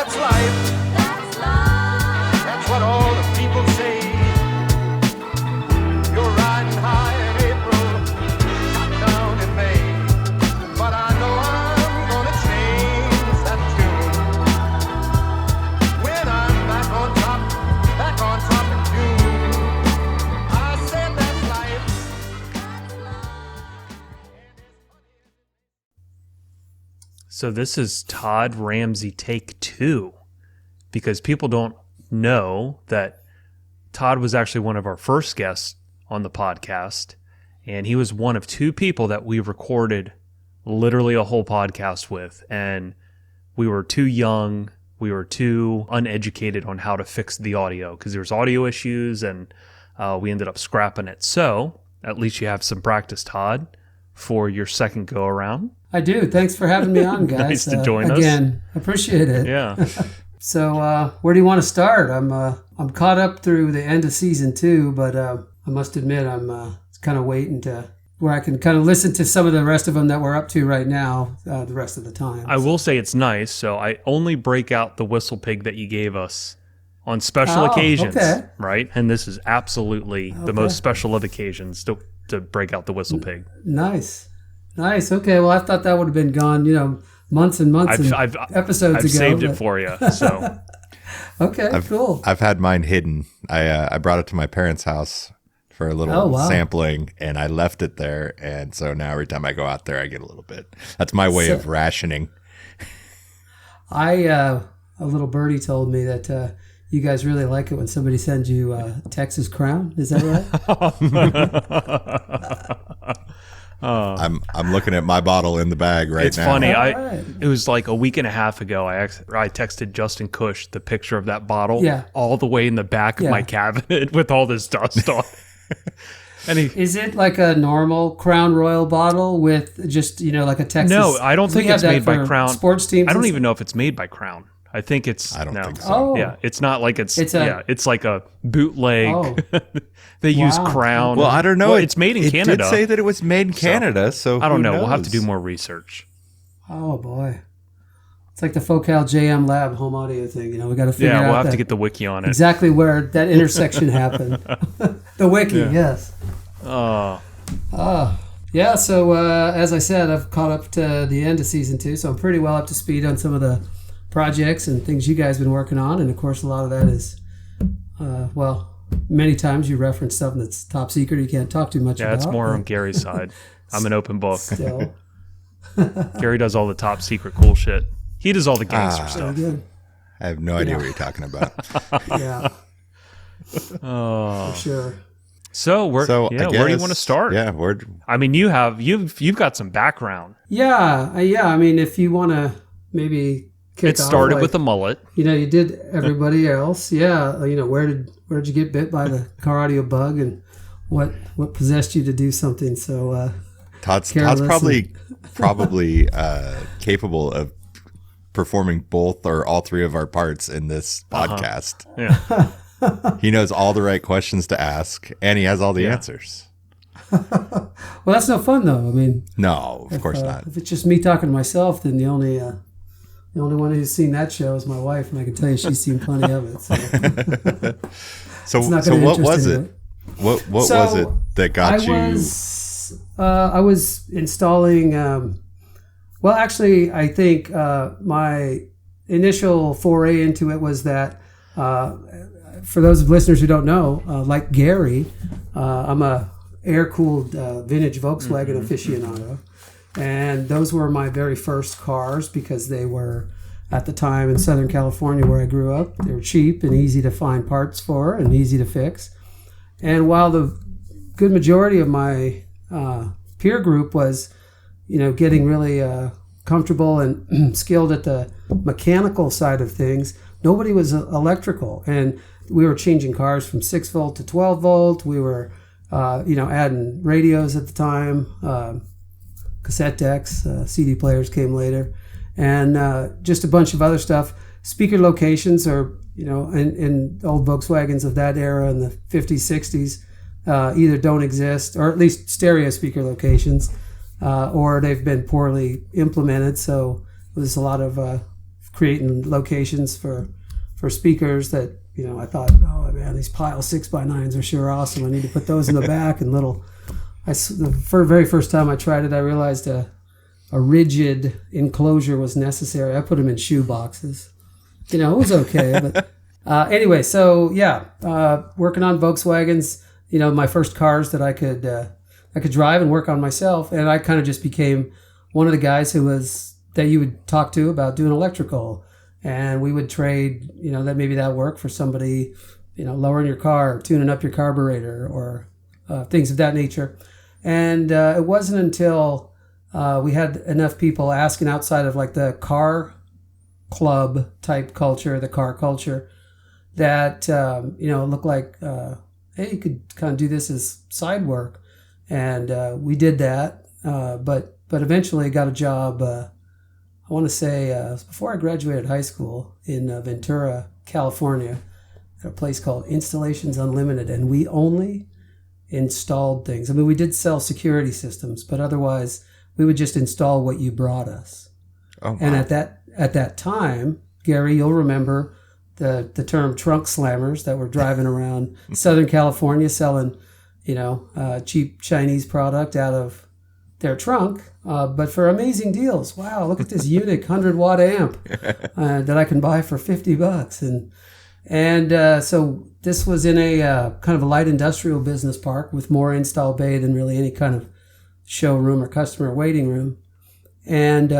that's life. That's life. That's what all the people say. You're riding high in April, shot down in May. But I know I'm gonna change that tune when I'm back on top in June. I said that's life. So this is Todd Ramsey take 2, because people don't know that Todd was actually one of our first guests on the podcast, and he was one of 2 people that we recorded literally a whole podcast with, and we were too young, we were too uneducated on how to fix the audio because there was audio issues, and we ended up scrapping it. So at least you have some practice, Todd, for your second go around. I do. Thanks for having me on, guys. Nice to join us. Again, appreciate it. Yeah. So where do you want to start? I'm caught up through the end of season 2, but I must admit I'm kind of waiting to where I can kind of listen to some of the rest of them that we're up to right now the rest of the time. I will say it's nice. So I only break out the whistle pig that you gave us on special occasions, okay. Right? And this is absolutely the most special of occasions to break out the whistle pig. Nice. Okay. Well, I thought that would have been gone, months and months episodes ago. I've saved it for you. So. Okay, cool. I've had mine hidden. I brought it to my parents' house for a little sampling, and I left it there. And so now every time I go out there, I get a little bit. That's my way of rationing. A little birdie told me that you guys really like it when somebody sends you a Texas Crown. Is that right? I'm looking at my bottle in the bag right now. It's funny. It was like a week and a half ago. I texted Justin Cush the picture of that bottle all the way in the back of my cabinet with all this dust on. And is it like a normal Crown Royal bottle with just like a Texas? No, I don't think it's made by Crown. Sports teams. I don't even know if it's made by Crown. I think it's. I don't think so. Oh. Yeah, it's not like it's like a bootleg. They use Crown. Well, I don't know. Well, it's made in Canada. It did say that it was made in Canada, so I don't know. Who We'll have to knows? do more research. Oh boy, it's like the Focal JM Lab home audio thing. We got to figure out. Yeah, we'll have to get the wiki on it. Exactly where that intersection happened. The wiki, yes. Yeah. So as I said, I've caught up to the end of season 2, so I'm pretty well up to speed on some of the projects and things you guys have been working on, and of course a lot of that is many times you reference something that's top secret you can't talk too much about. Yeah, it's more on Gary's side. I'm an open book. Still. Gary does all the top secret cool shit. He does all the gangster stuff. I have no idea what you're talking about. Yeah. For sure. So where do you want to start? Yeah, I mean, you've got some background. Yeah. I mean, if you want to maybe It started with a mullet. You did everybody else. Yeah. Where did you get bit by the car audio bug, and what possessed you to do something so Todd's probably capable of performing both or all 3 of our parts in this podcast. Yeah. He knows all the right questions to ask, and he has all the answers. Well, that's no fun though. I mean, no, of course not. If it's just me talking to myself, then the only one who's seen that show is my wife, and I can tell you she's seen plenty of it. So what was it? What was it that got you? I was installing. Actually, I think my initial foray into it was that. For those listeners who don't know, like Gary, I'm a air-cooled vintage Volkswagen aficionado. And those were my very first cars because they were, at the time in Southern California where I grew up, they were cheap and easy to find parts for and easy to fix. And while the good majority of my peer group was, getting really comfortable and skilled at the mechanical side of things, nobody was electrical. And we were changing cars from 6 volt to 12 volt. We were, adding radios at the time, cassette decks, CD players came later, and just a bunch of other stuff. Speaker locations are, in old Volkswagens of that era in the 50s, 60s, either don't exist, or at least stereo speaker locations, or they've been poorly implemented. So there's a lot of creating locations for speakers that, I thought, oh man, these pile 6x9s are sure awesome. I need to put those in the back and the very first time I tried it, I realized a rigid enclosure was necessary. I put them in shoe boxes. It was okay, but anyway, so yeah, working on Volkswagens, my first cars that I could drive and work on myself, and I kind of just became one of the guys that you would talk to about doing electrical, and we would trade, that work for somebody, lowering your car, tuning up your carburetor, or things of that nature. And it wasn't until we had enough people asking outside of like the car club type culture, the car culture, that it looked like hey, you could kind of do this as side work, and we did that. But eventually got a job. I want to say it was before I graduated high school in Ventura, California, at a place called Installations Unlimited, and we only installed things. I mean, we did sell security systems, but otherwise we would just install what you brought us. Oh, wow. And at that time, Gary, you'll remember the term trunk slammers that were driving around Southern California selling, cheap Chinese product out of their trunk, but for amazing deals. Wow, look at this Unique 100-watt amp that I can buy for $50. And so this was in a kind of a light industrial business park with more install bay than really any kind of showroom or customer waiting room. And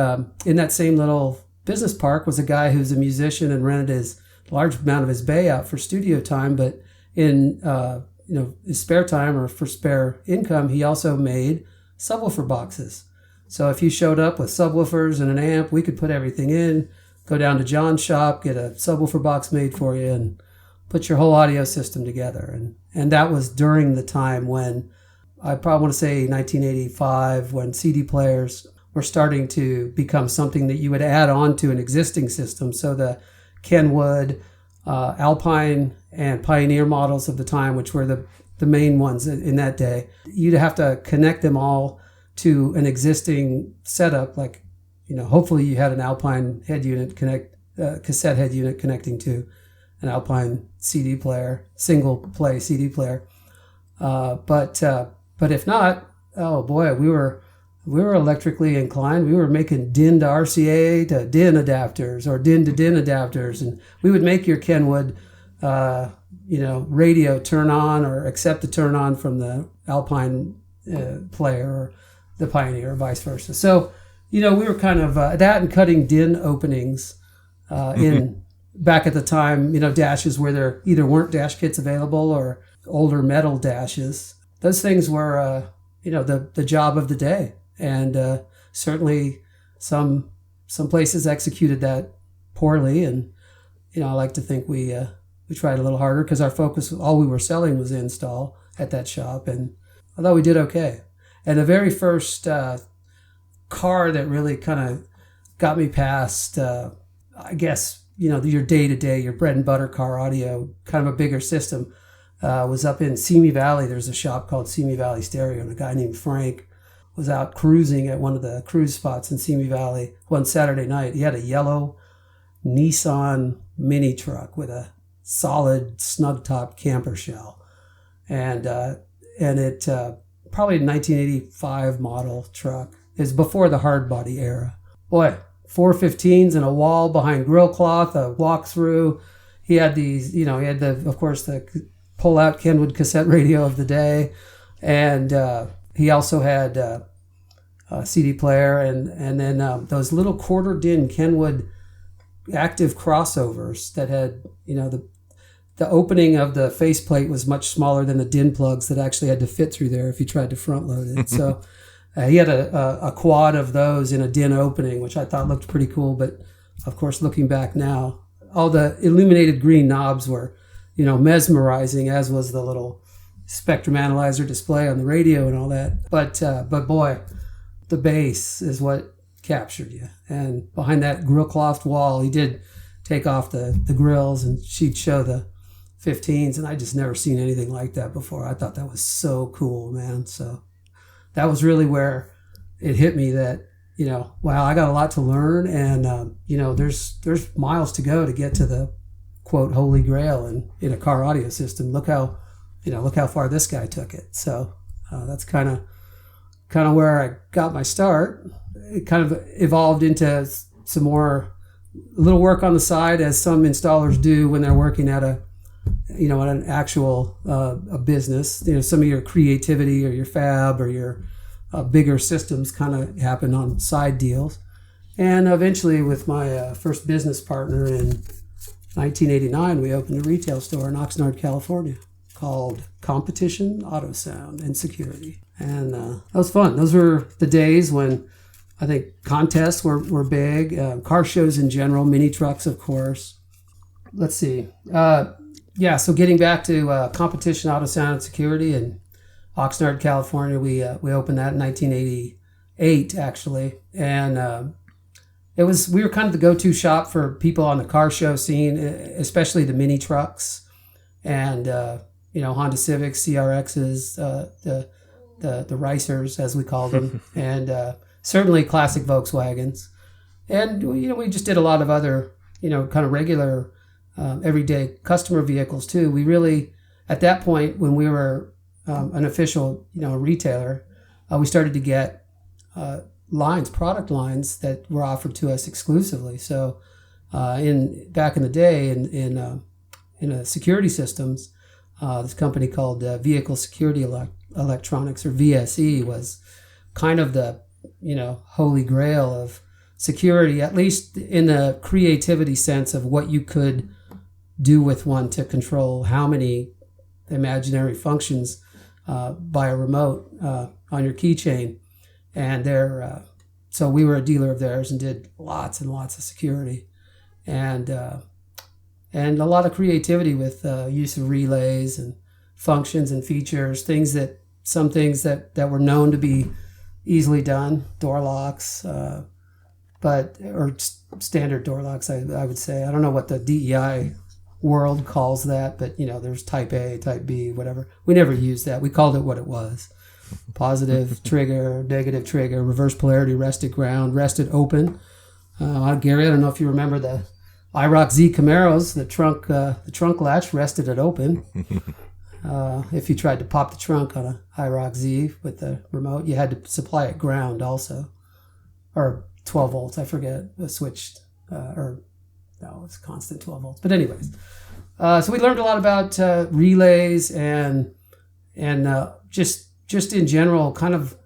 in that same little business park was a guy who's a musician and rented his large amount of his bay out for studio time, but in his spare time or for spare income, he also made subwoofer boxes. So if you showed up with subwoofers and an amp, we could put everything in, go down to John's shop, get a subwoofer box made for you, and put your whole audio system together. And that was during the time when, I probably want to say 1985, when CD players were starting to become something that you would add on to an existing system. So the Kenwood, Alpine, and Pioneer models of the time, which were the main ones in that day, you'd have to connect them all to an existing setup. Like, hopefully you had an Alpine head unit cassette head unit connecting to an Alpine CD player, single play CD player. But if not, oh boy, we were electrically inclined. We were making DIN to RCA to DIN adapters, or DIN to DIN adapters, and we would make your Kenwood radio turn on or accept the turn on from the Alpine player or the Pioneer, or vice versa. So, we were kind of that, and cutting DIN openings in back at the time, dashes where there either weren't dash kits available or older metal dashes. Those things were, the job of the day. And certainly some places executed that poorly. And, I like to think we tried a little harder, because our focus, all we were selling was install at that shop. And I thought we did okay. And the very first car that really kind of got me past, I guess, your day-to-day, your bread and butter car audio, kind of a bigger system, was up in Simi Valley. There's a shop called Simi Valley Stereo, and a guy named Frank was out cruising at one of the cruise spots in Simi Valley one Saturday night. He had a yellow Nissan mini truck with a solid snug top camper shell, and it probably a 1985 model truck. It's before the hard body era. Boy, 415s and a wall behind grill cloth, a walkthrough. He had these, he had the pull out Kenwood cassette radio of the day, and he also had a CD player, and then those little quarter DIN Kenwood active crossovers that had, the opening of the faceplate was much smaller than the DIN plugs that actually had to fit through there if you tried to front load it. So he had a quad of those in a DIN opening, which I thought looked pretty cool. But of course, looking back now, all the illuminated green knobs were, mesmerizing, as was the little spectrum analyzer display on the radio and all that. But boy, the bass is what captured you. And behind that grill cloth wall, he did take off the grills, and she'd show the 15s, and I just never seen anything like that before. I thought that was so cool, man. So that was really where it hit me that, wow, I got a lot to learn, and there's miles to go to get to the quote holy grail in a car audio system. Look how far this guy took it. So that's kind of where I got my start. It kind of evolved into some more little work on the side, as some installers do when they're working at at an actual a business. Some of your creativity or your fab or your bigger systems kind of happen on side deals. And eventually, with my first business partner in 1989, we opened a retail store in Oxnard, California, called Competition Auto Sound and Security. And that was fun. Those were the days when I think contests were big, car shows in general, mini trucks, of course. Let's see. So getting back to Competition Auto Sound and Security in Oxnard, California, we opened that in 1988, actually. And we were kind of the go-to shop for people on the car show scene, especially the mini trucks and Honda Civics, CRXs, the racers, as we call them, and certainly classic Volkswagens. And we just did a lot of other kind of regular everyday customer vehicles too. We really, at that point, when we were an official retailer, we started to get product lines that were offered to us exclusively. So back in the day in security systems, this company called Vehicle Security Electronics, or VSE, was kind of the holy grail of security, at least in the creativity sense of what you could do with one to control how many imaginary functions by a remote on your keychain. And so we were a dealer of theirs and did lots and lots of security, and a lot of creativity with use of relays and functions and features, some things that were known to be easily done, door locks, or standard door locks, I would say. I don't know what the DEI world calls that, but there's type A, type B, whatever. We never used that. We called it what it was. Positive trigger, negative trigger, reverse polarity, rested ground, rested open. Gary, I don't know if you remember the IROC Z Camaros, the trunk latch rested at open. If you tried to pop the trunk on a IROC Z with the remote, you had to supply it ground also, or 12 volts. I forget, switched, it's constant 12 volts. But anyways, so we learned a lot about relays and just in general, kind of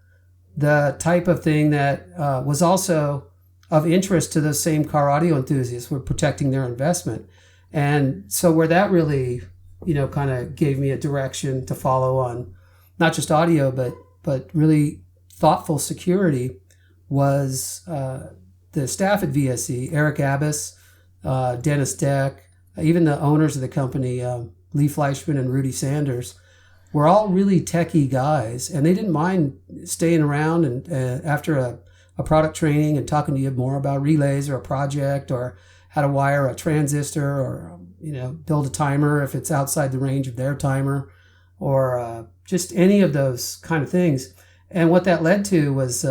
the type of thing that was also of interest to those same car audio enthusiasts. We're protecting their investment. And so where that really, kind of gave me a direction to follow on not just audio, but really thoughtful security was the staff at VSE, Eric Abbas, Dennis Deck, even the owners of the company, Lee Fleischman and Rudy Sanders, were all really techie guys, and they didn't mind staying around and after a product training and talking to you more about relays or a project or how to wire a transistor or build a timer if it's outside the range of their timer, or just any of those kind of things. And what that led to was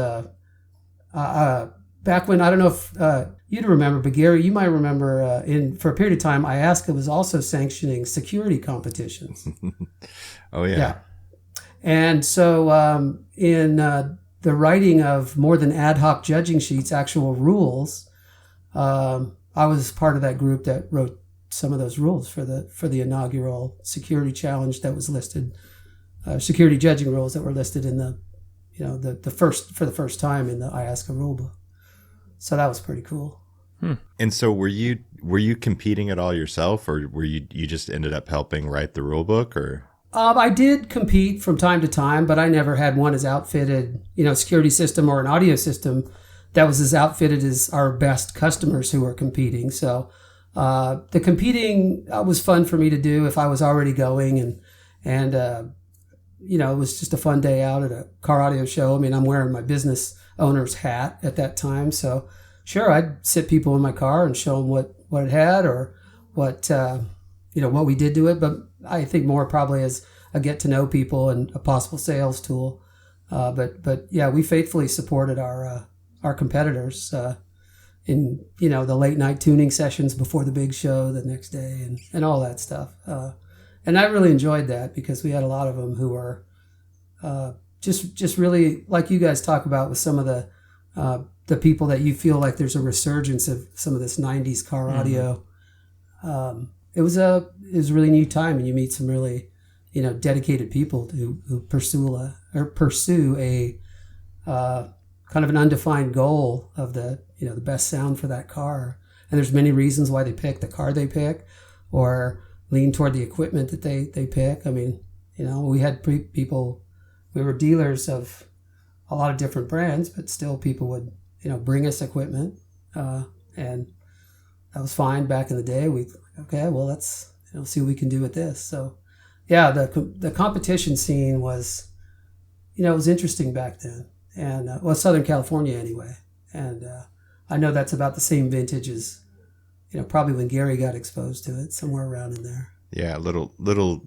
back when, I don't know if you'd remember, but Gary, you might remember, for a period of time, IASCA was also sanctioning security competitions. Oh, yeah. And so in the writing of more than ad hoc judging sheets, actual rules, I was part of that group that wrote some of those rules for the inaugural security challenge that was listed, security judging rules that were listed in the first time in the IASCA rulebook. So that was pretty cool. And so were you competing at all yourself, or were you just ended up helping write the rulebook, or? I did compete from time to time, but I never had one as outfitted, security system or an audio system that was as outfitted as our best customers who were competing. So the competing was fun for me to do if I was already going, and it was just a fun day out at a car audio show. I mean, I'm wearing my business owner's hat at that time, so sure, I'd sit people in my car and show them what it had or what we did to it. But I think more probably as a get to know people and a possible sales tool. But yeah, we faithfully supported our our competitors in the late night tuning sessions before the big show the next day and all that stuff. And I really enjoyed that because we had a lot of them who were just really like you guys talk about with some of the people that you feel like there's a resurgence of some of this 90s car audio. It was a really neat time, and you meet some really dedicated people who pursue a kind of an undefined goal of the best sound for that car. And there's many reasons why they pick the car they pick or lean toward the equipment that they pick. I mean, we had people, we were dealers of a lot of different brands, but still people would bring us equipment, and that was fine back in the day. Let's see what we can do with this. So yeah, the competition scene was was interesting back then, and Southern California anyway. And I know that's about the same vintage as probably when Gary got exposed to it, somewhere around in there. Yeah, little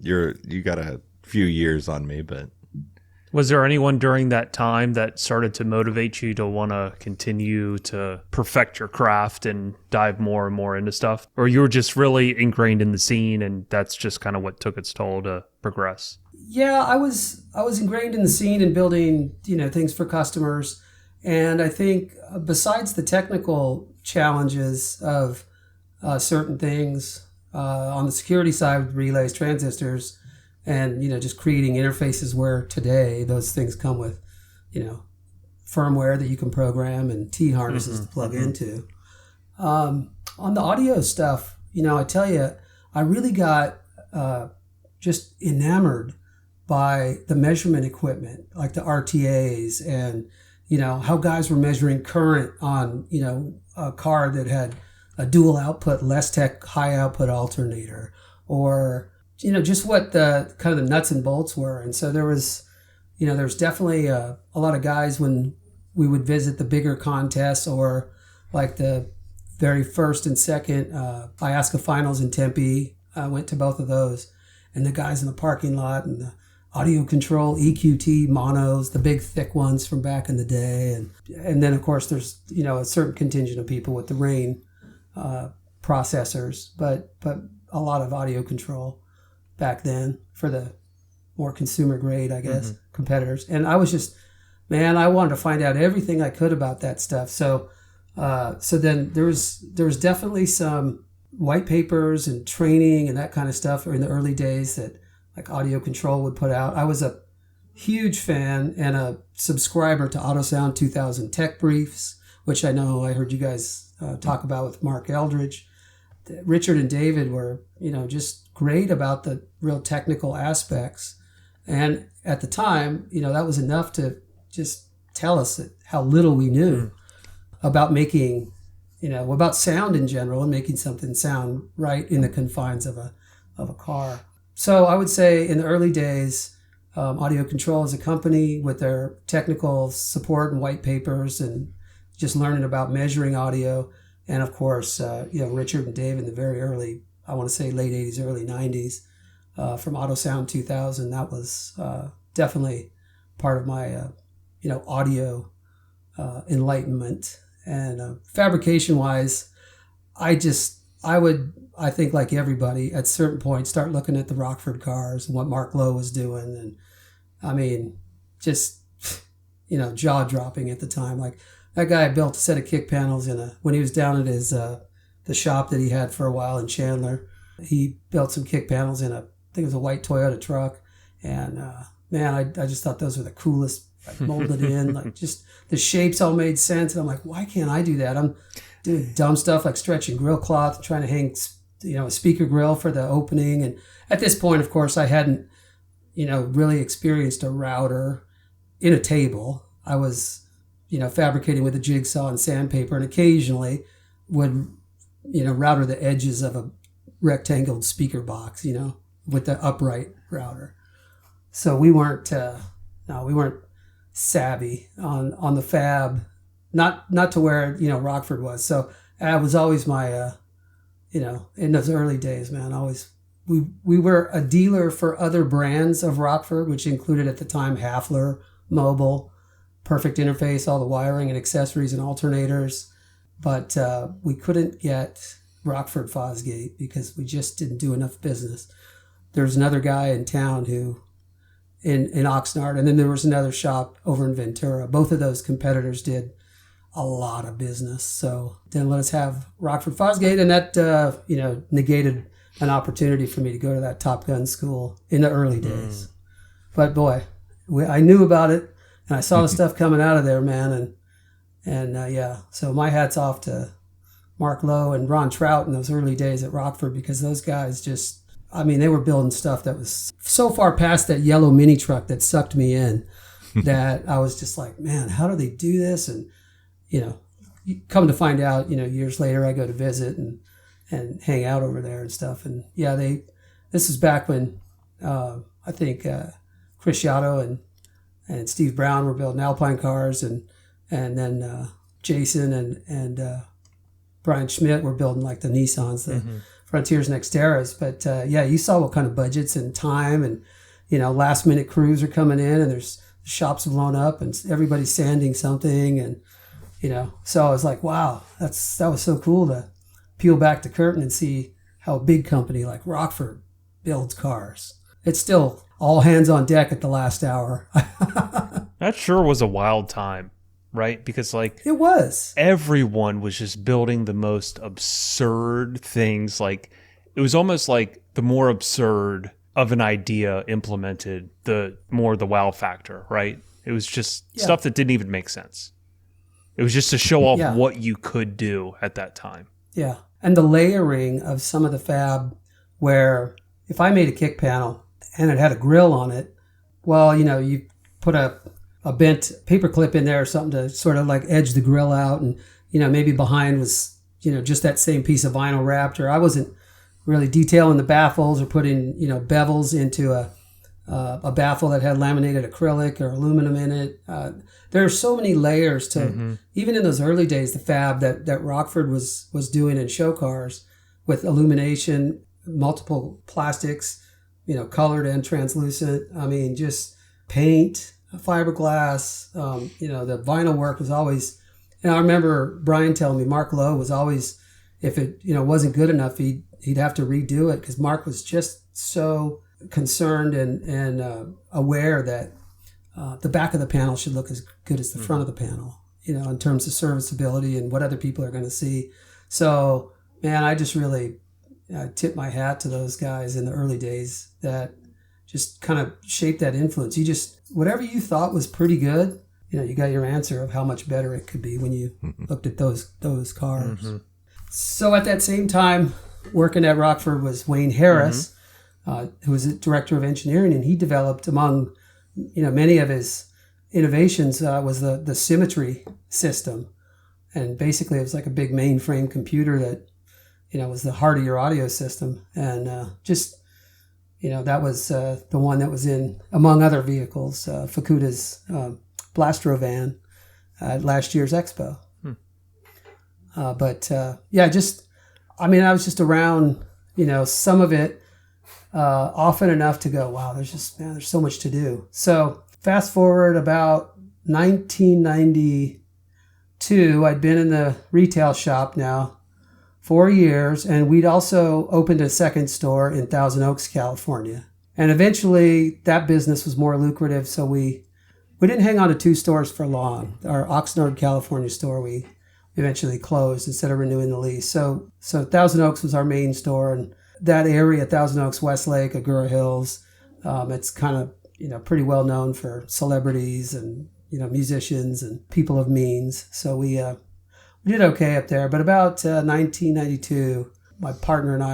you got a few years on me, but was there anyone during that time that started to motivate you to want to continue to perfect your craft and dive more and more into stuff? Or you were just really ingrained in the scene and that's just kind of what took its toll to progress? Yeah, I was ingrained in the scene and building, things for customers. And I think besides the technical challenges of certain things on the security side with relays, transistors, and just creating interfaces where today those things come with firmware that you can program and T harnesses to plug into. On the audio stuff, I tell you, I really got just enamored by the measurement equipment, like the RTAs, and how guys were measuring current on a car that had a dual output less tech high output alternator, or just what the kind of the nuts and bolts were. And so there was definitely a lot of guys when we would visit the bigger contests, or like the very first and second IASCA finals in Tempe. I went to both of those, and the guys in the parking lot and the audio control EQT monos, the big thick ones from back in the day. And then of course there's, a certain contingent of people with the Rain processors, but a lot of audio control back then for the more consumer grade, I guess, competitors. And I was just, I wanted to find out everything I could about that stuff. So then there was definitely some white papers and training and that kind of stuff in the early days that like Audio Control would put out. I was a huge fan and a subscriber to AutoSound 2000 Tech Briefs, which I heard you guys talk about with Mark Eldridge. Richard and David were, just great about the real technical aspects. And at the time, that was enough to just tell us how little we knew about making, about sound in general and making something sound right in the confines of a car. So I would say in the early days, Audio Control as a company with their technical support and white papers and just learning about measuring audio. And of course, Richard and Dave in the very early, I want to say late 80s, early 90s, from AutoSound 2000, that was definitely part of my, audio enlightenment. And fabrication-wise, I think like everybody, at a certain point, start looking at the Rockford cars and what Mark Lowe was doing. And I mean, just, jaw-dropping at the time. Like, that guy built a set of kick panels when he was down at his the shop that he had for a while in Chandler. He built some kick panels in I think it was a white Toyota truck. And I just thought those were the coolest, like molded in, like just the shapes all made sense. And I'm like, why can't I do that? I'm doing dumb stuff like stretching grill cloth, trying to hang, a speaker grill for the opening. And at this point, of course, I hadn't, really experienced a router in a table. I was, fabricating with a jigsaw and sandpaper, and occasionally would, router the edges of a rectangled speaker box, with the upright router. So we weren't savvy on the fab, not to where, Rockford was. So that was always my, in those early days, man, we were a dealer for other brands of Rockford, which included at the time Hafler, Mobile, perfect interface, all the wiring and accessories and alternators. But we couldn't get Rockford Fosgate because we just didn't do enough business. There was another guy in town who, in Oxnard, and then there was another shop over in Ventura. Both of those competitors did a lot of business. So then let us have Rockford Fosgate, and that, negated an opportunity for me to go to that Top Gun school in the early days. But boy, I knew about it, and I saw the stuff coming out of there, man. And so my hat's off to Mark Lowe and Ron Trout in those early days at Rockford, because those guys they were building stuff that was so far past that yellow mini truck that sucked me in that I was just like, man, how do they do this? And, come to find out, years later, I go to visit and hang out over there and stuff. And this is back when I think Chris Yotto and Steve Brown were building Alpine cars, and then Jason and Brian Schmidt were building like the Nissans, the Frontiers and Xteras. But you saw what kind of budgets and time and, last minute crews are coming in, and there's shops blown up and everybody's sanding something. And, so I was like, wow, that was so cool to peel back the curtain and see how a big company like Rockford builds cars. It's still all hands on deck at the last hour. That sure was a wild time, right? Because it was. Everyone was just building the most absurd things. Like it was almost like the more absurd of an idea implemented, the more the wow factor, right? It was just stuff that didn't even make sense. It was just to show off what you could do at that time. Yeah. And the layering of some of the fab, where if I made a kick panel and it had a grill on it, well, you put a bent paper clip in there or something to sort of like edge the grill out, and maybe behind was just that same piece of vinyl wrapped. Or I wasn't really detailing the baffles or putting bevels into a baffle that had laminated acrylic or aluminum in it. There are so many layers to even in those early days, the fab that Rockford was doing in show cars with illumination, multiple plastics, colored and translucent. I mean, just paint, fiberglass. The vinyl work was always. And I remember Brian telling me Mark Lowe was always, if it wasn't good enough, he'd have to redo it, because Mark was just so concerned and aware that the back of the panel should look as good as the front of the panel, in terms of serviceability and what other people are going to see. So, man, I just really tip my hat to those guys in the early days that just kind of shaped that influence. Whatever you thought was pretty good, you got your answer of how much better it could be when you looked at those cars. So at that same time, working at Rockford was Wayne Harris, who was the director of engineering, and he developed, among many of his innovations, was the symmetry system. And basically it was like a big mainframe computer that was the heart of your audio system. And that was the one that was in, among other vehicles, Fukuda's Blastro van at last year's Expo. I was just around, some of it often enough to go, wow, there's so much to do. So fast forward about 1992, I'd been in the retail shop now 4 years, and we'd also opened a second store in Thousand Oaks, California. And eventually that business was more lucrative, so we didn't hang on to two stores for long. Our Oxnard, California store, we eventually closed instead of renewing the lease. So Thousand Oaks was our main store, and that area, Thousand Oaks, Westlake, Agoura Hills, it's kind of, pretty well known for celebrities and, musicians and people of means. So we did okay up there. But about 1992, my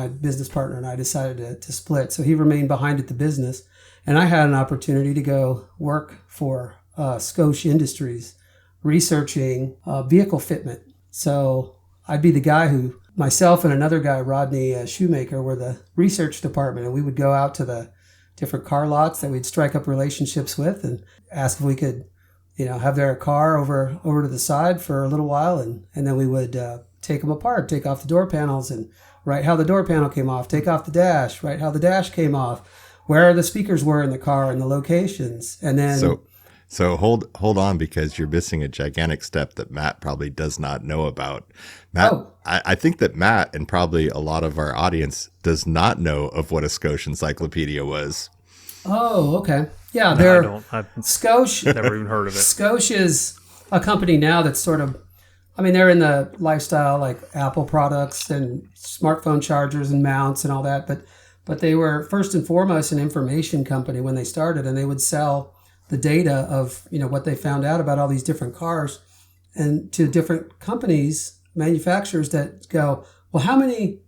business partner and I decided to split. So he remained behind at the business, and I had an opportunity to go work for Scotia Industries, researching vehicle fitment. So I'd be the guy who, myself and another guy, Rodney Shoemaker, were the research department, and we would go out to the different car lots that we'd strike up relationships with and ask if we could, have their car over to the side for a little while, and then we would take them apart, take off the door panels and write how the door panel came off, take off the dash, write how the dash came off, where the speakers were in the car and the locations, and then. So hold on, because you're missing a gigantic step that Matt probably does not know about. Matt, I think that Matt and probably a lot of our audience does not know of what a Scotia encyclopedia was. Oh, okay. Yeah, No, I don't. I've Scotia. never even heard of it. Scotia is a company now that's sort of, I mean, they're in the lifestyle like Apple products and smartphone chargers and mounts and all that, but they were first and foremost an information company when they started, and they would sell the data of, you know, what they found out about all these different cars and to different companies, manufacturers that go, well, how many,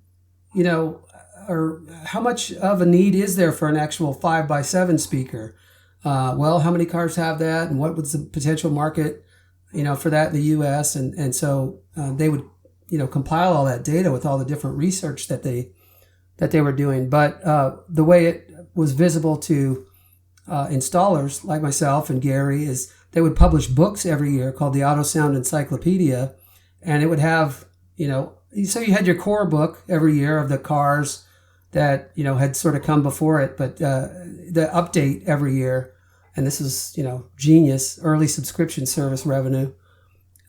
you know, or how much of a need is there for an actual 5x7 speaker? Well, how many cars have that, and what was the potential market, you know, for that in the U.S. And so they would, you know, compile all that data with all the different research that they were doing. But the way it was visible to installers like myself and Gary is they would publish books every year called the Auto Sound Encyclopedia, and it would have, you know, so you had your core book every year of the cars that, you know, had sort of come before it, but the update every year, and this is, you know, genius, early subscription service revenue,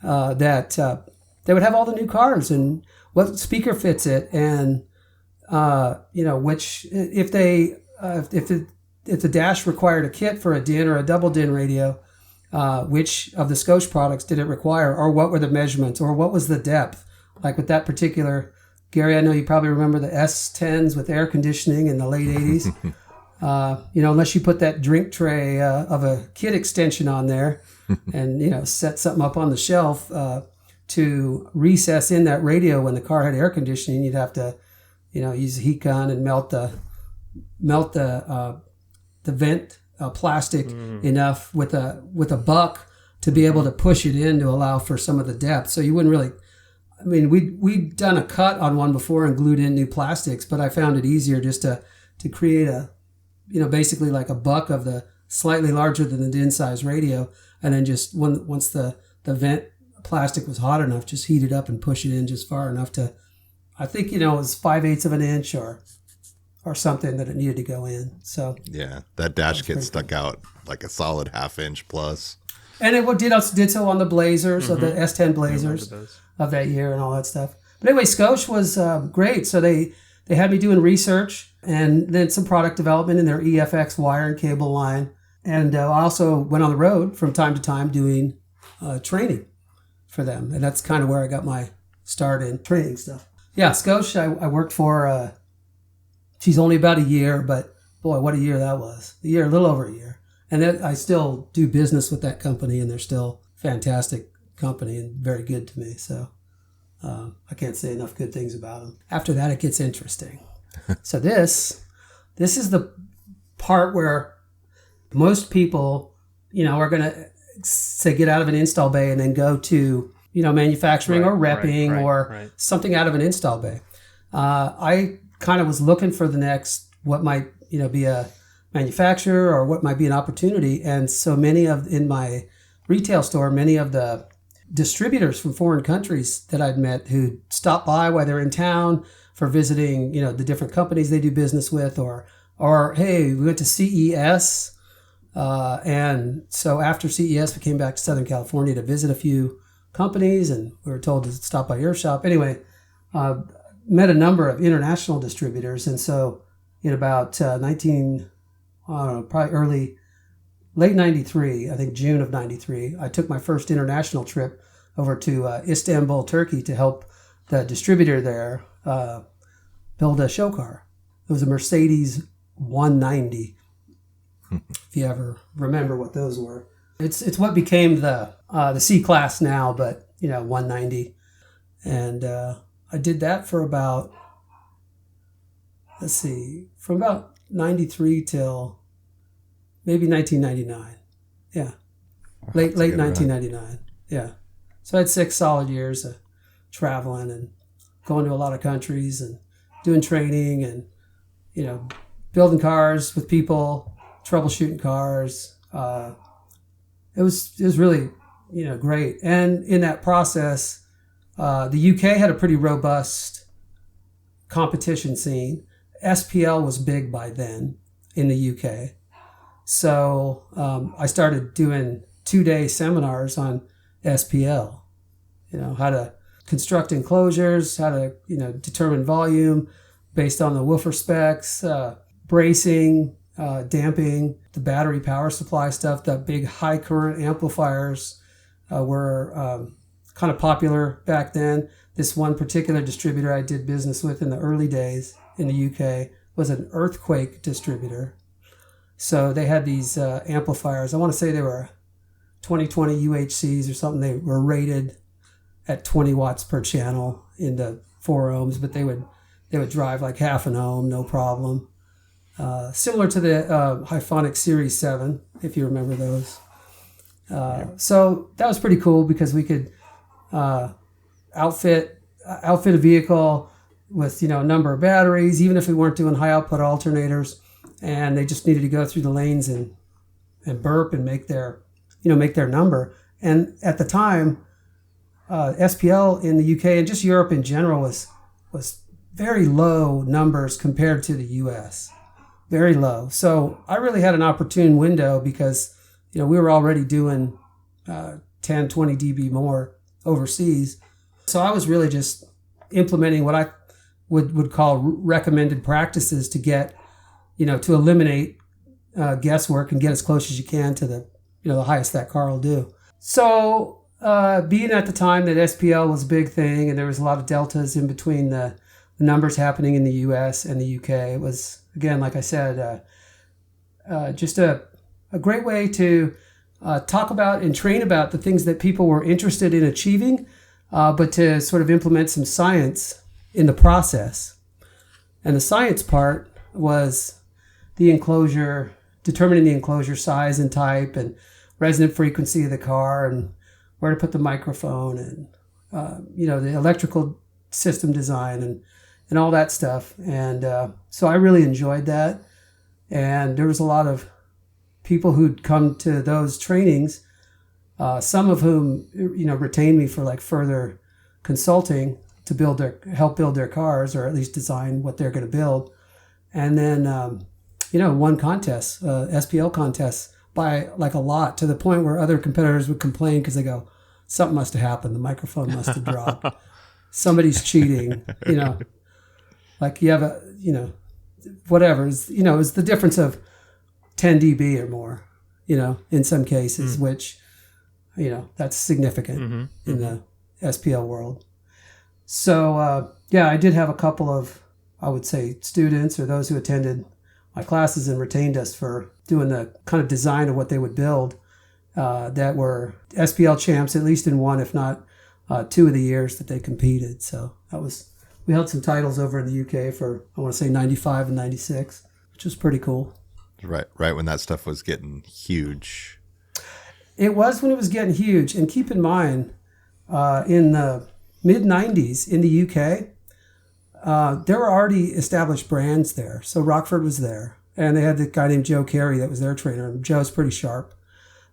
that they would have all the new cars and what speaker fits it, and you know, which if the dash required a kit for a DIN or a double DIN radio, which of the Scotia products did it require, or what were the measurements, or what was the depth? Like with that particular, Gary, I know you probably remember the S10s with air conditioning in the late 80s. You know, unless you put that drink tray of a kit extension on there and, you know, set something up on the shelf to recess in that radio when the car had air conditioning, you'd have to, you know, use a heat gun and melt the vent plastic enough with a buck to be able to push it in to allow for some of the depth. So you wouldn't really, I mean, we'd done a cut on one before and glued in new plastics, but I found it easier just to create a, you know, basically like a buck of the slightly larger than the DIN size radio, and then just once the vent plastic was hot enough, just heat it up and push it in just far enough to, I think, you know, it was 5/8 of an inch or something that it needed to go in. So yeah, that dash kit stuck out like a solid 1/2 inch plus. And it did so on the Blazers, of the S10 Blazers of that year and all that stuff. But anyway, Scotia was great. So they had me doing research and then some product development in their EFX wire and cable line. And I also went on the road from time to time doing training for them. And that's kind of where I got my start in training stuff. Yeah, Scotia, I worked for, she's only about a year, but boy, what a year that was. A little over a year. And then I still do business with that company, and they're still fantastic company and very good to me. So I can't say enough good things about them. After that, it gets interesting. So this is the part where most people, you know, are going to say get out of an install bay and then go to, you know, manufacturing or repping or something out of an install bay. I kind of was looking for the next, what might, you know, be a manufacturer or what might be an opportunity. And so in my retail store, many of the distributors from foreign countries that I'd met who stopped by while they're in town for visiting, you know, the different companies they do business with, or hey, we went to CES. And so after CES, we came back to Southern California to visit a few companies, and we were told to stop by your shop. Anyway, met a number of international distributors. And so in about probably late 93, I think June of 93, I took my first international trip over to Istanbul, Turkey, to help the distributor there build a show car. It was a Mercedes 190, if you ever remember what those were. It's what became the C-Class now, but, you know, 190. And I did that for about, from about 93 till maybe 1999. Yeah. Late 1999. Yeah. So I had 6 solid years of traveling and going to a lot of countries and doing training and, you know, building cars with people, troubleshooting cars. It was really, you know, great. And in that process, the UK had a pretty robust competition scene. SPL was big by then in the UK. So I started doing 2-day seminars on SPL, how to construct enclosures, how to, determine volume based on the woofer specs, bracing, damping, the battery power supply stuff. The big high current amplifiers were kind of popular back then. This one particular distributor I did business with in the early days in the UK was an earthquake distributor. So they had these amplifiers. I want to say they were 2020 UHCs or something. They were rated at 20 watts per channel into 4 ohms, but they would drive like half an ohm, no problem. Similar to the Hyphonic Series 7, if you remember those. So that was pretty cool because we could outfit a vehicle with a number of batteries, even if we weren't doing high output alternators, and they just needed to go through the lanes and burp and make their number. And at the time, SPL in the UK and just Europe in general was very low numbers compared to the US, very low. So I really had an opportune window because we were already doing 10, 20 dB more overseas. So I was really just implementing what I would call recommended practices to get, to eliminate guesswork and get as close as you can to the highest that car will do. So being at the time that SPL was a big thing and there was a lot of deltas in between the numbers happening in the US and the UK, it was, again, like I said, just a great way to talk about and train about the things that people were interested in achieving, but to sort of implement some science in the process. And the science part was the enclosure, determining the enclosure size and type and resonant frequency of the car and where to put the microphone and, the electrical system design and all that stuff. And so I really enjoyed that. And there was a lot of people who'd come to those trainings, some of whom, retained me for like further consulting to help build their cars or at least design what they're going to build. And then, won contests, SPL contests by like a lot, to the point where other competitors would complain because they go, something must have happened. The microphone must have dropped. Somebody's cheating, like you have whatever. It's the difference of 10 dB or more, in some cases, which, that's significant in the SPL world. So, I did have a couple of, I would say, students or those who attended my classes and retained us for doing the kind of design of what they would build that were SPL champs, at least in one, if not 2 of the years that they competed. So we held some titles over in the UK for, I want to say 95 and 96, which was pretty cool. Right when that stuff was getting huge. It was when it was getting huge. And keep in mind, in the mid-90s in the UK, there were already established brands there. So Rockford was there. And they had the guy named Joe Carey that was their trainer. Joe's pretty sharp.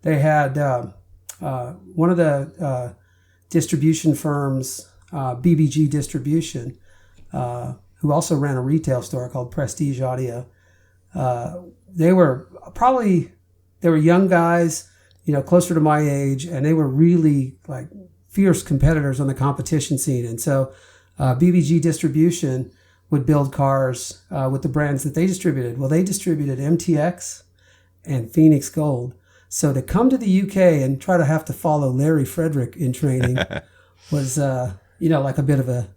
They had one of the distribution firms, BBG Distribution, who also ran a retail store called Prestige Audio. They were young guys, closer to my age, and they were really like fierce competitors on the competition scene. And so BBG Distribution would build cars with the brands that they distributed. Well, they distributed MTX and Phoenix Gold. So to come to the UK and try to have to follow Larry Frederick in training was, like a bit of a,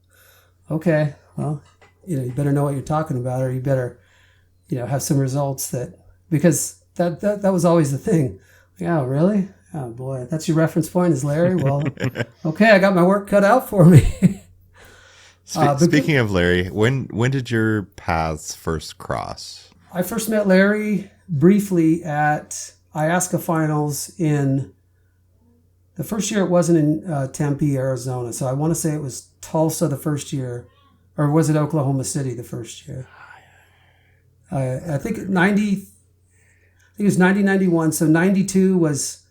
okay, well, you better know what you're talking about, or you better, have some results because that was always the thing. Like, oh, really? Oh, boy, that's your reference point is Larry? Well, okay, I got my work cut out for me. Speaking of Larry, when did your paths first cross? I first met Larry briefly at IASCA finals in the first year. It wasn't in Tempe, Arizona. So I want to say it was Tulsa the first year, or was it Oklahoma City the first year? I think it was 90, 91. So 92 was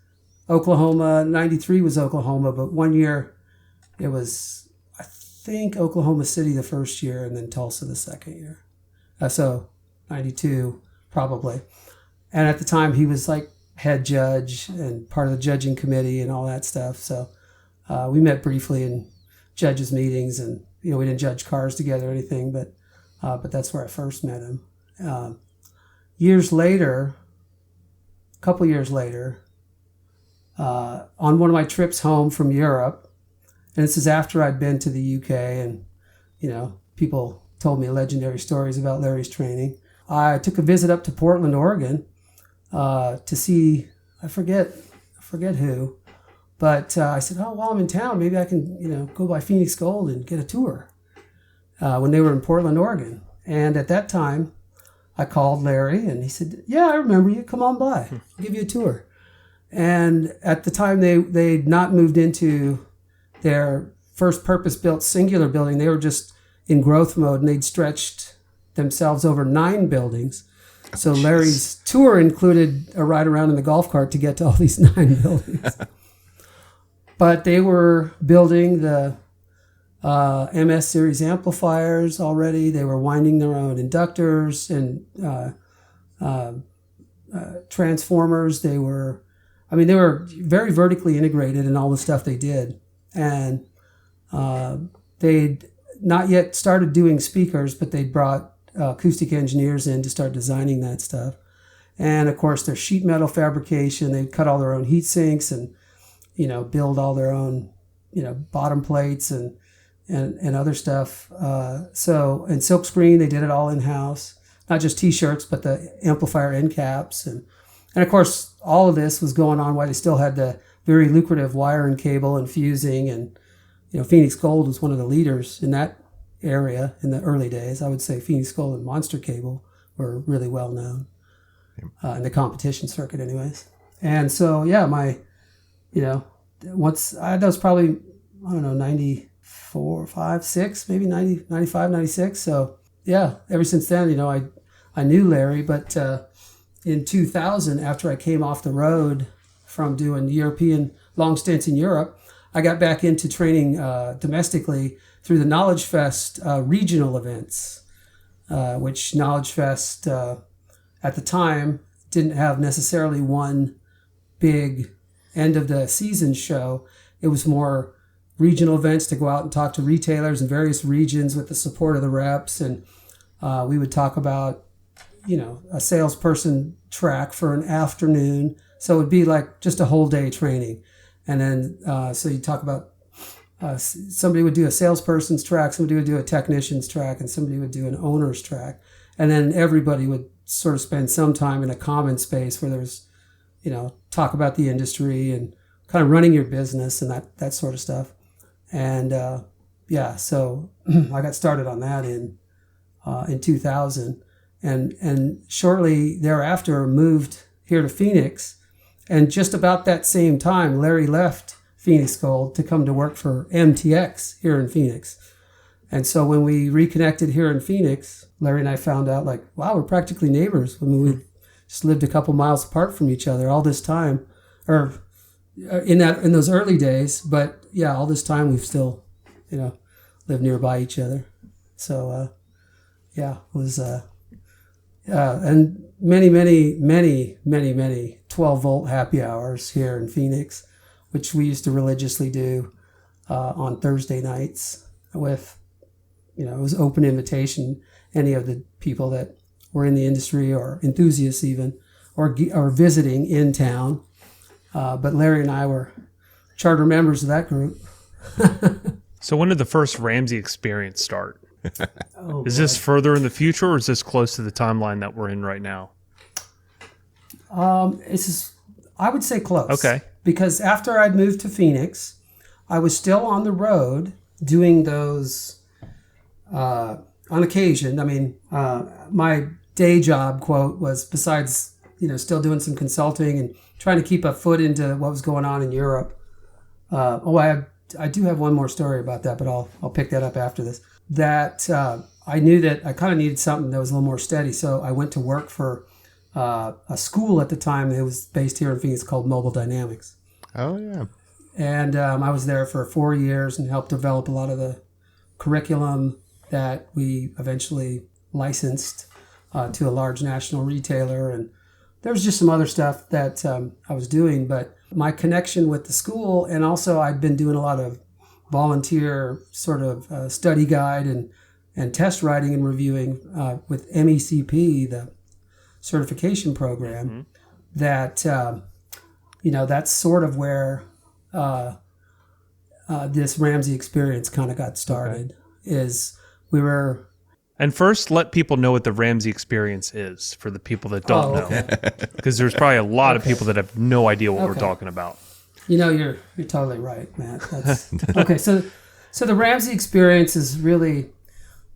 Oklahoma, 93 was Oklahoma, but one year it was, I think, Oklahoma City the first year and then Tulsa the second year. So 92 probably. And at the time, he was like head judge and part of the judging committee and all that stuff. So we met briefly in judges' meetings, and we didn't judge cars together or anything, but that's where I first met him. A couple years later, on one of my trips home from Europe, and this is after I'd been to the UK, and people told me legendary stories about Larry's training. I took a visit up to Portland, Oregon, to see, I forget who, but I said, oh, while I'm in town, maybe I can go by Phoenix Gold and get a tour, when they were in Portland, Oregon. And at that time, I called Larry, and he said, yeah, I remember you. Come on by. I'll give you a tour. And at the time, they'd not moved into their first purpose-built singular building. They were just in growth mode, and they'd stretched themselves over 9 buildings. So Larry's tour included a ride around in the golf cart to get to all these 9 buildings. But they were building the MS series amplifiers already. They were winding their own inductors and transformers. They were very vertically integrated in all the stuff they did. And they'd not yet started doing speakers, but they'd brought acoustic engineers in to start designing that stuff. And of course, their sheet metal fabrication, they'd cut all their own heat sinks and, build all their own, bottom plates and other stuff. And silk screen, they did it all in-house, not just t-shirts, but the amplifier end caps. And of course, all of this was going on while they still had the very lucrative wire and cable and fusing. And, Phoenix Gold was one of the leaders in that area in the early days. I would say Phoenix Gold and Monster Cable were really well known in the competition circuit anyways. And so, yeah, that was probably, 94, 5, 6, maybe 90, 95, 96. So, yeah, ever since then, I knew Larry. But in 2000, after I came off the road from doing European long stints in Europe, I got back into training domestically through the Knowledge Fest regional events, which Knowledge Fest at the time didn't have necessarily one big end of the season show. It was more regional events to go out and talk to retailers in various regions with the support of the reps. And we would talk about, a salesperson track for an afternoon. So it would be like just a whole day training. And then, so you talk about somebody would do a salesperson's track, somebody would do a technician's track, and somebody would do an owner's track. And then everybody would sort of spend some time in a common space where there's, talk about the industry and kind of running your business and that sort of stuff. And so I got started on that in 2000, and shortly thereafter moved here to Phoenix. And just about that same time, Larry left Phoenix Gold to come to work for MTX here in Phoenix. And so when we reconnected here in Phoenix, Larry and I found out, like, wow, we're practically neighbors. I mean, we just lived a couple miles apart from each other all this time, or in those early days. But yeah, all this time we've still, lived nearby each other. So it was and many 12-volt happy hours here in Phoenix, which we used to religiously do on Thursday nights with, it was open invitation, any of the people that were in the industry or enthusiasts even, or visiting in town. But Larry and I were charter members of that group. So when did the first Ramsey experience start? Is this further in the future, or is this close to the timeline that we're in right now? I would say close. Okay. Because after I'd moved to Phoenix, I was still on the road doing those on occasion. I mean, my day job, quote, was besides, still doing some consulting and trying to keep a foot into what was going on in Europe. I do have one more story about that, but I'll pick that up after this. That I knew that I kind of needed something that was a little more steady, so I went to work for a school at the time that was based here in Phoenix called Mobile Dynamics. Oh, yeah. And I was there for 4 years and helped develop a lot of the curriculum that we eventually licensed to a large national retailer. And there was just some other stuff that I was doing, but my connection with the school, and also I'd been doing a lot of volunteer sort of study guide and test writing and reviewing with MECP, the certification program, that, that's sort of where this Ramsey experience kind of got started. Is we were... And first, let people know what the Ramsey experience is for the people that don't know. Because there's probably a lot of people that have no idea what we're talking about. You're totally right, Matt. That's, okay, so the Ramsey experience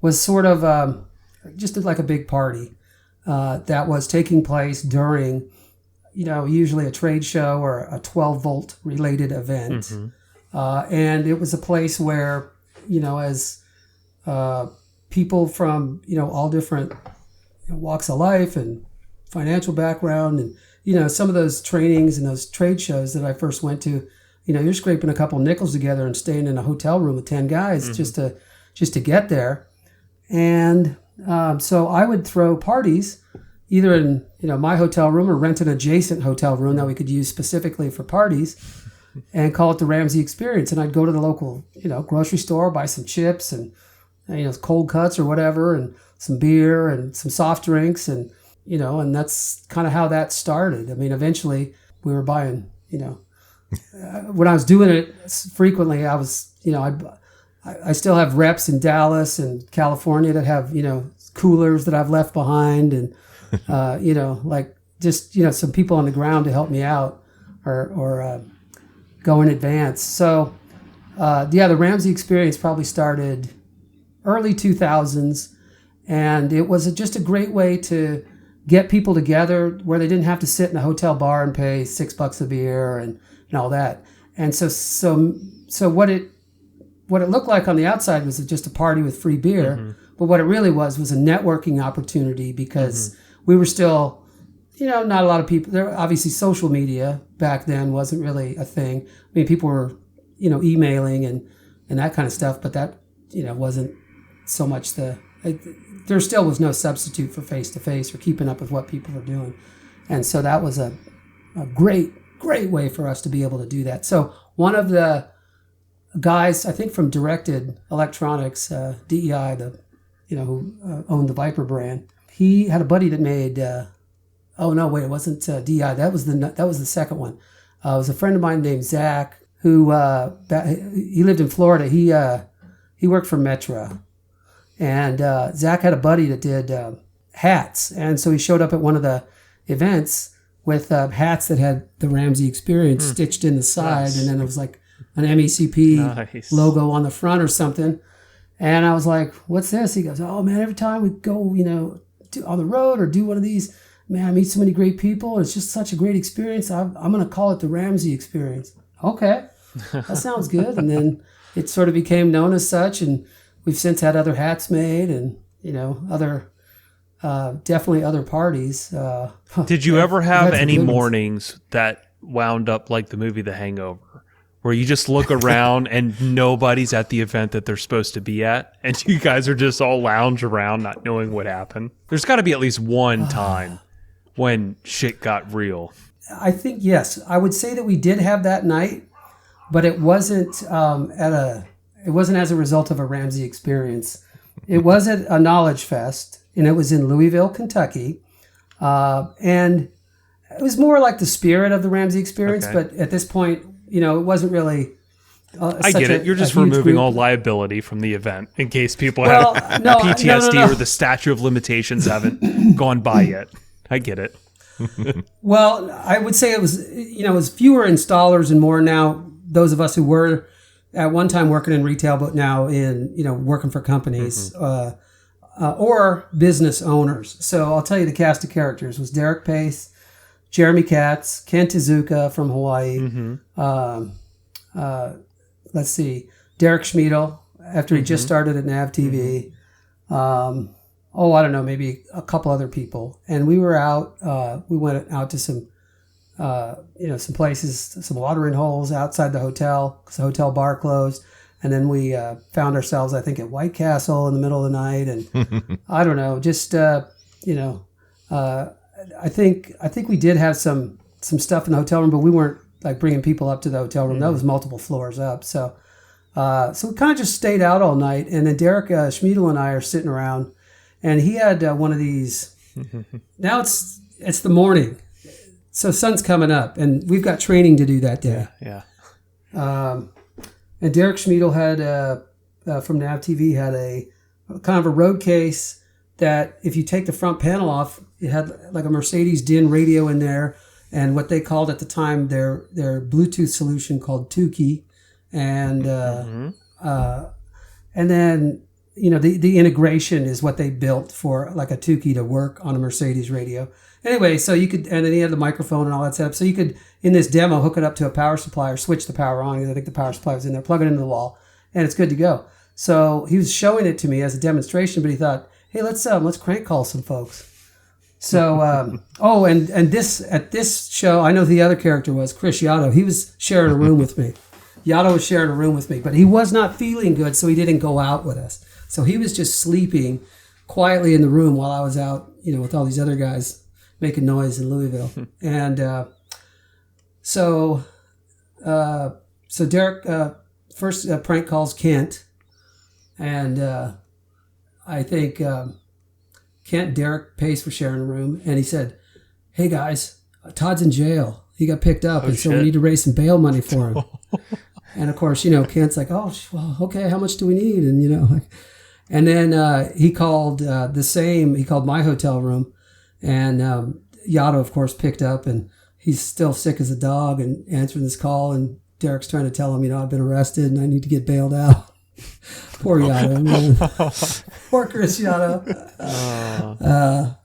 was sort of just like a big party that was taking place during, usually a trade show or a 12-volt related event. And it was a place where, as people from, all different walks of life and financial background and, some of those trainings and those trade shows that I first went to, you're scraping a couple nickels together and staying in a hotel room with 10 guys just to get there. And so I would throw parties either in, my hotel room or rent an adjacent hotel room that we could use specifically for parties and call it the Ramsey experience. And I'd go to the local, grocery store, buy some chips and, cold cuts or whatever, and some beer and some soft drinks. And, and that's kind of how that started. I mean, eventually we were buying, when I was doing it frequently, I was, I still have reps in Dallas and California that have, coolers that I've left behind and, some people on the ground to help me out or go in advance. So, the Ramsey experience probably started early 2000s, and it was just a great way to get people together where they didn't have to sit in a hotel bar and pay $6 a beer and all that. And so what it looked like on the outside was just a party with free beer, but what it really was a networking opportunity because we were still, not a lot of people there. Obviously, social media back then wasn't really a thing. I mean, people were, emailing and that kind of stuff, but that, wasn't so much there still was no substitute for face-to-face or keeping up with what people were doing. And so that was a great way for us to be able to do that. So one of the guys, I think from Directed Electronics, DEI, who owned the Viper brand, he had a buddy that made, it wasn't DEI. That was the second one. It was a friend of mine named Zach, who he lived in Florida. He worked for Metra. And Zach had a buddy that did hats. And so he showed up at one of the events with hats that had the Ramsey experience stitched in the side. Nice. And then it was like an MECP logo on the front or something. And I was like, what's this? He goes, oh, man, every time we go, on the road or do one of these, man, I meet so many great people. It's just such a great experience. I'm going to call it the Ramsey experience. Okay, that sounds good. And then it sort of became known as such. And we've since had other hats made and, definitely other parties. Did you ever have any mornings that wound up like the movie The Hangover, where you just look around and nobody's at the event that they're supposed to be at, and you guys are just all lounge around not knowing what happened? There's got to be at least one time when shit got real. I think, yes. I would say that we did have that night, but it wasn't it wasn't as a result of a Ramsey experience. It was at a Knowledge Fest, and it was in Louisville, Kentucky. And it was more like the spirit of the Ramsey experience, but at this point, it wasn't really I get it. You're just removing all liability from the event in case people have PTSD or the statute of limitations haven't gone by yet. I get it. Well, I would say it was fewer installers and more now those of us who were at one time working in retail, but now in, working for companies or business owners. So I'll tell you the cast of characters was Derek Pace, Jeremy Katz, Kent Izuka from Hawaii. Let's see, Derek Schmiedel after he just started at NAV TV. I don't know, maybe a couple other people. And we were out, we went out to some places, some watering holes outside the hotel because the hotel bar closed. And then we found ourselves, I think, at White Castle in the middle of the night. And I don't know, just, I think we did have some stuff in the hotel room, but we weren't like bringing people up to the hotel room. That was multiple floors up. So we kind of just stayed out all night. And then Derek Schmiedel and I are sitting around, and he had one of these. Now it's the morning, so sun's coming up, and we've got training to do that day. Yeah. And Derek Schmiedel had from Nav TV had a kind of a road case that if you take the front panel off, it had like a Mercedes DIN radio in there, and what they called at the time their Bluetooth solution called Tukey, and then the integration is what they built for like a Tukey to work on a Mercedes radio. Anyway, so you could, and then he had the microphone and all that setup, so you could in this demo hook it up to a power supply or switch the power on. I think the power supply was in there, plug it into the wall, and it's good to go. So he was showing it to me as a demonstration, but he thought, hey, let's crank call some folks. So, and this at this show, I know who the other character was, Chris Yotto. He was sharing a room with me. Yotto was sharing a room with me, but he was not feeling good, so he didn't go out with us. So he was just sleeping quietly in the room while I was out, with all these other guys making noise in Louisville. And so Derek first prank calls Kent, and I think Kent Derek pays for sharing a room, and he said, "Hey guys, Todd's in jail. He got picked up, so we need to raise some bail money for him." And of course, Kent's like, "Oh, well, okay, how much do we need?" And and then he called he called my hotel room, and Yotto, of course, picked up, and he's still sick as a dog and answering this call, and Derek's trying to tell him, I've been arrested and I need to get bailed out. Poor Yotto, man. Poor Chris Yotto.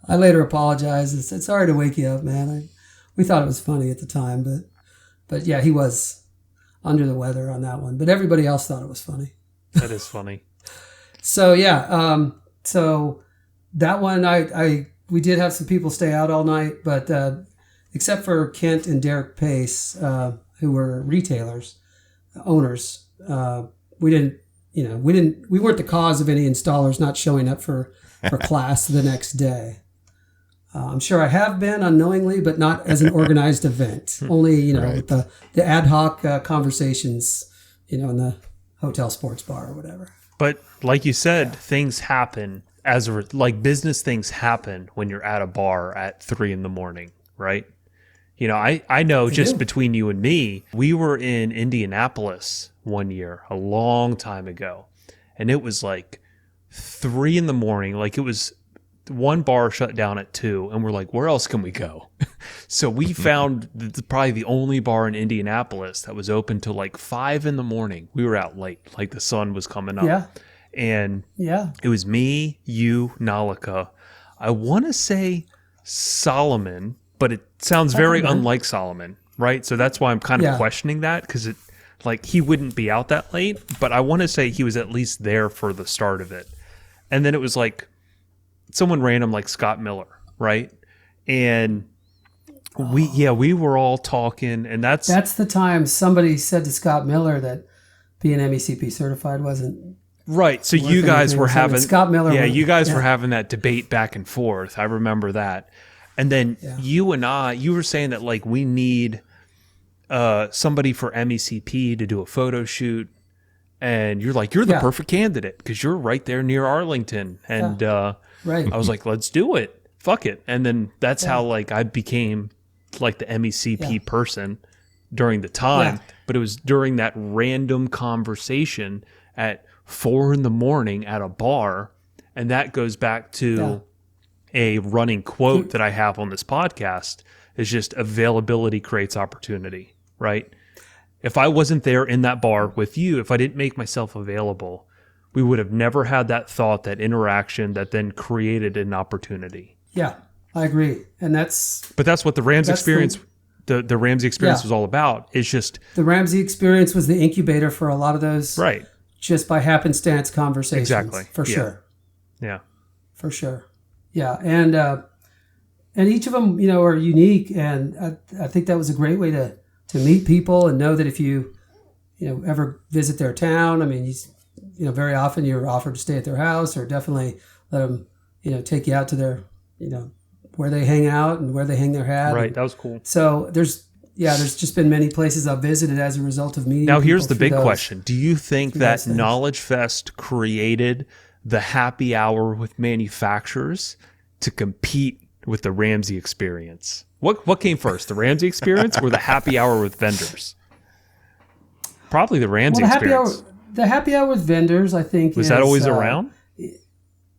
I later apologized and said, sorry to wake you up, man. We thought it was funny at the time, but yeah, he was under the weather on that one. But everybody else thought it was funny. That is funny. So yeah, so that one we did have some people stay out all night, but except for Kent and Derek Pace, who were retailers, owners, we weren't the cause of any installers not showing up for class the next day. I'm sure I have been unknowingly, but not as an organized event. Only, Right. with the ad hoc conversations, in the hotel sports bar or whatever. But like you said, things happen business things happen when you're at a bar at 3 a.m, right? I know just between you and me, we were in Indianapolis one year, a long time ago, and it was like 3 a.m. Like it was one bar shut down at 2, and we're like, where else can we go? So we found probably the only bar in Indianapolis that was open till like 5 a.m. We were out late, like the sun was coming up. Yeah. And yeah, it was me, you, Nalika. I want to say Solomon, but it sounds very unlike Solomon, right? So that's why I'm kind of questioning that, because he wouldn't be out that late, but I want to say he was at least there for the start of it. And then it was like someone random like Scott Miller, right? And we were all talking, and that's the time somebody said to Scott Miller that being MECP certified wasn't right. So you guys were having Scott Miller. Yeah, you guys were having that debate back and forth. I remember that. And then you and you were saying that like we need somebody for MECP to do a photo shoot, and you're like, you're the perfect candidate because you're right there near Arlington, and right. I was like, let's do it, fuck it. And then that's how like I became like the MECP person during the time, but it was during that random conversation at 4 a.m. at a bar, and that goes back to a running quote that I have on this podcast is just availability creates opportunity, right? If I wasn't there in that bar with you, if I didn't make myself available, we would have never had that thought, that interaction that then created an opportunity. Yeah, I agree. And that's what the Ramsey experience, the Ramsey experience was all about. It's just the Ramsey experience was the incubator for a lot of those, right? Just by happenstance conversations. Exactly. For sure. Yeah. For sure. Yeah. And each of them, are unique. And I think that was a great way to meet people and know that if you, ever visit their town, I mean, very often you're offered to stay at their house, or definitely let them, take you out to their, where they hang out and where they hang their hat. Right. And That was cool. so there's just been many places I've visited as a result of meeting. Now, here's people the big through question. Do you think through that those things. Knowledge Fest created the happy hour with manufacturers to compete with the Ramsey experience? What came first, the Ramsey experience or the happy hour with vendors? Probably the Ramsey experience. The happy hour with vendors, I think, Was that always around?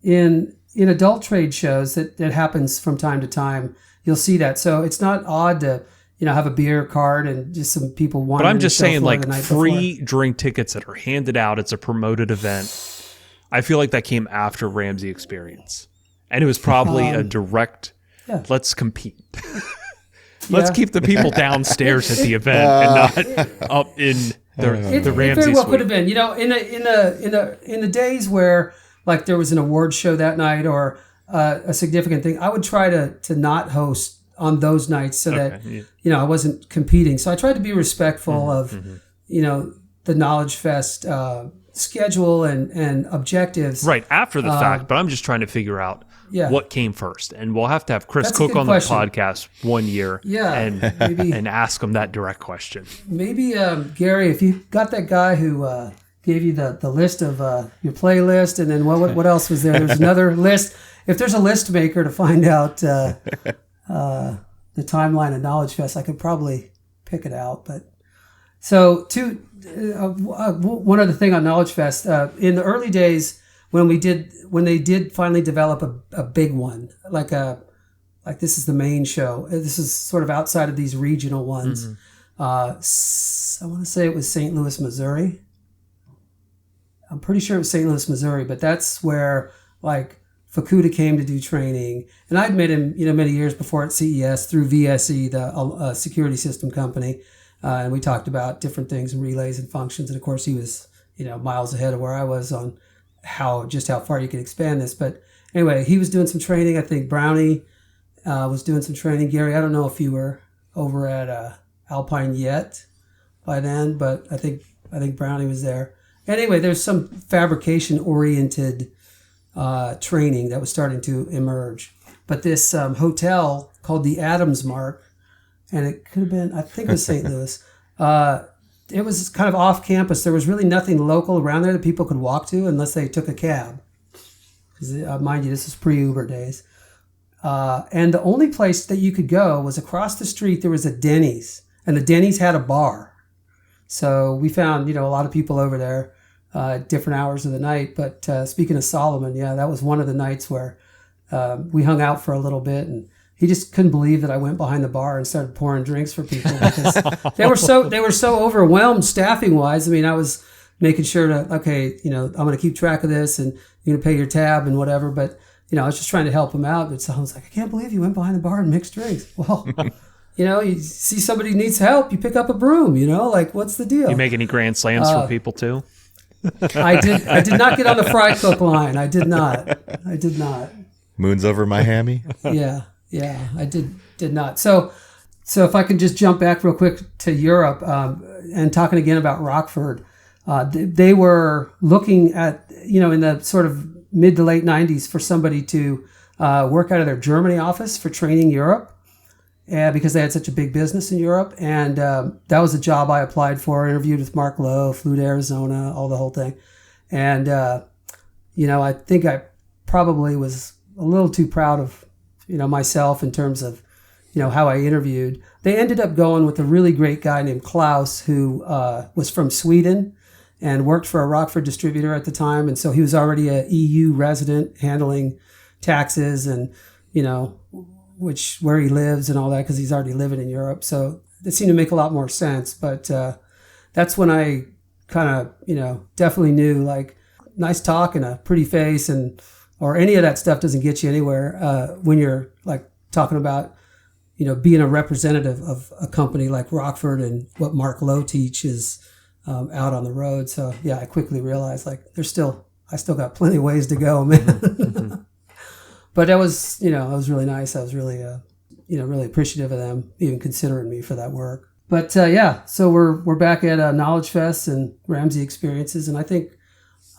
In adult trade shows that happens from time to time. You'll see that. So it's not odd to have a beer cart and just some people wandering. But I'm just the show saying, floor like, the night free before. drink tickets that are handed out. It's a promoted event. I feel like that came after Ramsey experience, and it was probably a direct. Yeah. Let's compete. Let's Yeah. keep the people downstairs at the event and not up in the It Ramsey very well suite. could have been. In the days where like there was an award show that night or a significant thing, I would try to not host on those nights so that I wasn't competing. So I tried to be respectful of the Knowledge Fest schedule and objectives. Right after the fact, but I'm just trying to figure out what came first. And we'll have to have Chris That's a Cook good on question. the podcast one year and maybe and ask him that direct question. maybe Gary, if you got that guy who gave you the list of your playlist, and then what else was there? There's another list. If there's a list maker to find out the timeline of Knowledge Fest, I could probably pick it out. But so one other thing on Knowledge Fest in the early days when they did finally develop a big one, like this is the main show. This is sort of outside of these regional ones. I want to say it was St. Louis, Missouri. I'm pretty sure it was St. Louis, Missouri, but that's where like Fukuda came to do training, and I'd met him, many years before at CES through VSE, the security system company, and we talked about different things and relays and functions. And of course, he was, miles ahead of where I was on how far you could expand this. But anyway, he was doing some training. I think Brownie was doing some training. Gary, I don't know if you were over at Alpine yet by then, but I think Brownie was there. Anyway, there's some fabrication-oriented training that was starting to emerge. But this hotel called the Adams Mark, and it could have been, I think it was St. Louis, it was kind of off campus. There was really nothing local around there that people could walk to unless they took a cab. Because, mind you, this is pre-Uber days. And the only place that you could go was across the street. There was a Denny's, and the Denny's had a bar. So we found, a lot of people over there at different hours of the night. But speaking of Solomon, that was one of the nights where we hung out for a little bit, and he just couldn't believe that I went behind the bar and started pouring drinks for people because they were so overwhelmed staffing wise. I mean, I was making sure to, I'm going to keep track of this and you're going to pay your tab and whatever. But, I was just trying to help him out. But someone's like, I can't believe you went behind the bar and mixed drinks. Well, you see somebody needs help, you pick up a broom, like, what's the deal? You make any grand slams for people too? I did not get on the fry cook line. I did not. Moon's over my hammy. Yeah, I did not. So if I can just jump back real quick to Europe and talking again about Rockford, they were looking at, in the sort of mid to late 90s for somebody to work out of their Germany office for training Europe because they had such a big business in Europe. And that was a job I applied for, interviewed with Mark Lowe, flew to Arizona, the whole thing. And, I think I probably was a little too proud of myself in terms of, how I interviewed. They ended up going with a really great guy named Klaus, who was from Sweden and worked for a Rockford distributor at the time. And so he was already a EU resident handling taxes and, where he lives and all that, because he's already living in Europe. So it seemed to make a lot more sense. But that's when I kind of, definitely knew, like, nice talk and a pretty face or any of that stuff doesn't get you anywhere when you're like talking about, being a representative of a company like Rockford and what Mark Lowe teaches out on the road. So I quickly realized like I still got plenty of ways to go, man. But that was, it was really nice. I was really, really appreciative of them even considering me for that work. But so we're back at Knowledge Fest and Ramsey experiences, and I think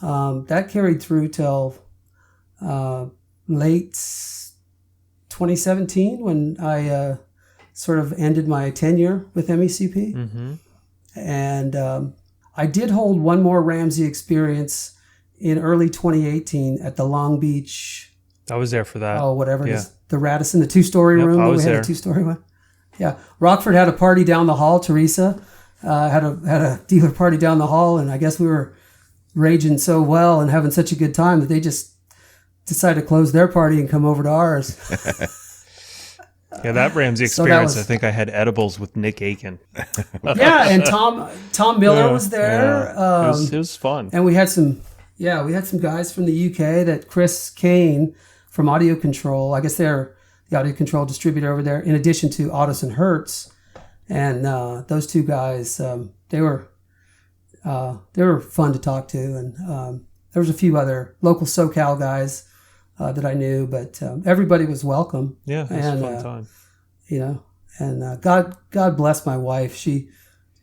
that carried through till late 2017 when I sort of ended my tenure with MECP. Mm-hmm. And I did hold one more Ramsey experience in early 2018 at the Long Beach. I was there for that. Oh, whatever it Yeah. is. The Radisson, the 2-story room. I was we had there. a 2-story one. Yeah. Rockford had a party down the hall. Teresa had a dealer party down the hall. And I guess we were raging so well and having such a good time that they just decided to close their party and come over to ours. Yeah, that Ramsey So that experience, was- I think I had edibles with Nick Aiken. Yeah. And Tom Miller was there. Yeah. It was fun. And we had some guys from the UK that Chris Kane from Audio Control, I guess they're the audio control distributor over there, in addition to Otis and Hertz. And those two guys, they were fun to talk to. And there was a few other local SoCal guys that I knew, but everybody was welcome. Yeah, it was a fun time. You know, and God bless my wife. She,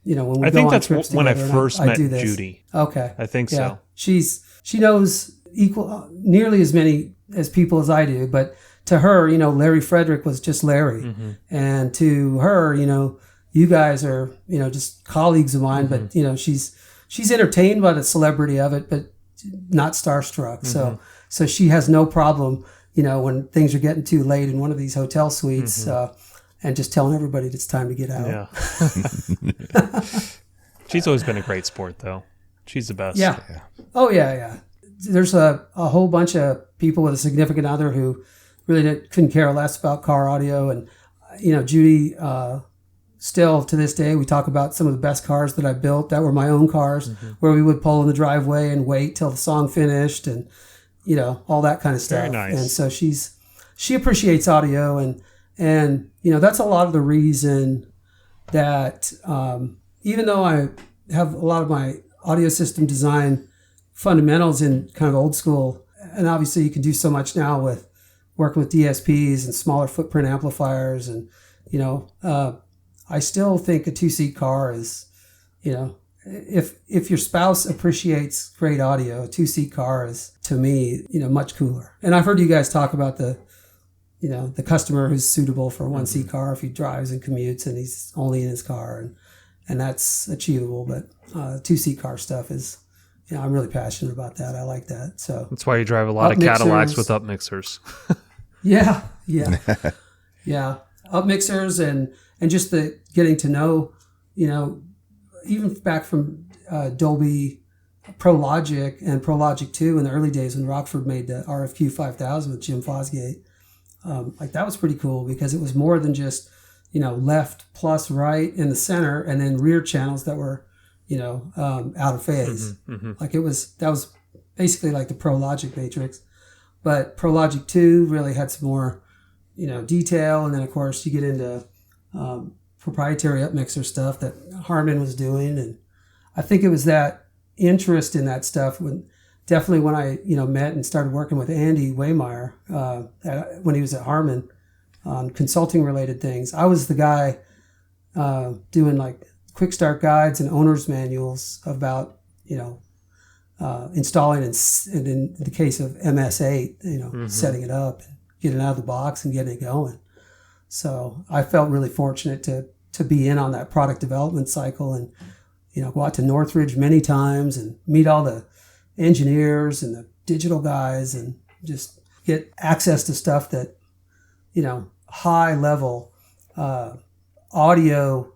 you know, when we I go think on that's trips when I together, first I met do this. Judy. Okay. I think Yeah. so. She knows nearly as many as people as I do, but to her, you know, Larry Frederick was just Larry. Mm-hmm. And to her, you know, you guys are, you know, just colleagues of mine, Mm-hmm. but you know, she's entertained by the celebrity of it, but not starstruck. Mm-hmm. So she has no problem, you know, when things are getting too late in one of these hotel suites, and just telling everybody it's time to get out. Yeah. She's always been a great sport, though. She's the best. Yeah. Oh, yeah. There's a whole bunch of people with a significant other who really couldn't care less about car audio. And, you know, Judy, still to this day, we talk about some of the best cars that I built that were my own cars, where we would pull in the driveway and wait till the song finished and, you know, all that kind of stuff. Very nice. And so she appreciates audio. And, you know, that's a lot of the reason that even though I have a lot of my audio system design fundamentals in kind of old school, and obviously you can do so much now with working with DSPs and smaller footprint amplifiers, and you know, I still think a 2-seat car is, you know, if your spouse appreciates great audio, a 2-seat car is, to me, you know, much cooler. And I've heard you guys talk about the customer who's suitable for a 1-seat car if he drives and commutes and he's only in his car, and that's achievable. But 2-seat car stuff is, you know, I'm really passionate about that. I like that. So That's why you drive a lot of Up Cadillacs mixers. with up mixers. yeah. Yeah. Up mixers and just the getting to know, you know, even back from Dolby Pro Logic and Pro Logic 2 in the early days when Rockford made the RFQ 5000 with Jim Fosgate. Like that was pretty cool because it was more than just, you know, left plus right in the center and then rear channels that were, you know, out of phase. Like that was basically like the Pro Logic matrix, but Pro Logic 2 really had some more, you know, detail. And then of course you get into proprietary upmixer stuff that Harman was doing. And I think it was that interest in that stuff when I, you know, met and started working with Andy Waymeyer when he was at Harman on consulting related things. I was the guy doing like quick start guides and owner's manuals about, you know, installing and in the case of MS8, you know, setting it up, getting it out of the box and getting it going. So I felt really fortunate to be in on that product development cycle and, you know, go out to Northridge many times and meet all the engineers and the digital guys and just get access to stuff that, you know, high level audio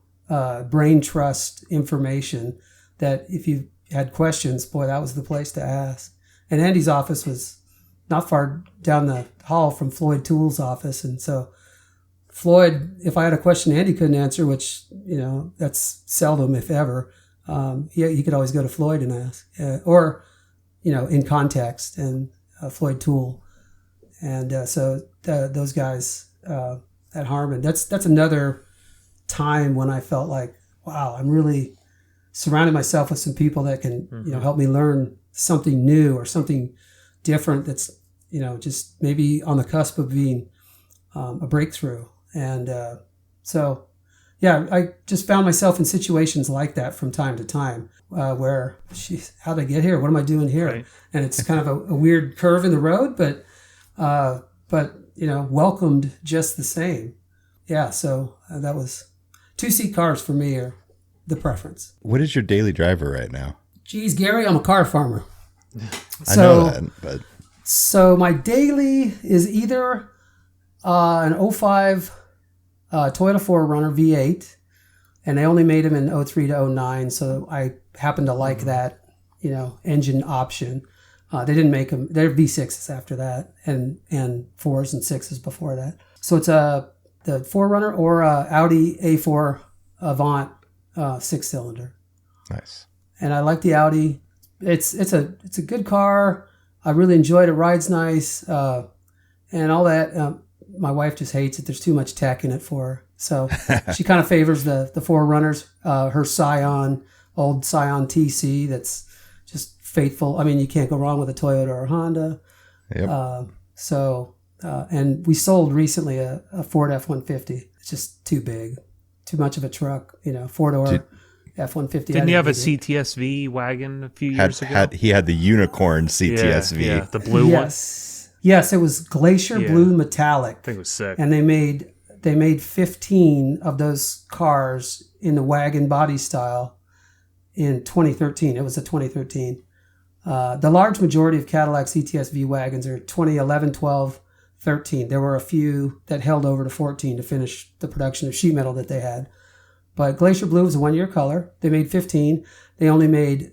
brain trust information that if you had questions, boy, that was the place to ask. And Andy's office was not far down the hall from Floyd Toole's office. And so Floyd, if I had a question Andy couldn't answer, which, you know, that's seldom, if ever, he could always go to Floyd and ask, or, you know, in context, and Floyd Toole. And so those guys at Harman, that's another time when I felt like, wow, I'm really surrounding myself with some people that can, you know, help me learn something new or something different that's, you know, just maybe on the cusp of being a breakthrough. And so, yeah, I just found myself in situations like that from time to time where, how did I get here? What am I doing here? Right. And it's kind of a weird curve in the road, but welcomed just the same. Yeah, so that was 2-seat cars for me are the preference. What is your daily driver right now? Geez, Gary, I'm a car farmer. I know that, but so my daily is either an '05 Toyota 4Runner V8, and they only made them in '03 to '09, so I happen to like that, engine option. They didn't make them; they're V6s after that, and 4s and 6s before that. So it's the 4Runner or Audi A4 Avant 6-cylinder. Nice. And I like the Audi. It's a good car. I really enjoyed it. Rides nice, and all that. My wife just hates it. There's too much tech in it for her, so she kind of favors the 4Runners. Her Scion, old Scion TC, that's just faithful. I mean, you can't go wrong with a Toyota or a Honda. Yep. And we sold recently a Ford F-150. It's just too big, too much of a truck. 4-door. F-150. Didn't you have a CTSV wagon a few years ago? He had the unicorn CTSV. Yeah, the blue one. Yes, it was Glacier Blue Metallic. I think it was sick. And they made 15 of those cars in the wagon body style in 2013. It was a 2013. The large majority of Cadillac CTSV wagons are 2011, 12, 13. There were a few that held over to 14 to finish the production of sheet metal that they had. But Glacier Blue was a 1-year color. They made 15. They only made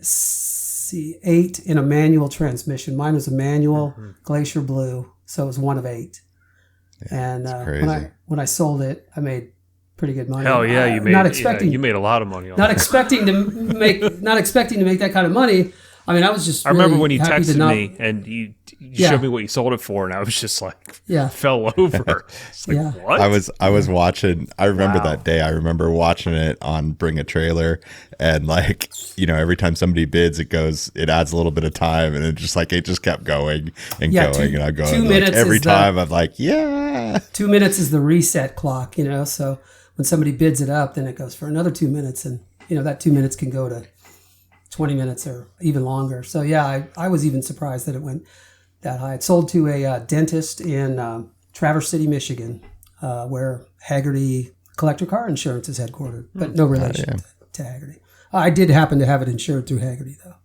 8 in a manual transmission. Mine was a manual Glacier Blue, so it was 1 of 8. Yeah, and when I sold it, I made pretty good money. Hell yeah, you made you made a lot of money on not that. expecting to make that kind of money. I mean, I was just. I remember really when you happy texted me and you showed me what you sold it for, and I was just like, fell over. It's like, what? I was watching. I remember that day. I remember watching it on Bring a Trailer, and every time somebody bids, it adds a little bit of time, and it just kept going and going, and I'm going 2 minutes every time. I'm like, 2 minutes is the reset clock, So when somebody bids it up, then it goes for another 2 minutes, and that 2 minutes can go to 20 minutes or even longer. So I was even surprised that it went that high. It sold to a dentist in Traverse City, Michigan, where Hagerty Collector Car Insurance is headquartered, but no relation to Hagerty. I did happen to have it insured through Hagerty, though.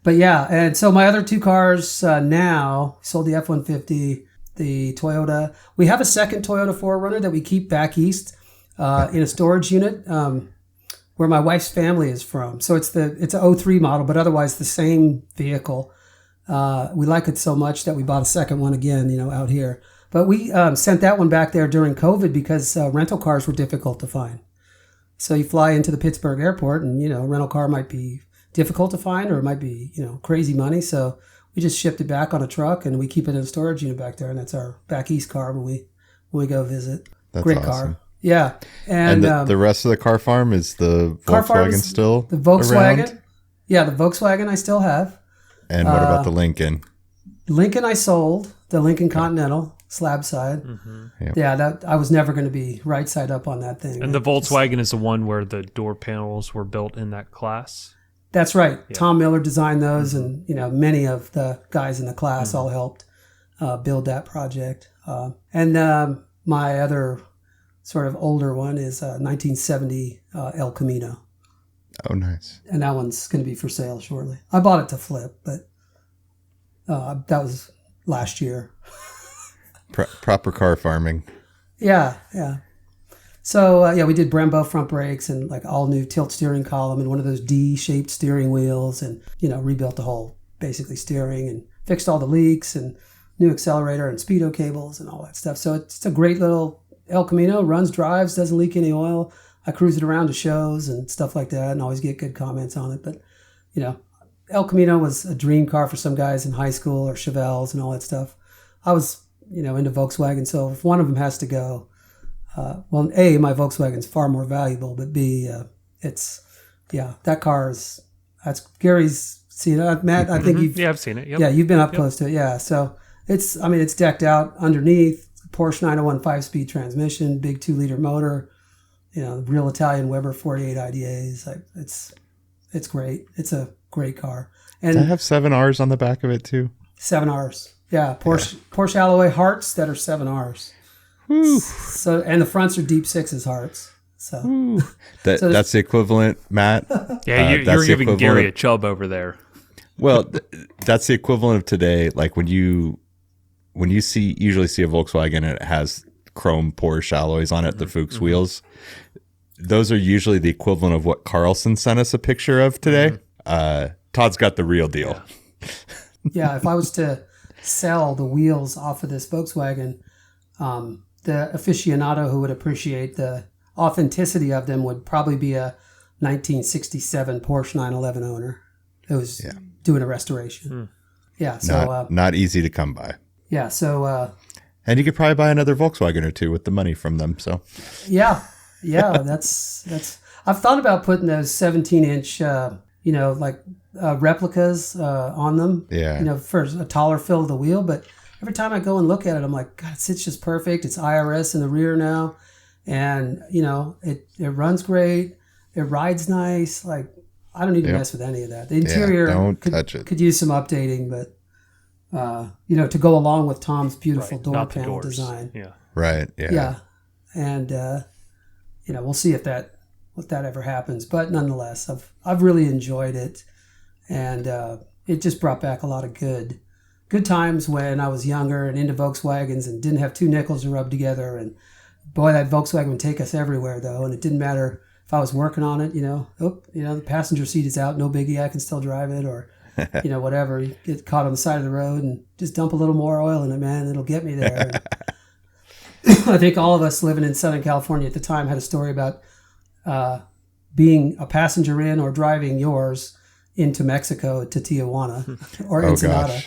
But and so my other 2 cars now, sold the F-150, the Toyota. We have a second Toyota 4Runner that we keep back east in a storage unit where my wife's family is from. So it's an 03 model, but otherwise the same vehicle. We like it so much that we bought a second one again, out here. But we sent that one back there during COVID because rental cars were difficult to find. So you fly into the Pittsburgh airport and, a rental car might be difficult to find or it might be, crazy money. So we just shipped it back on a truck and we keep it in a storage unit back there. And that's our back east car when we go visit. That's Great awesome. car. Yeah. And the rest of the car farm is the Volkswagen still the Volkswagen. Around? Yeah, the Volkswagen I still have. And what about the Lincoln? Lincoln I sold, the Lincoln Continental slab side. Mm-hmm. Yep. Yeah, that I was never going to be right side up on that thing. And the Volkswagen is the one where the door panels were built in that class. That's right. Yeah. Tom Miller designed those, and many of the guys in the class all helped build that project. And my other sort of older one is 1970 El Camino. Oh, nice. And that one's going to be for sale shortly. I bought it to flip, but that was last year. Proper car farming. Yeah. So, we did Brembo front brakes and all new tilt steering column and one of those D-shaped steering wheels and, rebuilt the whole basically steering and fixed all the leaks and new accelerator and speedo cables and all that stuff. So it's a great little El Camino, runs, drives, doesn't leak any oil. I cruise it around to shows and stuff like that and always get good comments on it. But, El Camino was a dream car for some guys in high school or Chevelles and all that stuff. I was, into Volkswagen. So if one of them has to go, A, my Volkswagen's far more valuable, but B, that car that's Gary's seen it. Matt, I think you've... Yeah, I've seen it. Yep. Yeah, you've been up close to it. Yeah. So it's decked out underneath. Porsche 901 5-speed transmission, big 2-liter motor, real Italian Weber 48 IDAs. It's great. It's a great car. And does it have 7 Rs on the back of it too? 7 Rs. Yeah, Porsche alloy hearts that are 7Rs. Woo. So, and the fronts are deep 6s hearts. So That's the equivalent, Matt. Yeah, you're giving Gary a chub over there. Well, that's the equivalent of today. Like when you usually see a Volkswagen and it has chrome Porsche alloys on it, the Fuchs wheels. Those are usually the equivalent of what Carlson sent us a picture of today. Todd's got the real deal. Yeah, if I was to sell the wheels off of this Volkswagen, the aficionado who would appreciate the authenticity of them would probably be a 1967 Porsche 911 owner who was doing a restoration. Yeah, so not easy to come by. Yeah, so and you could probably buy another Volkswagen or two with the money from them. So yeah, that's. I've thought about putting those 17-inch, replicas on them. Yeah. For a taller fill of the wheel, but every time I go and look at it, I'm like, God, it sits just perfect. It's IRS in the rear now. And, it runs great. It rides nice. Like, I don't need to mess with any of that. The interior touch it. Could use some updating, but, to go along with Tom's beautiful door panel design. Yeah. Right. Yeah. Yeah. And, we'll see if that ever happens. But nonetheless, I've really enjoyed it. And it just brought back a lot of good times when I was younger and into Volkswagens and didn't have two nickels to rub together. And boy, that Volkswagen would take us everywhere, though. And it didn't matter if I was working on it, the passenger seat is out, no biggie, I can still drive it, or, whatever. You get caught on the side of the road and just dump a little more oil in it, man. It'll get me there. I think all of us living in Southern California at the time had a story about being a passenger in or driving yours into Mexico to Tijuana or Ensenada.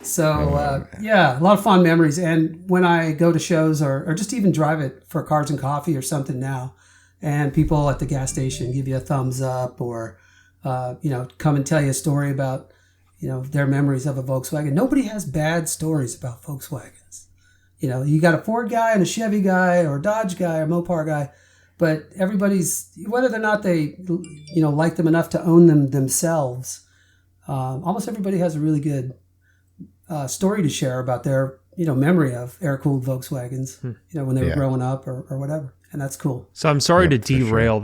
So, a lot of fond memories. And when I go to shows or just even drive it for Cars and Coffee or something now, and people at the gas station give you a thumbs up or, come and tell you a story about, their memories of a Volkswagen. Nobody has bad stories about Volkswagens. You got a Ford guy and a Chevy guy or a Dodge guy or Mopar guy, but everybody's, whether or not they, like them enough to own them themselves, almost everybody has a really good story to share about their, memory of air-cooled Volkswagens, when they were growing up or whatever. And that's cool. So I'm sorry to derail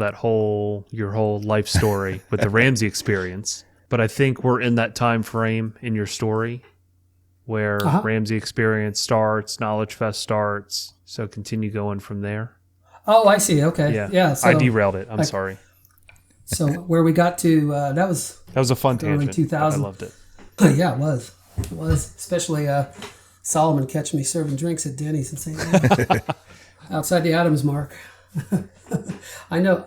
your whole life story with the Ramsey experience, but I think we're in that time frame in your story where Ramsey experience starts, Knowledge Fest starts. So continue going from there. Oh, I see. Okay. Yeah. So, I derailed it. I'm sorry. So where we got to, that was a fun tangent. Early 2000. I loved it. Yeah, it was. It was. Especially Solomon catching me serving drinks at Denny's in St. Louis. Outside the Adams mark. I know.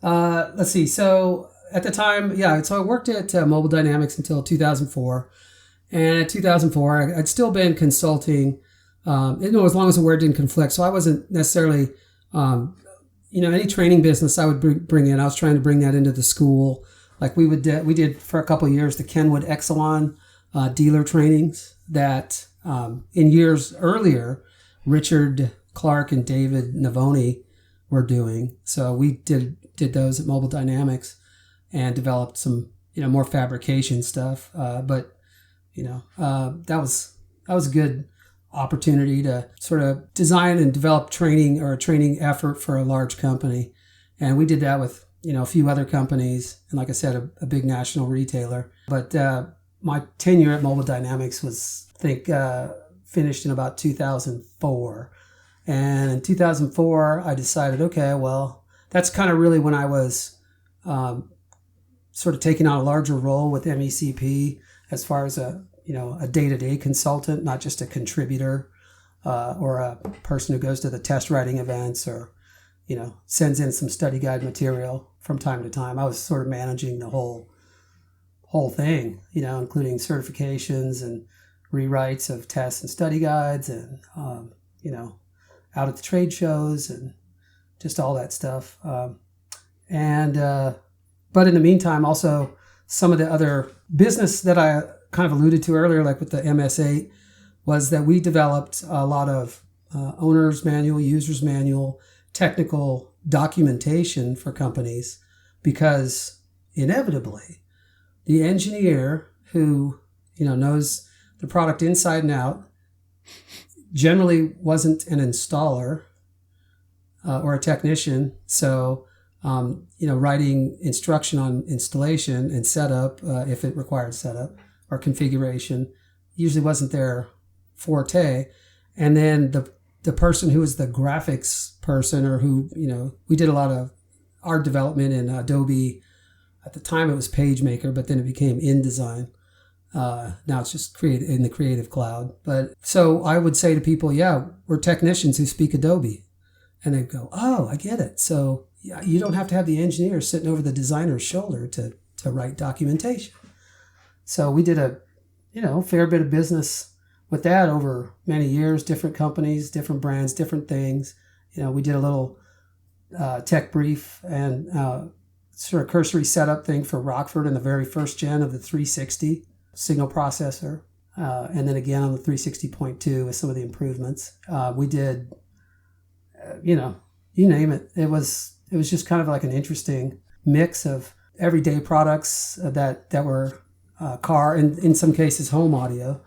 Let's see. So at the time, so I worked at Mobile Dynamics until 2004. And in 2004, I'd still been consulting, as long as the word didn't conflict. So I wasn't necessarily, any training business I would bring in. I was trying to bring that into the school. Like we did for a couple of years, the Kenwood Exelon dealer trainings that in years earlier, Richard Clark and David Navoni were doing. So we did those at Mobile Dynamics and developed some, more fabrication stuff. But that was a good opportunity to sort of design and develop training or a training effort for a large company. And we did that with, a few other companies. And like I said, a big national retailer. But my tenure at Mobile Dynamics was, I think, finished in about 2004. And in 2004, I decided, okay, well, that's kind of really when I was sort of taking on a larger role with MECP as far as a day-to-day consultant, not just a contributor or a person who goes to the test riding events or, sends in some study guide material from time to time. I was sort of managing the whole thing, including certifications and rewrites of tests and study guides and, out at the trade shows and just all that stuff. But in the meantime, also some of the other business that I kind of alluded to earlier, like with the MS8, was that we developed a lot of owner's manual, user's manual, technical documentation for companies because inevitably the engineer who knows the product inside and out, generally wasn't an installer or a technician. So, writing instruction on installation and setup, if it required setup or configuration, usually wasn't their forte. And then the person who was the graphics person, or who, we did a lot of art development in Adobe. At the time it was PageMaker, but then it became InDesign. Now it's just in the Creative Cloud. But so I would say to people, yeah, we're technicians who speak Adobe. And they go, oh, I get it. So you don't have to have the engineer sitting over the designer's shoulder to write documentation. So we did a fair bit of business with that over many years, different companies, different brands, different things. We did a little tech brief and sort of cursory setup thing for Rockford in the very first gen of the 360 signal processor. And then again on the 360.2 with some of the improvements. We did, you name it. It was just kind of like an interesting mix of everyday products that were car and in some cases home audio,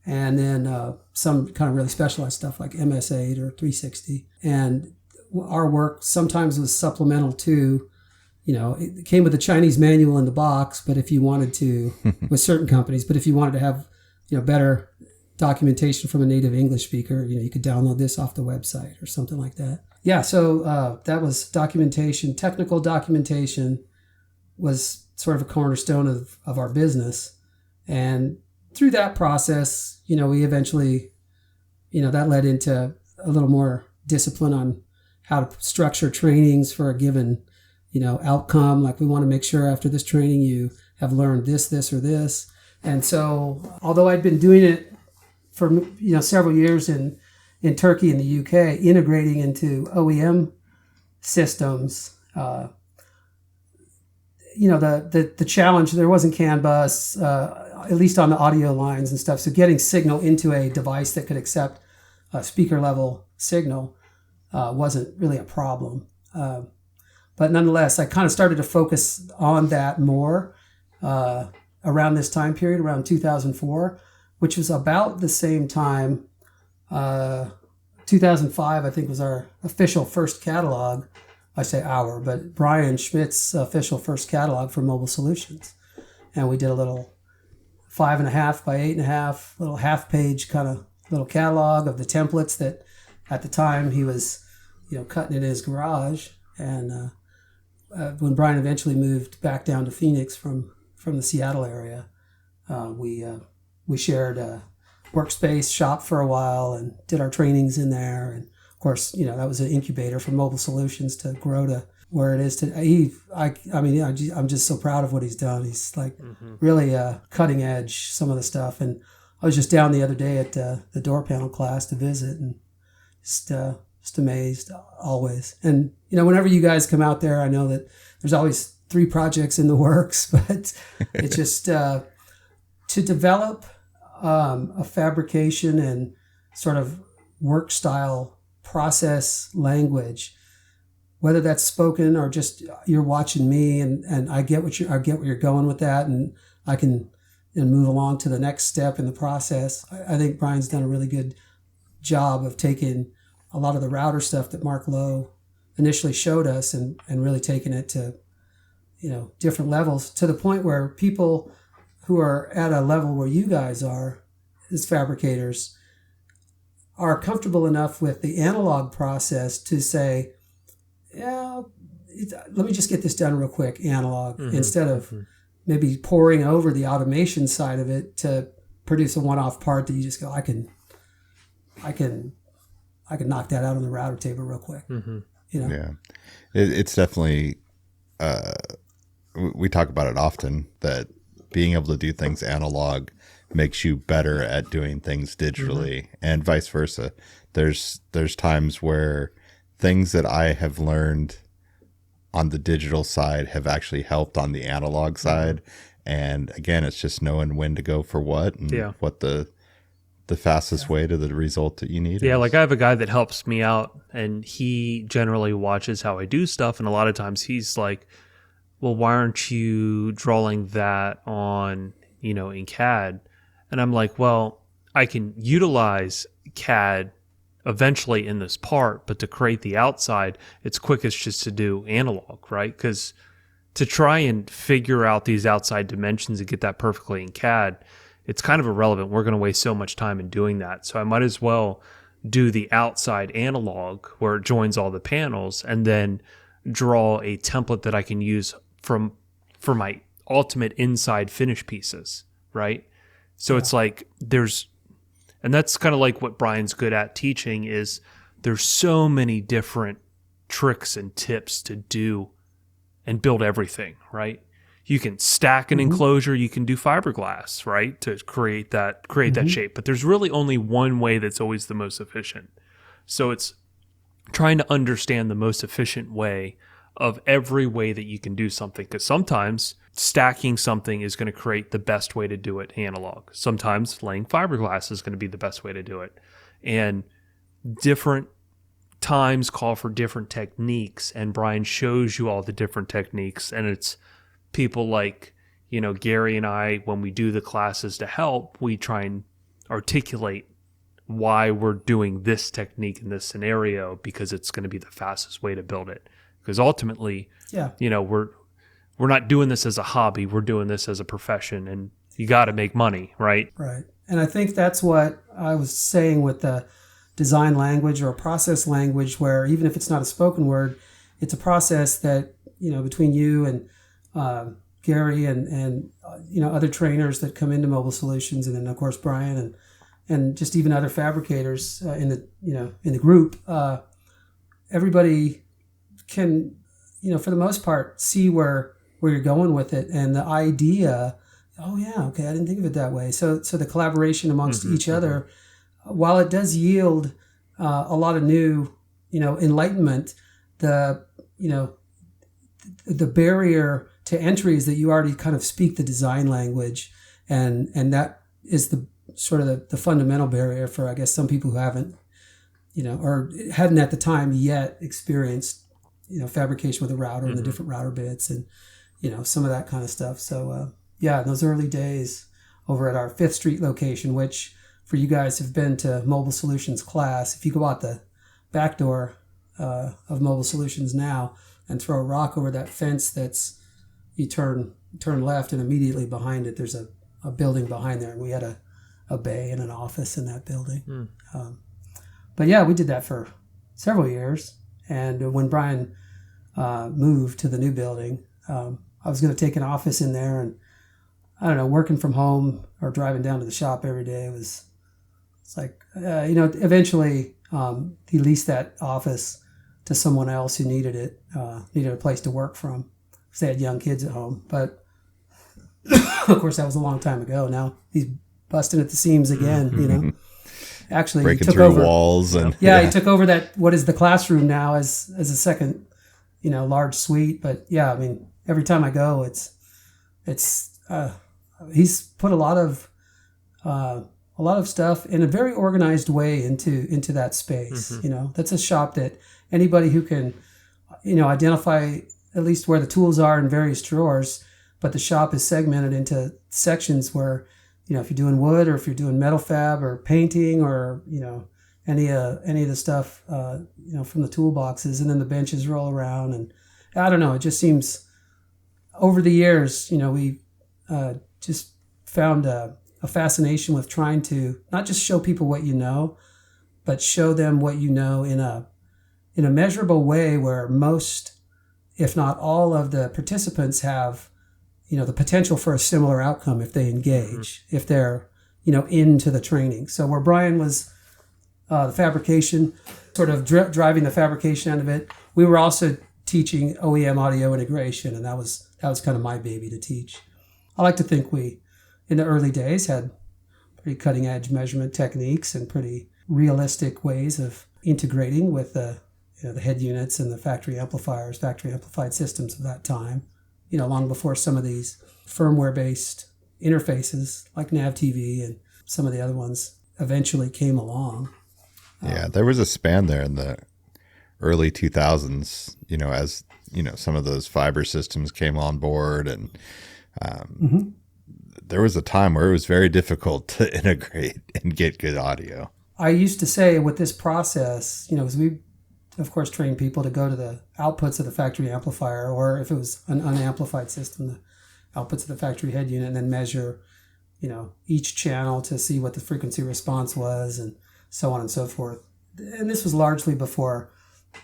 and then some kind of really specialized stuff like MS8 or 360. And our work sometimes was supplemental to, it came with a Chinese manual in the box, but if you wanted to, with certain companies, but if you wanted to have, better documentation from a native English speaker, you could download this off the website or something like that. Yeah, so that was documentation. Technical documentation was sort of a cornerstone of our business. And through that process, we eventually, that led into a little more discipline on how to structure trainings for a given, outcome. Like, we want to make sure after this training you have learned this, or this. And so, although I'd been doing it for, several years in Turkey and the UK, integrating into OEM systems, the challenge, there wasn't CAN bus, at least on the audio lines and stuff. So getting signal into a device that could accept a speaker level signal wasn't really a problem. But nonetheless, I kind of started to focus on that more around this time period, around 2004, which was about the same time. 2005, I think, was our official first catalog. I say our, but Brian Schmidt's official first catalog for Mobile Solutions. And we did a little 5.5 by 8.5, little half-page kind of little catalog of the templates that at the time he was, cutting in his garage. And when Brian eventually moved back down to Phoenix from the Seattle area, we shared a workspace shop for a while and did our trainings in there. And of course, that was an incubator for Mobile Solutions to grow to where it is today. I'm just so proud of what he's done. He's like really cutting edge, some of the stuff. And I was just down the other day at the door panel class to visit, and just amazed always. And whenever you guys come out there, I know that there's always 3 projects in the works, but it's just to develop a fabrication and sort of work style process language, whether that's spoken or just you're watching me, and I get what you're going with that, and I can move along to the next step in the process. I think Brian's done a really good job of taking a lot of the router stuff that Mark Lowe initially showed us and really taking it to different levels, to the point where people who are at a level where you guys are as fabricators are comfortable enough with the analog process to say, yeah, let me just get this done real quick, analog, instead of maybe pouring over the automation side of it to produce a one-off part that you just go, I can knock that out on the router table real quick. Yeah, it's definitely, we talk about it often, that being able to do things analog makes you better at doing things digitally, and vice versa. There's times where things that I have learned on the digital side have actually helped on the analog side. And again, it's just knowing when to go for what and what the fastest way to the result that you need. Yeah, like I have a guy that helps me out, and he generally watches how I do stuff. And a lot of times he's like, well, why aren't you drawing that on, in CAD? And I'm like, well, I can utilize CAD eventually in this part, but to create the outside, it's quickest just to do analog, right? Because to try and figure out these outside dimensions and get that perfectly in CAD, it's kind of irrelevant. We're going to waste so much time in doing that. So I might as well do the outside analog where it joins all the panels and then draw a template that I can use for my ultimate inside finish pieces, right? So it's like and that's kind of like what Brian's good at teaching is there's so many different tricks and tips to do and build everything, right? You can stack an enclosure, you can do fiberglass, right? To create that shape. But there's really only one way that's always the most efficient. So it's trying to understand the most efficient way of every way that you can do something. Because sometimes stacking something is going to create the best way to do it analog. Sometimes laying fiberglass is going to be the best way to do it. And different times call for different techniques. And Brian shows you all the different techniques. And it's people like, Gary and I, when we do the classes to help, we try and articulate why we're doing this technique in this scenario because it's going to be the fastest way to build it. Because ultimately, we're not doing this as a hobby. We're doing this as a profession, and you got to make money, right? Right. And I think that's what I was saying with the design language or a process language, where even if it's not a spoken word, it's a process that, between you and Gary and other trainers that come into Mobile Solutions, and then of course Brian and just even other fabricators in the group, everybody can, for the most part, see where you're going with it, and the idea. Oh yeah, okay, I didn't think of it that way. So the collaboration amongst each other, while it does yield a lot of new, enlightenment, the barrier to entry is that you already kind of speak the design language, and that is the sort of the fundamental barrier for, I guess, some people who haven't, or hadn't at the time yet experienced, fabrication with a router and the different router bits and, some of that kind of stuff. So, in those early days over at our 5th Street location, which for you guys who've been to Mobile Solutions class, if you go out the back door of Mobile Solutions now and throw a rock over that fence, you turn left, and immediately behind it there's a building behind there, and we had a bay and an office in that building. But yeah, we did that for several years, and when Brian moved to the new building, I was going to take an office in there, and I don't know, working from home or driving down to the shop every day it's like, eventually he leased that office to someone else who needed it, needed a place to work from, because they had young kids at home. But of course, that was a long time ago. Now he's busting at the seams again, Actually, breaking he took through over walls and he took over that, what is the classroom now, as a second, large suite. But yeah, I mean, every time I go, it's he's put a lot of stuff in a very organized way into that space. That's a shop that anybody who can, identify at least where the tools are in various drawers, but the shop is segmented into sections where, if you're doing wood or if you're doing metal fab or painting or, any of the stuff, from the toolboxes, and then the benches roll around. And I don't know, it just seems over the years, we just found a fascination with trying to not just show people what you know, but show them what you know in a measurable way where most, if not all, of the participants have, the potential for a similar outcome if they engage, if they're, into the training. So where Brian was the fabrication, sort of driving the fabrication end of it, we were also teaching OEM audio integration, and that was kind of my baby to teach. I like to think we, in the early days, had pretty cutting edge measurement techniques and pretty realistic ways of integrating with the head units and the factory amplified systems of that time. Long before some of these firmware-based interfaces like NavTV and some of the other ones eventually came along. Yeah, there was a span there in the early 2000s, as, some of those fiber systems came on board, and there was a time where it was very difficult to integrate and get good audio. I used to say with this process, because we, of course, train people to go to the outputs of the factory amplifier, or if it was an unamplified system, the outputs of the factory head unit, and then measure, each channel to see what the frequency response was and so on and so forth. And this was largely before,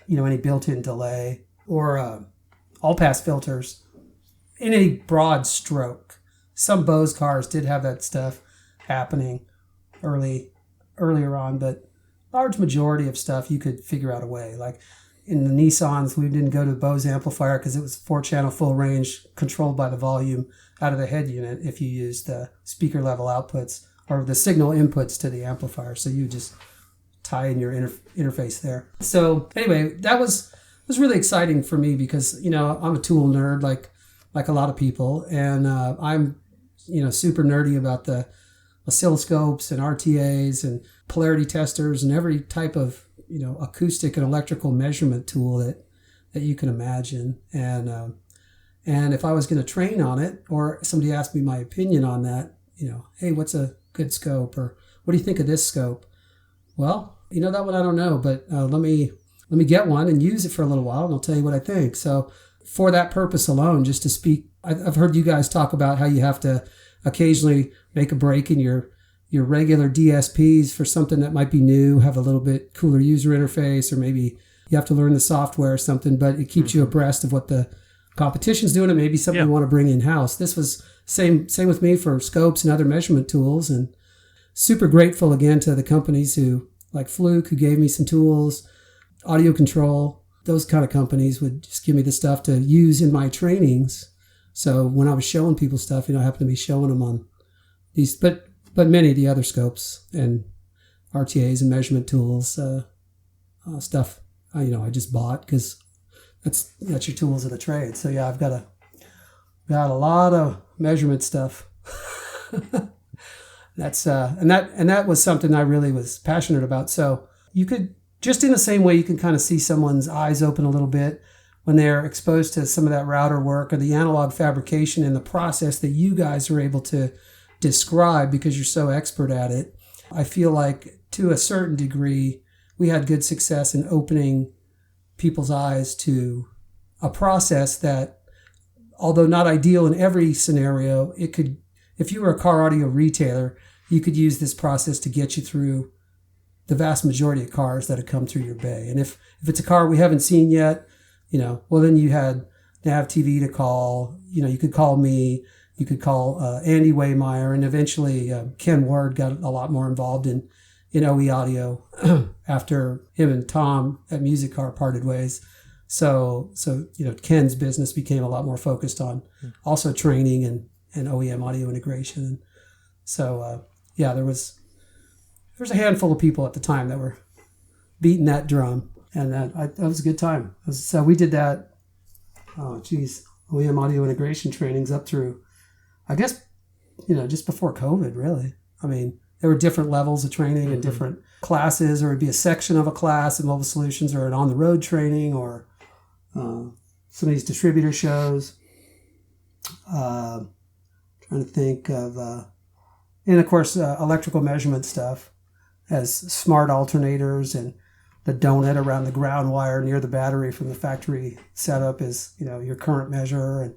any built-in delay or all-pass filters in a broad stroke. Some Bose cars did have that stuff happening earlier on, but large majority of stuff you could figure out a way. Like in the Nissans, we didn't go to the Bose amplifier because it was 4-channel full range controlled by the volume out of the head unit if you used the speaker level outputs or the signal inputs to the amplifier. So you just tie in your interface there. So anyway, that was really exciting for me because, I'm a tool nerd like a lot of people, and I'm, super nerdy about the oscilloscopes and RTAs and polarity testers and every type of, acoustic and electrical measurement tool that you can imagine. And if I was going to train on it, or somebody asked me my opinion on that, hey, what's a good scope, or what do you think of this scope? Well, that one I don't know, but let me get one and use it for a little while, and I'll tell you what I think. So for that purpose alone, just to speak, I've heard you guys talk about how you have to occasionally make a break in your regular DSPs for something that might be new, have a little bit cooler user interface, or maybe you have to learn the software or something, but it keeps you abreast of what the competition's doing, and maybe something you want to bring in-house. This was same with me for scopes and other measurement tools, and super grateful again to the companies like Fluke, who gave me some tools, Audio Control. Those kind of companies would just give me the stuff to use in my trainings. So when I was showing people stuff, I happened to be showing them on these, but many of the other scopes and RTAs and measurement tools, stuff, I just bought because that's your tools of the trade. So yeah, I've got a lot of measurement stuff. That's and that was something I really was passionate about. So you could, just in the same way you can kind of see someone's eyes open a little bit when they're exposed to some of that router work or the analog fabrication and the process that you guys are able to describe because you're so expert at it. I feel like to a certain degree, we had good success in opening people's eyes to a process that, although not ideal in every scenario, it could, if you were a car audio retailer, you could use this process to get you through the vast majority of cars that have come through your bay. And if it's a car we haven't seen yet, well, then you had Nav TV to call, you could call me, you could call Andy Waymeyer, and eventually Ken Ward got a lot more involved in OE audio after him and Tom at Music Car parted ways. So Ken's business became a lot more focused on also training and OEM audio integration. And so there was a handful of people at the time that were beating that drum, and that was a good time. So we did that. OEM audio integration trainings up through, I guess, just before COVID, really. I mean, there were different levels of training and different classes, or it'd be a section of a class in mobile solutions, or an on-the-road training, or some of these distributor shows. Trying to think of, and of course, electrical measurement stuff, as smart alternators and the donut around the ground wire near the battery from the factory setup is, your current measure, and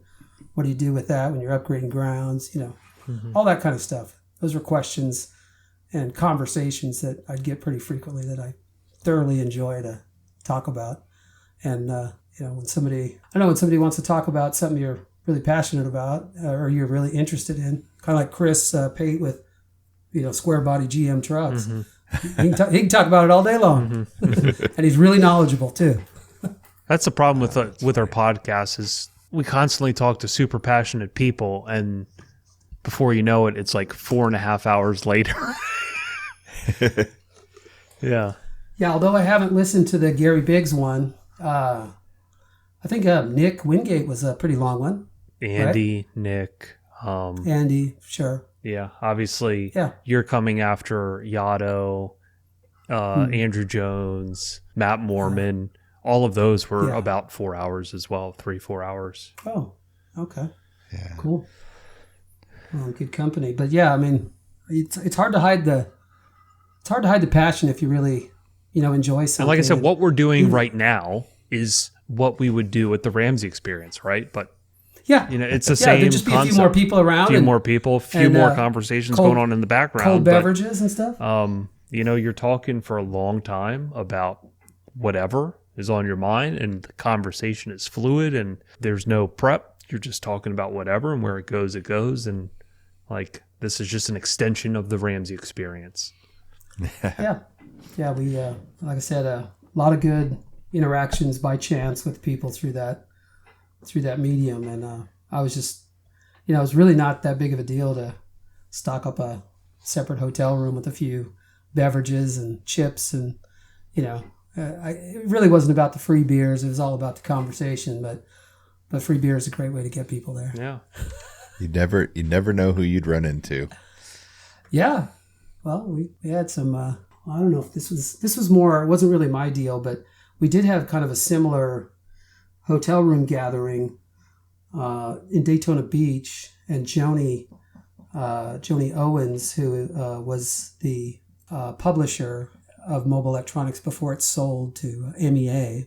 what do you do with that when you're upgrading grounds, all that kind of stuff. Those were questions and conversations that I'd get pretty frequently that I thoroughly enjoy to talk about. And, when somebody wants to talk about something you're really passionate about or you're really interested in, kind of like Chris Pate with, square body GM trucks. He can talk about it all day long. And he's really knowledgeable too. That's the problem with our podcast is we constantly talk to super passionate people, and before you know it, it's like 4.5 hours later. Yeah. Yeah, although I haven't listened to the Gary Biggs one, I think Nick Wingate was a pretty long one. Andy, right? Nick. Andy, sure. Yeah, obviously you're coming after Yotto, Andrew Jones, Matt Morman. All of those were about 4 hours as well, 3-4 hours. Oh, okay. Yeah. Cool. Well, good company. But yeah, I mean, it's hard to hide the passion if you really, enjoy something. And like I said, what we're doing right now is what we would do with the Ramsey experience, right? But yeah, it's the same there'd just be concept. a few more people around. A few more people, a few more conversations going on in the background. Cold beverages and stuff. You're talking for a long time about whatever is on your mind, and the conversation is fluid, and there's no prep. You're just talking about whatever, and where it goes, and like this is just an extension of the Ramsey experience. Yeah. We like I said, a lot of good interactions by chance with people through that medium, and I was just, it was really not that big of a deal to stock up a separate hotel room with a few beverages and chips, and it really wasn't about the free beers. It was all about the conversation, but free beer is a great way to get people there. Yeah. You never know who you'd run into. Yeah. Well, we had some, I don't know if this was more, it wasn't really my deal, but we did have kind of a similar hotel room gathering in Daytona Beach, and Joni Owens, who was the publisher of Mobile Electronics before it sold to MEA.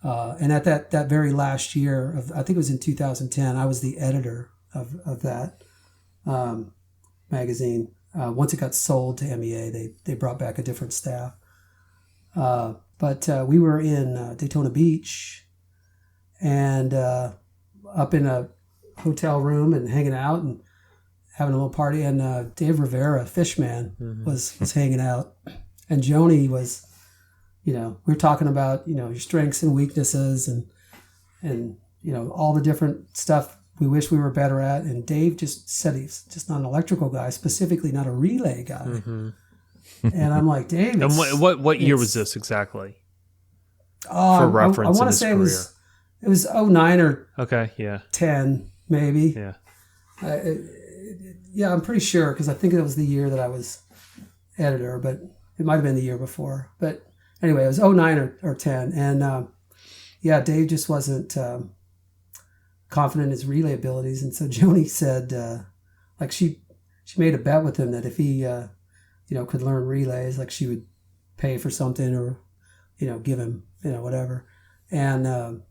And at that very last year I think it was in 2010, I was the editor of that magazine. Once it got sold to MEA, they brought back a different staff. But we were in Daytona Beach and up in a hotel room and hanging out and having a little party. And Dave Rivera, Fishman, was hanging out. And Joni was, we were talking about, your strengths and weaknesses and all the different stuff we wish we were better at. And Dave just said he's just not an electrical guy, specifically not a relay guy. Mm-hmm. And I'm like, Dave. And what year was this exactly? For reference, I want to say career. it was 09 or 10 maybe. Yeah. I'm pretty sure because I think it was the year that I was editor, but it might have been the year before. But anyway, it was 09 or 10. And Dave just wasn't confident in his relay abilities. And so Joni said, she made a bet with him that if he, could learn relays, like she would pay for something or, give him, whatever. And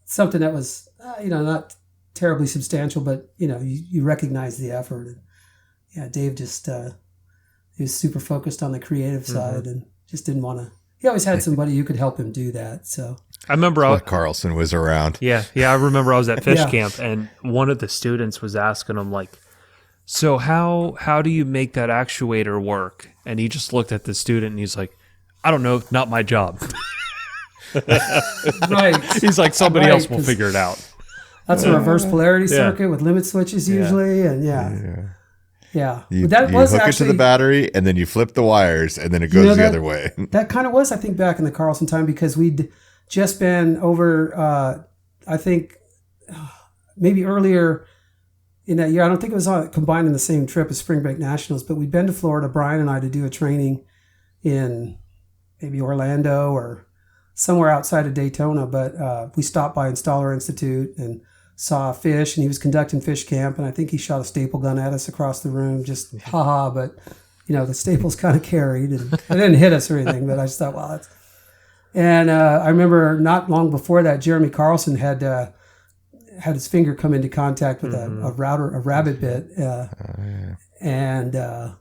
something that was, not terribly substantial, but, you recognize the effort. And, Dave just, he was super focused on the creative side and just didn't want to. He always had somebody who could help him do that. So I remember Carlson was around. Yeah. I remember I was at fish camp, and one of the students was asking him like, "So how do you make that actuator work?" And he just looked at the student and he's like, "I don't know, not my job." Right. He's like, somebody else will figure it out. That's a reverse polarity circuit with limit switches usually, and Yeah. You that was hook actually, it to the battery, and then you flip the wires, and then it goes the other way. That kind of was, I think, back in the Carlson time, because we'd just been over, I think, maybe earlier in that year. I don't think it was combined in the same trip as Spring Break Nationals, but we'd been to Florida, Brian and I, to do a training in maybe Orlando or somewhere outside of Daytona. But we stopped by Installer Institute and saw a fish, and he was conducting fish camp, and I think he shot a staple gun at us across the room, just haha, but the staples kind of carried, and it didn't hit us or anything, but I just thought, wow, that's... And I remember not long before that, Jeremy Carlson had his finger come into contact with a rabbit bit, and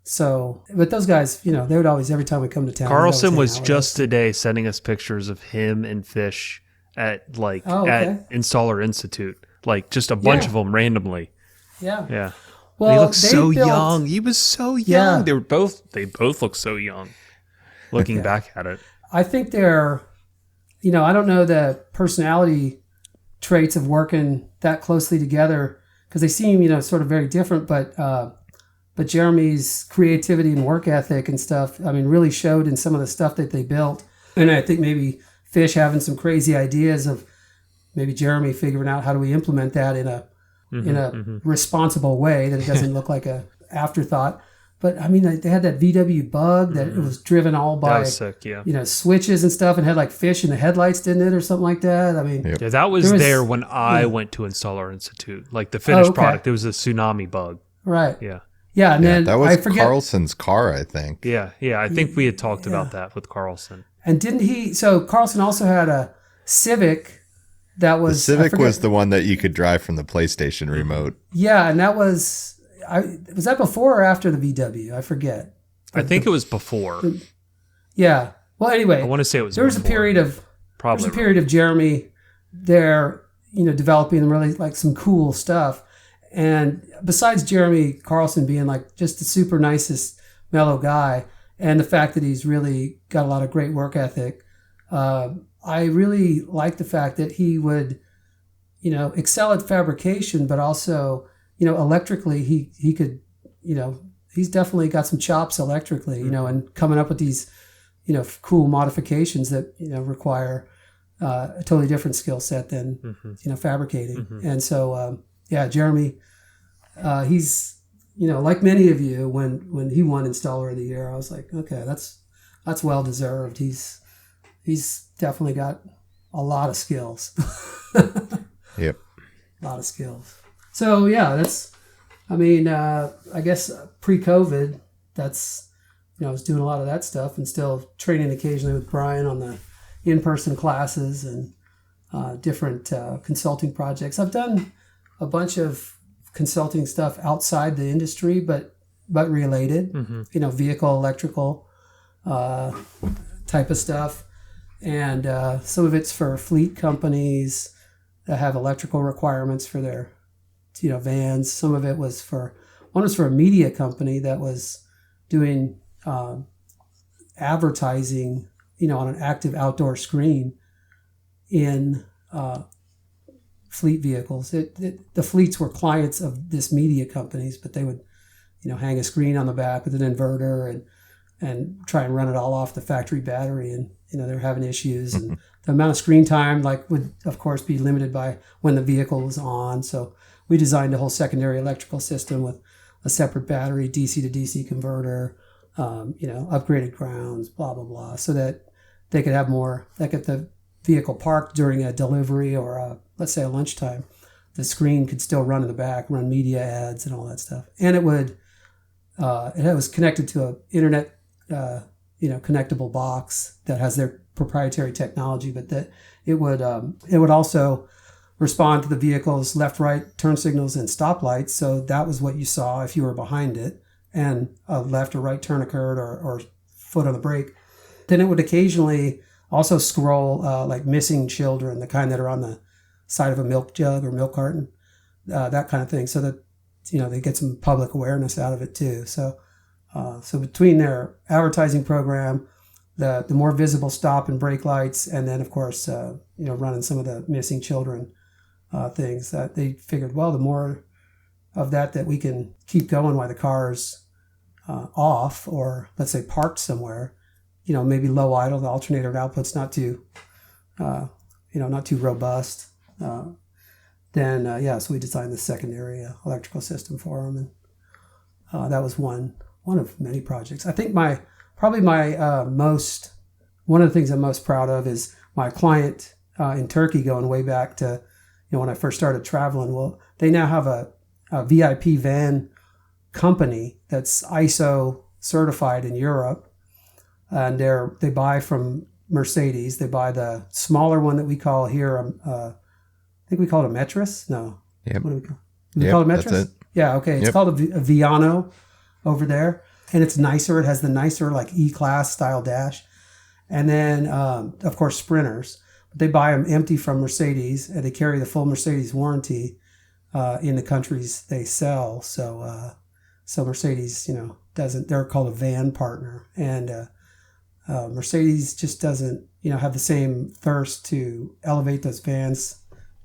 so, but those guys, they would always, every time we come to town, Carlson was just today sending us pictures of him and fish at Installer Institute, like just a bunch of them randomly. Yeah. Well, he looked so young. He was so young. They both look so young. Looking back at it, I think they're, I don't know the personality traits of working that closely together, because they seem, sort of very different. But Jeremy's creativity and work ethic and stuff, really showed in some of the stuff that they built. And I think maybe Fish having some crazy ideas of maybe Jeremy figuring out how do we implement that in a responsible way that it doesn't look like a afterthought. But I mean, they had that VW Bug that it was driven all That by was sick, yeah. switches and stuff, and had like fish in the headlights, didn't it, or something like that? I mean, Yeah, that was there when I went to Installer Institute. Like the finished product, it was a Tsunami Bug. right? Yeah. Yeah, and then that was I forget. Carlson's car, I think. Yeah. I think we had talked about that with Carlson. And didn't he? So Carlson also had a Civic that was. The Civic was the one that you could drive from the PlayStation remote. Yeah, and that was. Was that before or after the VW? I forget. I think it was before. Yeah. Well, anyway, I want to say it was. There was a period of Jeremy there, developing really like some cool stuff. And besides Jeremy Carlson being like just the super nicest, mellow guy, and the fact that he's really got a lot of great work ethic, I really like the fact that he would, excel at fabrication, but also, electrically he could, he's definitely got some chops electrically, and coming up with these, cool modifications that, require a totally different skill set than, fabricating. And so, Jeremy, he's, like many of you, when he won Installer of the Year, I was like, okay, that's well deserved. He's definitely got a lot of skills. Yep. A lot of skills. So yeah, I guess pre-COVID, that's, I was doing a lot of that stuff and still training occasionally with Brian on the in-person classes and different consulting projects. I've done a bunch of consulting stuff outside the industry, but related, vehicle, electrical type of stuff. And some of it's for fleet companies that have electrical requirements for their, vans. Some of it was for a media company that was doing advertising, on an active outdoor screen in fleet vehicles. The fleets were clients of this media companies, but they would, hang a screen on the back with an inverter and try and run it all off the factory battery. And, they're having issues. And the amount of screen time, would, of course, be limited by when the vehicle was on. So we designed a whole secondary electrical system with a separate battery, DC to DC converter, upgraded grounds, blah, blah, blah, so that they could have more, like if the vehicle parked during a delivery or let's say a lunchtime, the screen could still run in the back, run media ads and all that stuff. And it was connected to a internet, connectable box that has their proprietary technology, but that it would also respond to the vehicle's left, right turn signals and stoplights. So that was what you saw if you were behind it and a left or right turn occurred or foot on the brake. Then it would occasionally also scroll like missing children, the kind that are on the side of a milk jug or milk carton, that kind of thing, so that they get some public awareness out of it too. So between their advertising program, the more visible stop and brake lights, and then of course running some of the missing children things, that they figured, well, the more of that we can keep going while the car's off or let's say parked somewhere, maybe low idle, the alternator output's not too robust. So we designed the secondary electrical system for them, and that was one of many projects. I think one of the things I'm most proud of is my client in Turkey, going way back to when I first started traveling. Well, they now have a VIP van company that's ISO certified in Europe, and they buy from Mercedes. They buy the smaller one that we call here. I think we call it a Metris. No. Yep. What do we call it? We call it Metris? That's it. Yeah. Okay. It's called a Viano over there, and it's nicer. It has the nicer like E-Class style dash, and then of course Sprinters. But they buy them empty from Mercedes, and they carry the full Mercedes warranty in the countries they sell. So Mercedes, doesn't. They're called a van partner, and Mercedes just doesn't, have the same thirst to elevate those vans,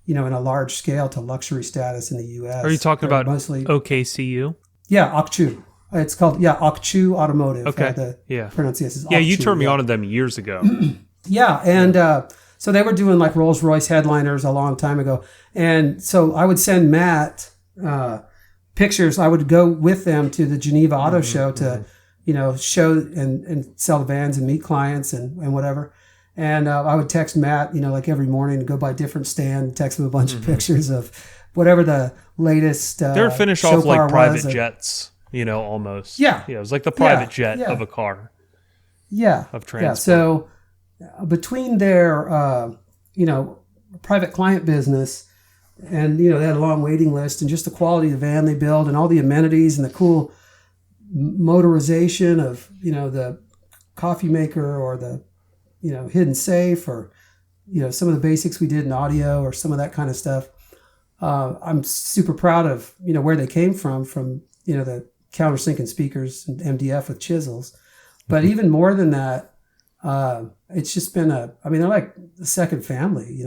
in a large scale to luxury status in the U.S. Are you talking about mostly OKCU? Yeah, Akçu. It's called Akçu Automotive. Okay. Yeah. Pronunciation is Yeah, you Akçu, turned me on to them years ago. Yeah, and so they were doing like Rolls-Royce headliners a long time ago, and so I would send Matt pictures. I would go with them to the Geneva Auto Show to, show and sell the vans and meet clients and whatever. And I would text Matt, like every morning and go by different stand, text him a bunch of pictures of whatever the latest. They're finished off like private jets, almost. Yeah. It was like the private jet of a car. Yeah. Of transport. Yeah. So between their, private client business and, they had a long waiting list and just the quality of the van they build and all the amenities and the cool motorization of, the coffee maker or the, hidden safe or, some of the basics we did in audio or some of that kind of stuff. I'm super proud of, where they came from, the countersinking speakers and MDF with chisels. But even more than that, it's just been they're like the second family,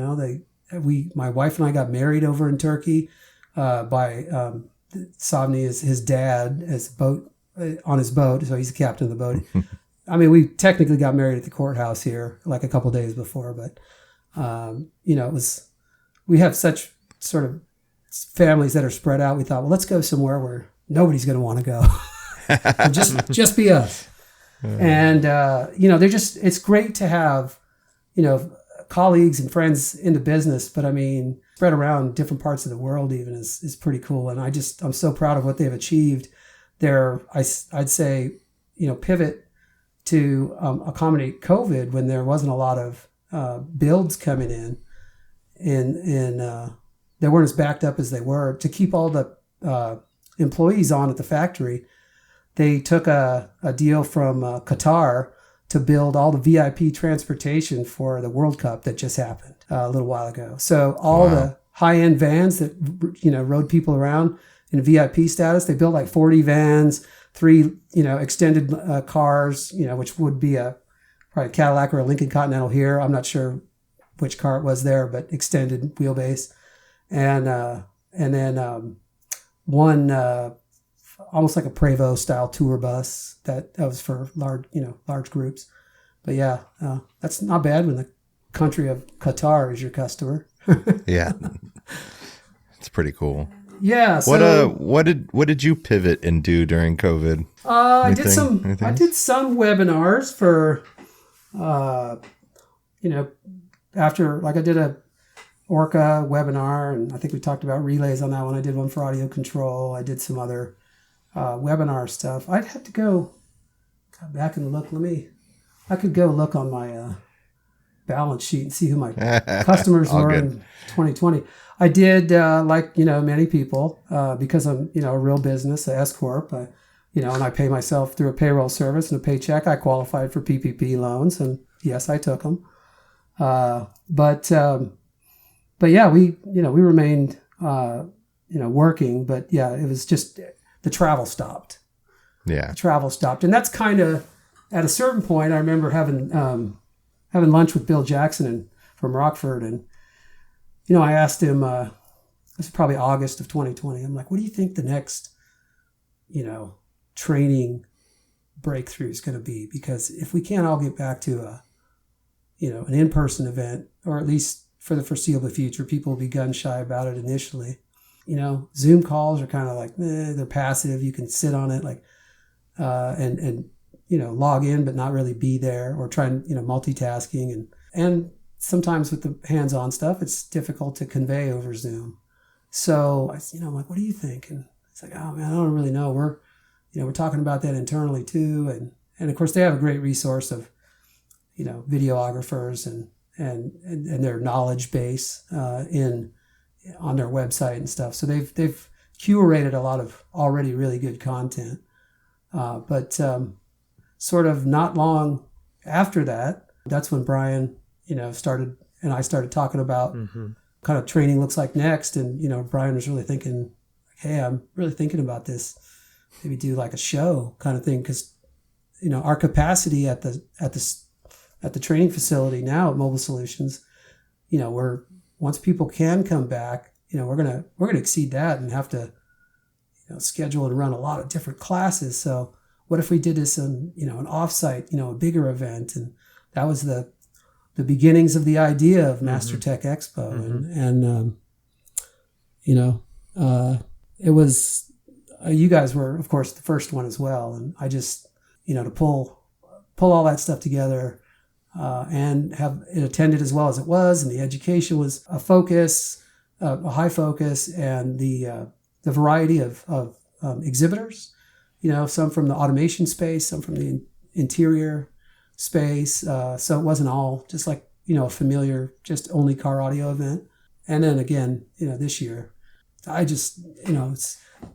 my wife and I got married over in Turkey, by, Savni is his dad on his boat. So he's the captain of the boat. We technically got married at the courthouse here like a couple days before, but, we have such sort of families that are spread out. We thought, well, let's go somewhere where nobody's going to want to go. just be us. And, it's great to have, colleagues and friends into business, but spread around different parts of the world even is pretty cool. And I'm so proud of what they've achieved there. I'd say, pivot to accommodate COVID when there wasn't a lot of builds coming in and they weren't as backed up as they were. To keep all the employees on at the factory, they took a deal from Qatar to build all the VIP transportation for the World Cup that just happened a little while ago. So all the high-end vans that, rode people around in VIP status, they built like 40 vans, 3, extended cars, which would be probably a Cadillac or a Lincoln Continental here. I'm not sure which car it was there, but extended wheelbase. And then one almost like a Prevost style tour bus that was for large groups. But yeah, that's not bad when the country of Qatar is your customer. Yeah, it's pretty cool. Yeah. So, what did you pivot and do during COVID? I did some webinars for, after I did a Orca webinar, and I think we talked about relays on that one. I did one for audio control. I did some other webinar stuff. I'd have to go back and look. I could go look on my balance sheet and see who my customers were in 2020. I did, many people, because I'm, a real business, a S Corp, and I pay myself through a payroll service and a paycheck. I qualified for PPP loans, and yes, I took them. But yeah, we remained, working, but yeah, it was just the travel stopped. Yeah. The travel stopped. And that's kind of, at a certain point, I remember having lunch with Bill Jackson from Rockford. And, I asked him, this was probably August of 2020. I'm like, what do you think the next, training breakthrough is going to be? Because if we can't all get back to an in-person event, or at least for the foreseeable future, people will be gun shy about it initially. Zoom calls are kind of like, they're passive. You can sit on it and log in, but not really be there, or try and, multitasking. And sometimes with the hands-on stuff, it's difficult to convey over Zoom. So, I'm like, what do you think? And it's like, oh man, I don't really know. We're talking about that internally too. And of course they have a great resource of, videographers and their knowledge base, on their website and stuff. So they've curated a lot of already really good content. But sort of not long after that, that's when Brian, started, and I started talking about kind of training looks like next. And, Brian was really thinking, hey, I'm really thinking about this. Maybe do like a show kind of thing. Cause, our capacity at the training facility now at Mobile Solutions, once people can come back, we're gonna exceed that and have to, schedule and run a lot of different classes. So what if we did this in, an offsite, a bigger event? And that was the beginnings of the idea of Master Tech Expo. And it was you guys were, of course, the first one as well. And I just, to pull all that stuff together and have it attended as well as it was, and the education was a focus, a high focus, and the variety of exhibitors, some from the automation space, some from the interior space. So it wasn't all just like, a familiar, just only car audio event. And then again, this year, I just,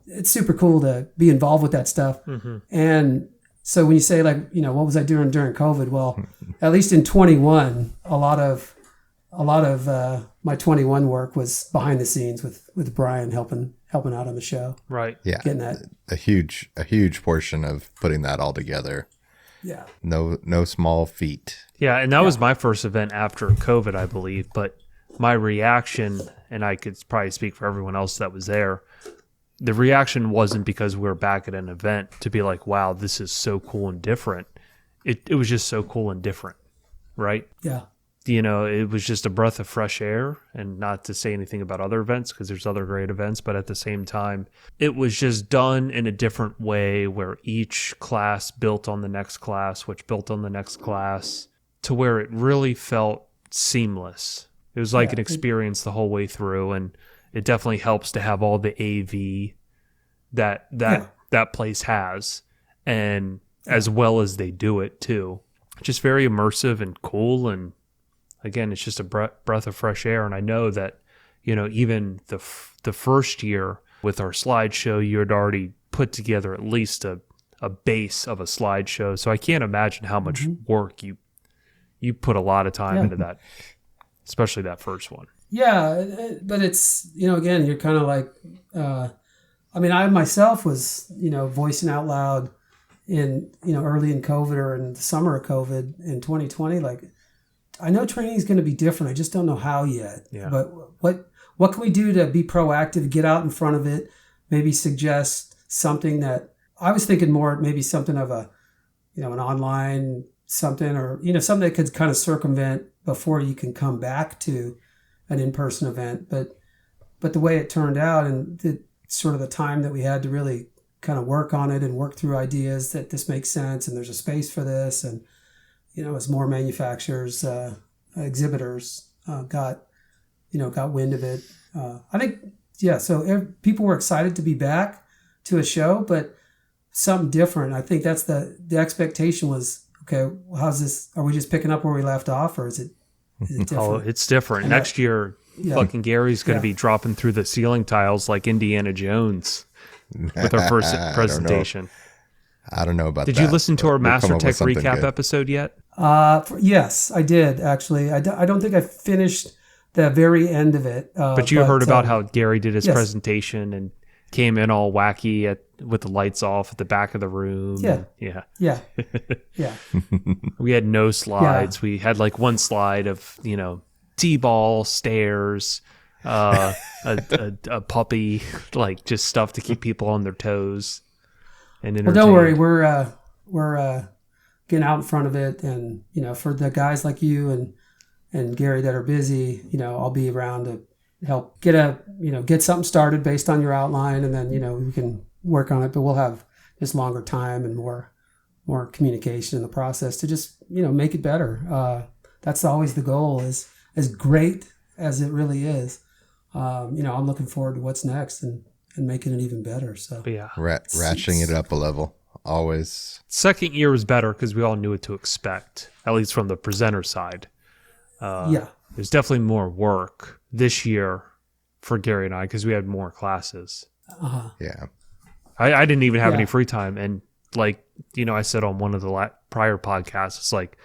it's super cool to be involved with that stuff. Mm-hmm. And so when you say like, what was I doing during COVID? Well, at least in 21, a lot of my 21 work was behind the scenes with Brian helping out on the show. Right. Yeah. Getting that. A huge portion of putting that all together. Yeah. No small feat. Yeah. And that was my first event after COVID, I believe. But my reaction, and I could probably speak for everyone else that was there, the reaction wasn't because we were back at an event to be like, wow, this is so cool and different. It was just so cool and different. Right. Yeah. It was just a breath of fresh air, and not to say anything about other events because there's other great events, but at the same time, it was just done in a different way where each class built on the next class, which built on the next class, to where it really felt seamless. It was like an experience the whole way through, and it definitely helps to have all the AV that place has, and as well as they do it too. Just very immersive and cool, and again, it's just a breath of fresh air. And I know that, even the first year with our slideshow, you had already put together at least a base of a slideshow. So I can't imagine how much work you put a lot of time into that, especially that first one. Yeah, but it's, again, you're kind of like, I myself was, voicing out loud in, early in COVID or in the summer of COVID in 2020, like, I know training is going to be different. I just don't know how yet. Yeah. But what can we do to be proactive, get out in front of it, maybe suggest something that I was thinking more, maybe something of a, an online something, or, something that could kind of circumvent before you can come back to an in-person event. But the way it turned out, and the sort of the time that we had to really kind of work on it and work through ideas that this makes sense and there's a space for this, and as more manufacturers, exhibitors got wind of it. I think, so people were excited to be back to a show, but something different. I think that's the expectation was, okay, how's this? Are we just picking up where we left off, or is it different? Oh, it's different. Next year, fucking Gary's going to be dropping through the ceiling tiles like Indiana Jones with our first presentation. I don't know about that. Did you listen to our Master Tech recap episode yet? Yes, I did, actually. I don't think I finished the very end of it. But you heard about how Gary did his presentation and came in all wacky with the lights off at the back of the room. Yeah. We had no slides. We had like one slide of, T-ball, stairs, a puppy, like just stuff to keep people on their toes. Well, don't worry, we're getting out in front of it, and for the guys like you and Gary that are busy, I'll be around to help get something started based on your outline, and then we can work on it. But we'll have just longer time and more communication in the process to just make it better. That's always the goal. Is as great as it really is. I'm looking forward to what's next and making it even better. So yeah, ratcheting it up a level. Always. Second year was better because we all knew what to expect, at least from the presenter side. There's definitely more work this year for Gary and I because we had more classes. Yeah. I didn't even have any free time. And like, I said on one of the prior podcasts, it's like,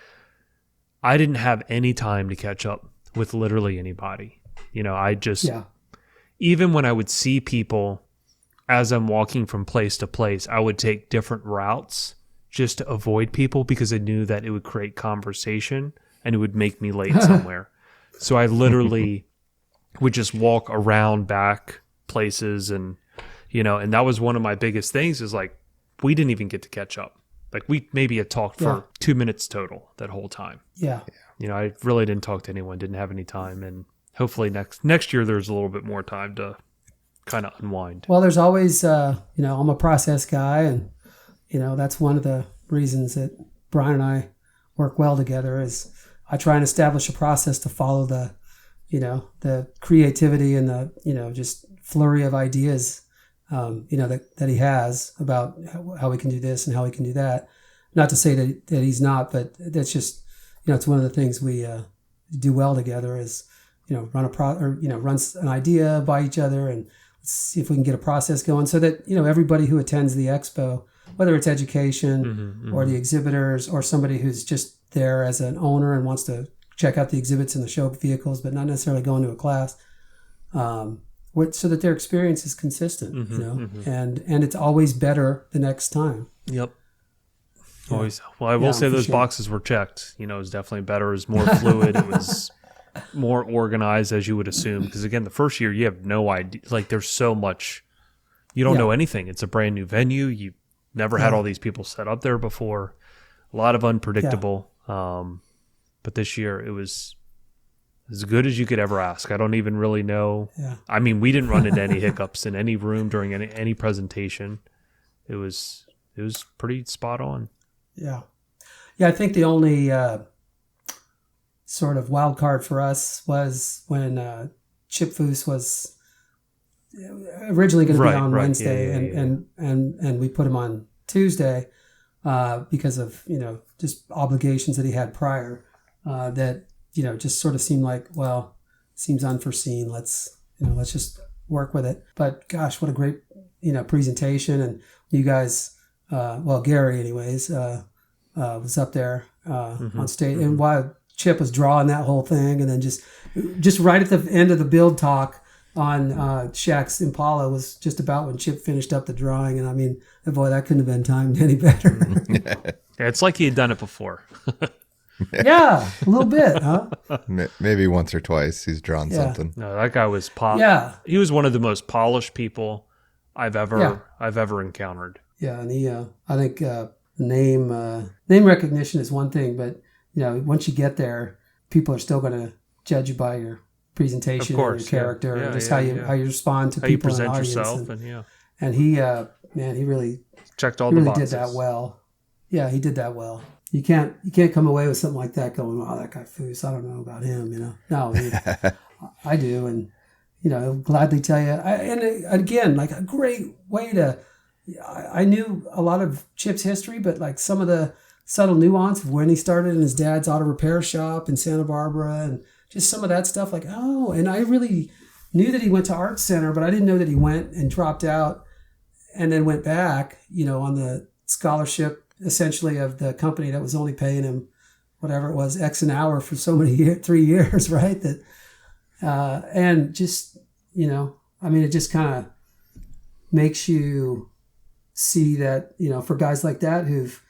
I didn't have any time to catch up with literally anybody. I just, even when I would see people as I'm walking from place to place, I would take different routes just to avoid people because I knew that it would create conversation and it would make me late somewhere. So I literally would just walk around back places and, and that was one of my biggest things is like, we didn't even get to catch up. Like we maybe had talked for 2 minutes total that whole time. Yeah. I really didn't talk to anyone, didn't have any time. And hopefully next year there's a little bit more time to kind of unwind? Well, there's always, I'm a process guy, and, that's one of the reasons that Brian and I work well together is I try and establish a process to follow the creativity and the, just flurry of ideas, that he has about how we can do this and how we can do that. Not to say that he's not, but that's just, it's one of the things we do well together is, run an idea by each other and see if we can get a process going so that, everybody who attends the expo, whether it's education or the exhibitors or somebody who's just there as an owner and wants to check out the exhibits and the show vehicles, but not necessarily going to a class, so that their experience is consistent, and it's always better the next time. Yep. Always. Well, I will say those boxes were checked. It was definitely better. It was more fluid. It was more organized, as you would assume. Because again, the first year you have no idea. Like there's so much, you don't know anything. It's a brand new venue. You never had all these people set up there before. A lot of unpredictable. But this year it was as good as you could ever ask. I don't even really know. Yeah. I mean, we didn't run into any hiccups in any room during any presentation. It was pretty spot on. Yeah. Yeah, I think the only sort of wild card for us was when Chip Foose was originally going to be on Wednesday, and we put him on Tuesday because of, just obligations that he had prior that, just sort of seemed like, well, seems unforeseen. Let's just work with it. But gosh, what a great, presentation. And you guys, Gary anyways, was up there on stage. And while Chip was drawing that whole thing, and then just right at the end of the build talk on Shaq's Impala was just about when Chip finished up the drawing. And I mean, boy, that couldn't have been timed any better. Yeah, it's like he had done it before. Yeah, a little bit, huh? Maybe once or twice he's drawn something. No, that guy was he was one of the most polished people I've ever encountered. Yeah, and he I think name recognition is one thing, but once you get there, people are still going to judge you by your presentation, of course, and your character, and just how you respond to how people, you present in the audience, yourself, and he really checked all the boxes. Did that well. Yeah, he did that well. You can't come away with something like that going, "Oh, that guy Foose, I don't know about him." No, I do, and I'll gladly tell you. And again, like a great way to. I knew a lot of Chip's history, but like some of the subtle nuance of when he started in his dad's auto repair shop in Santa Barbara, and just some of that stuff. Like, oh, and I really knew that he went to Art Center, but I didn't know that he went and dropped out and then went back. On the scholarship, essentially, of the company that was only paying him whatever it was, X an hour for so many 3 years, right? That and just it just kind of makes you see that for guys like that who've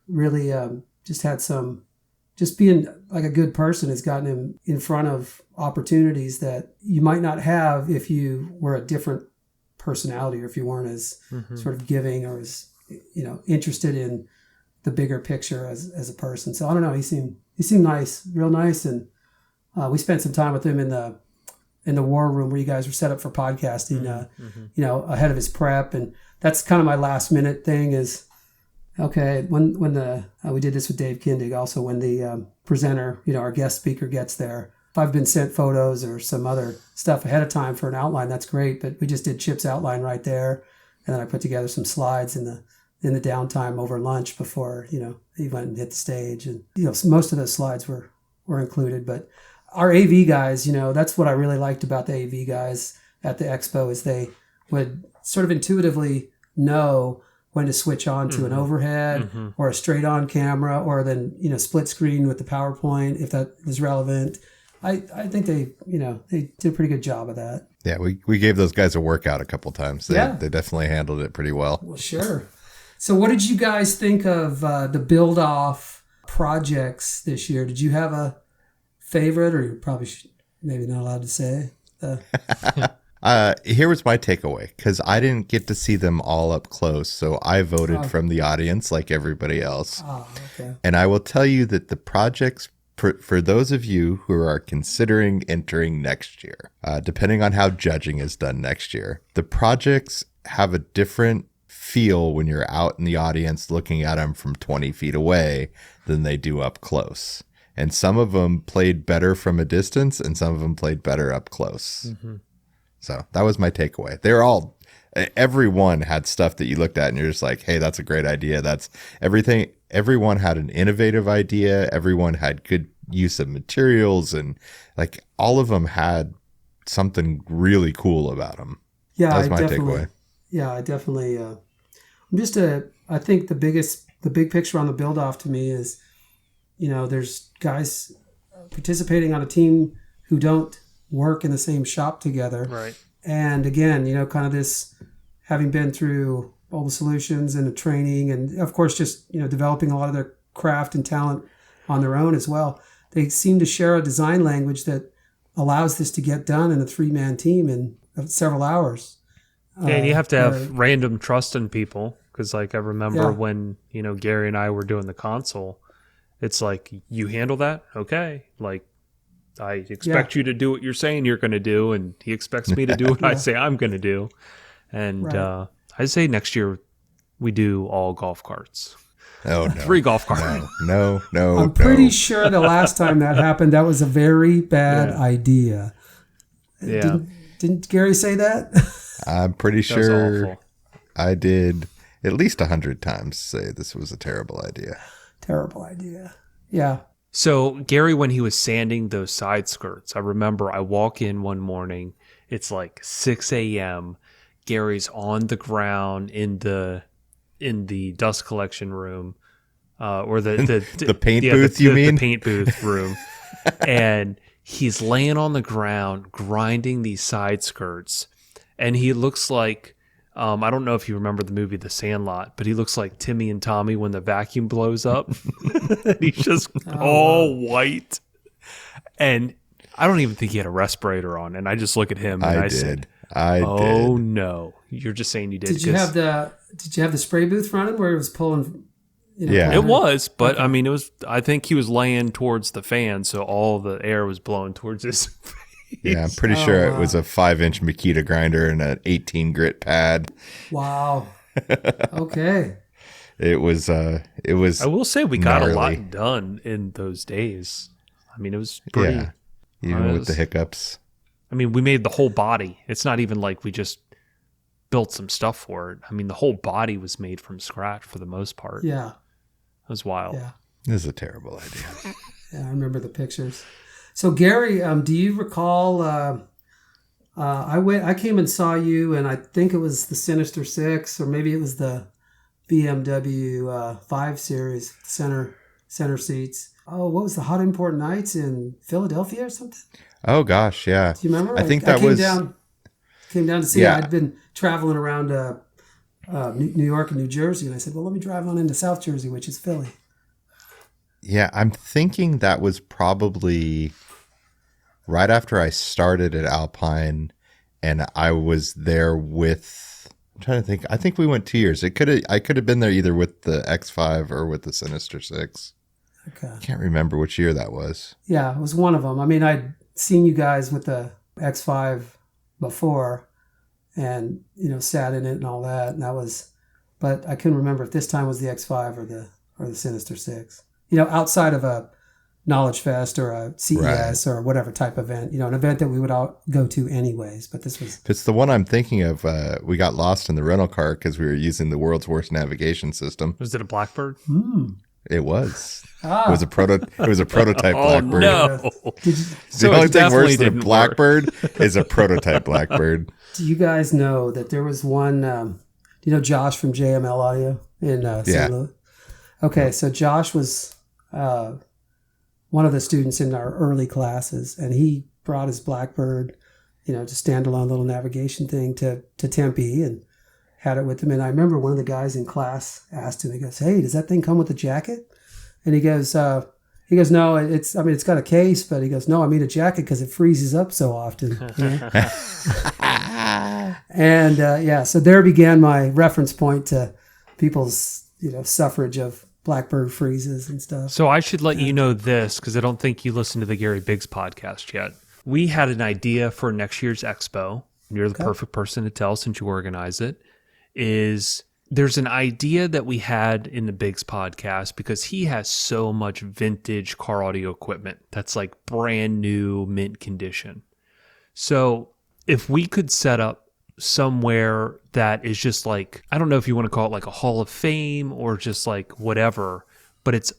really just being like a good person has gotten him in front of opportunities that you might not have if you were a different personality, or if you weren't as sort of giving or as interested in the bigger picture as a person. So I don't know, he seemed nice, real nice, and we spent some time with him in the war room where you guys were set up for podcasting, ahead of his prep. And that's kind of my last minute thing is, okay, when we did this with Dave Kindig also, when the presenter, our guest speaker gets there, if I've been sent photos or some other stuff ahead of time for an outline, that's great. But we just did Chip's outline right there. And then I put together some slides in the downtime over lunch before, he went and hit the stage. And, most of those slides were included. But our AV guys, that's what I really liked about the AV guys at the expo is they would sort of intuitively know when to switch on to an overhead or a straight on camera, or then, split screen with the PowerPoint if that was relevant. I think they did a pretty good job of that. Yeah, we gave those guys a workout a couple times. They definitely handled it pretty well. Well, sure. So what did you guys think of the build-off projects this year? Did you have a favorite, or you're probably maybe not allowed to say? Here was my takeaway, because I didn't get to see them all up close, so I voted from the audience like everybody else. Oh, okay. And I will tell you that the projects For those of you who are considering entering next year, depending on how judging is done next year, the projects have a different feel when you're out in the audience looking at them from 20 feet away than they do up close. And some of them played better from a distance and some of them played better up close. Mm-hmm. So that was my takeaway. Everyone had stuff that you looked at and you're just like, hey, that's a great idea. That's everything. Everyone had an innovative idea. Everyone had good use of materials, and like all of them had something really cool about them. Yeah, that was my takeaway. Yeah, I definitely. I think the big picture on the build off to me is, there's guys participating on a team who don't work in the same shop together. Right. And again, kind of this, having been through all the solutions and the training and of course just, developing a lot of their craft and talent on their own as well. They seem to share a design language that allows this to get done in a 3-man team in several hours. Yeah, and you have to have random trust in people. Because like I remember when, Gary and I were doing the console, it's like, you handle that? Okay. Like, I expect you to do what you're saying you're going to do, and he expects me to do what I say I'm going to do. And I say next year we do all golf carts. Oh, no. 3 golf carts. No. I'm pretty sure the last time that happened, that was a very bad idea. Yeah. Didn't Gary say that? I'm pretty sure I did at least 100 times say this was a terrible idea. Terrible idea. Yeah. So Gary, when he was sanding those side skirts, I remember I walk in one morning, it's like 6 a.m. Gary's on the ground in the dust collection room, or the paint booth. You mean the paint booth room, and he's laying on the ground grinding these side skirts, and he looks like. I don't know if you remember the movie The Sandlot, but he looks like Timmy and Tommy when the vacuum blows up. He's just all white. And I don't even think he had a respirator on. And I just look at him and I said, "Oh no, you're just saying you did." Did you have the spray booth running where it was pulling? Yeah, it was. But I mean, it was. I think he was laying towards the fan, so all the air was blowing towards his face. Yeah, I'm pretty sure it was a 5-inch Makita grinder and an 18 grit pad. Wow. Okay. It was. I will say we got gnarly. A lot done in those days. I mean, it was pretty. Yeah. Even with the hiccups. I mean, we made the whole body. It's not even like we just built some stuff for it. I mean, the whole body was made from scratch for the most part. Yeah. It was wild. Yeah. This is a terrible idea. Yeah, I remember the pictures. So Gary, do you recall? I came and saw you, and I think it was the Sinister 6, or maybe it was the BMW 5 Series center seats. Oh, what was the Hot Import Nights in Philadelphia or something? Oh gosh, yeah. Do you remember? I think I came down to see. Yeah. I'd been traveling around New York and New Jersey, and I said, "Well, let me drive on into South Jersey, which is Philly." Yeah, I'm thinking that was probably right after I started at Alpine, and I was there with. I'm trying to think. I think we went 2 years. I could have been there either with the X5 or with the Sinister 6. Okay. I can't remember which year that was. Yeah, it was one of them. I mean, I'd seen you guys with the X5 before, and sat in it and all that, and that was. But I couldn't remember if this time was the X5 or the Sinister 6. Outside of a Knowledge Fest or a CES or whatever type event, an event that we would all go to anyways. But this was... If it's the one I'm thinking of, we got lost in the rental car because we were using the world's worst navigation system. Was it a Blackbird? It was. It was a prototype Blackbird. Oh, no. The only thing worse than a Blackbird is a prototype Blackbird. Do you guys know that there was one... do you know Josh from JML Audio in St. Louis? Okay, so Josh was... one of the students in our early classes, and he brought his Blackbird, just standalone little navigation thing to Tempe and had it with him. And I remember one of the guys in class asked him, he goes, "Hey, does that thing come with a jacket?" And he goes, "No, it's got a case," but he goes, "No, I mean a jacket because it freezes up so often." And so there began my reference point to people's, suffrage of Blackbird freezes and stuff. So I should let you know this, because I don't think you listened to the Gary Biggs podcast yet. We had an idea for next year's expo. You're the perfect person to tell since you organize it. There's an idea that we had in the Biggs podcast, because he has so much vintage car audio equipment that's like brand new, mint condition. So if we could set up somewhere that is just like, I don't know if you want to call it like a Hall of Fame or just like whatever, but it's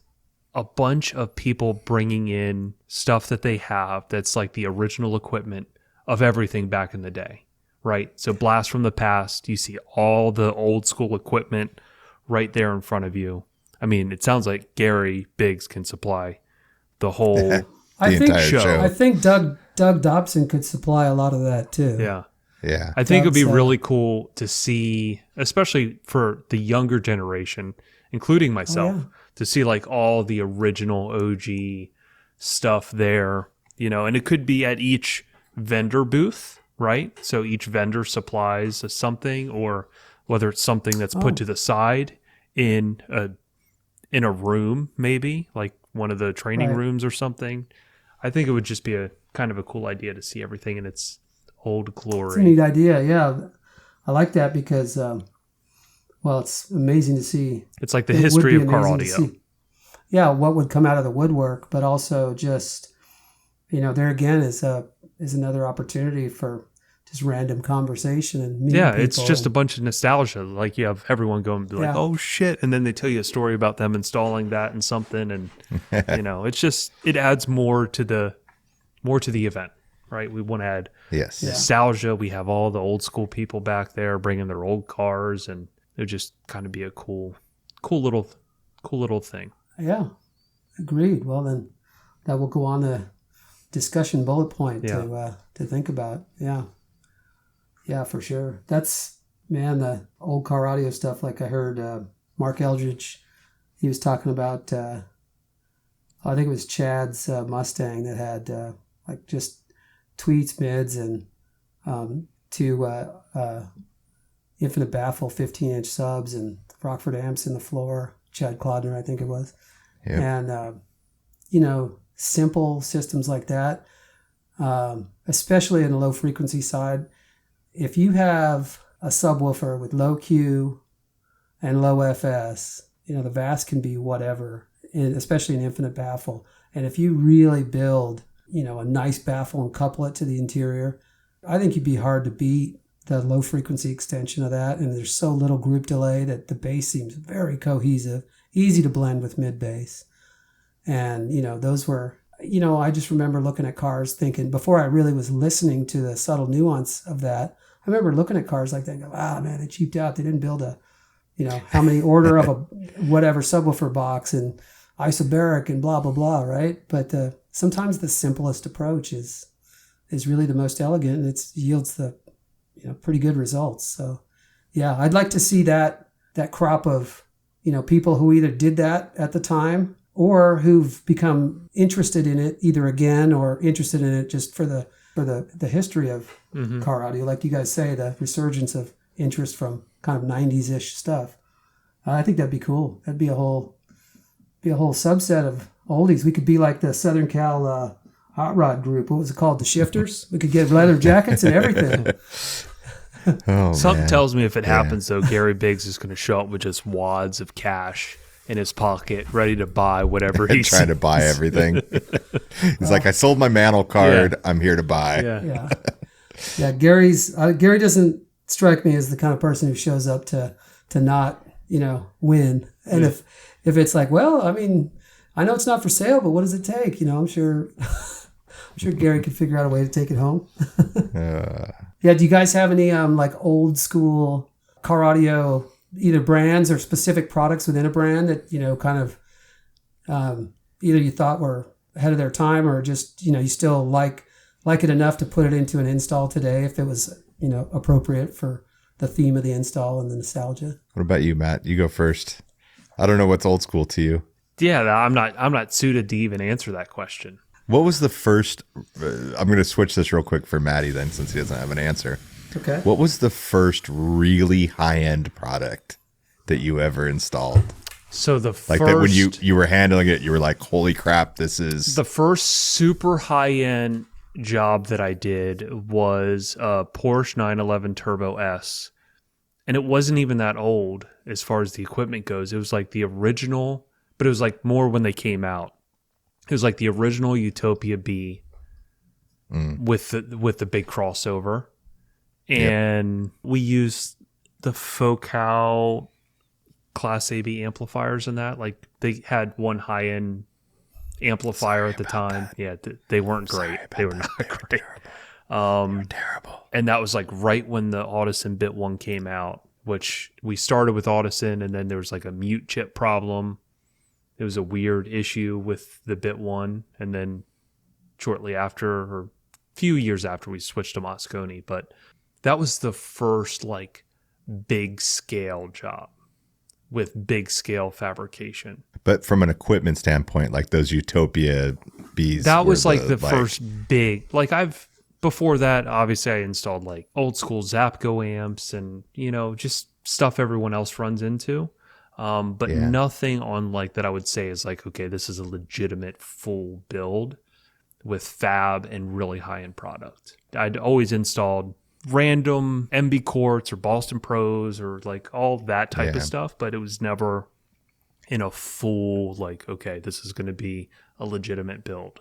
a bunch of people bringing in stuff that they have that's like the original equipment of everything back in the day, right? So blast from the past, you see all the old school equipment right there in front of you. I mean, it sounds like Gary Biggs can supply the whole entire show. I think Doug Dobson could supply a lot of that too. Yeah. Yeah. I think it'd be really cool to see, especially for the younger generation, including myself, to see like all the original OG stuff there, you know, and it could be at each vendor booth, right? So each vendor supplies something, or whether it's something that's put to the side in a room, maybe like one of the training rooms or something. I think it would just be a kind of a cool idea to see everything in its old glory. It's a neat idea. Yeah. I like that because, it's amazing to see. It's like the history of car audio. Yeah. What would come out of the woodwork, but also just, there again is another opportunity for just random conversation and meeting people. It's just a bunch of nostalgia. Like you have everyone going and be like, oh shit. And then they tell you a story about them installing that and something. And, it's just, it adds more to the event. Right, we want to add nostalgia. We have all the old school people back there bringing their old cars, and it would just kind of be a cool little thing. Yeah, agreed. Well, then that will go on the discussion bullet point to think about. Yeah, for sure. That's the old car audio stuff. Like I heard Mark Eldridge, he was talking about. I think it was Chad's Mustang that had like just tweets, mids, and two infinite baffle 15-inch subs and Rockford amps in the floor. Chad Clodner, I think it was. Yep. And, simple systems like that, especially in the low frequency side. If you have a subwoofer with low Q and low FS, the VAS can be whatever, especially an infinite baffle. And if you really build a nice baffle and couple it to the interior, I think you'd be hard to beat the low frequency extension of that. And there's so little group delay that the bass seems very cohesive, easy to blend with mid bass. And, those were, I just remember looking at cars thinking, before I really was listening to the subtle nuance of that, I remember looking at cars like that and go, wow, man, they cheaped out. They didn't build a, how many order of a whatever subwoofer box and isobaric and blah, blah, blah, right? But sometimes the simplest approach is really the most elegant, and it yields the pretty good results. So yeah, I'd like to see that crop of people who either did that at the time or who've become interested in it either again or interested in it just for the history of car audio, like you guys say, the resurgence of interest from kind of 90s-ish stuff. I think that'd be cool. That'd be a whole subset of oldies. We could be like the Southern Cal hot rod group. What was it called? The Shifters? We could get leather jackets and everything. Something tells me if it happens, though, Gary Biggs is going to show up with just wads of cash in his pocket, ready to buy whatever he's trying to buy everything. He's like, I sold my mantle card. Yeah. I'm here to buy. Yeah. Gary doesn't strike me as the kind of person who shows up to not win. And if it's like, well, I mean, I know it's not for sale, but what does it take? I'm sure Gary could figure out a way to take it home. Yeah. Do you guys have any like old school car audio, either brands or specific products within a brand that, kind of either you thought were ahead of their time or just, you still like it enough to put it into an install today if it was, appropriate for the theme of the install and the nostalgia? What about you, Matt? You go first. I don't know what's old school to you. Yeah, I'm not suited to even answer that question. What was the first? I'm going to switch this real quick for Maddie then, since he doesn't have an answer. Okay. What was the first really high-end product that you ever installed? So the like first, that when you were handling it, you were like, holy crap, this is the first super high end job that I did was a Porsche 911 Turbo S. And it wasn't even that old as far as the equipment goes. It was like the original, but it was like more when they came out. It was like the original Utopia B with the big crossover. And we used the Focal Class AB amplifiers in that. Like they had one high end amplifier at the time. That. Yeah, they weren't great. They were not great. They were terrible. And that was like right when the Audison Bit 1 came out, which we started with Audison, and then there was like a mute chip problem. It was a weird issue with the Bit 1, and then shortly after, or a few years after, we switched to Moscone. But that was the first like big scale job with big scale fabrication. But from an equipment standpoint, like those Utopia Bs, that was like the first big, like before that, obviously I installed like old school Zapco amps and, just stuff everyone else runs into. But nothing on like that I would say is like, okay, this is a legitimate full build with fab and really high end product. I'd always installed random MB Quartz or Boston Pros or like all that type of stuff, but it was never in a full like, okay, this is going to be a legitimate build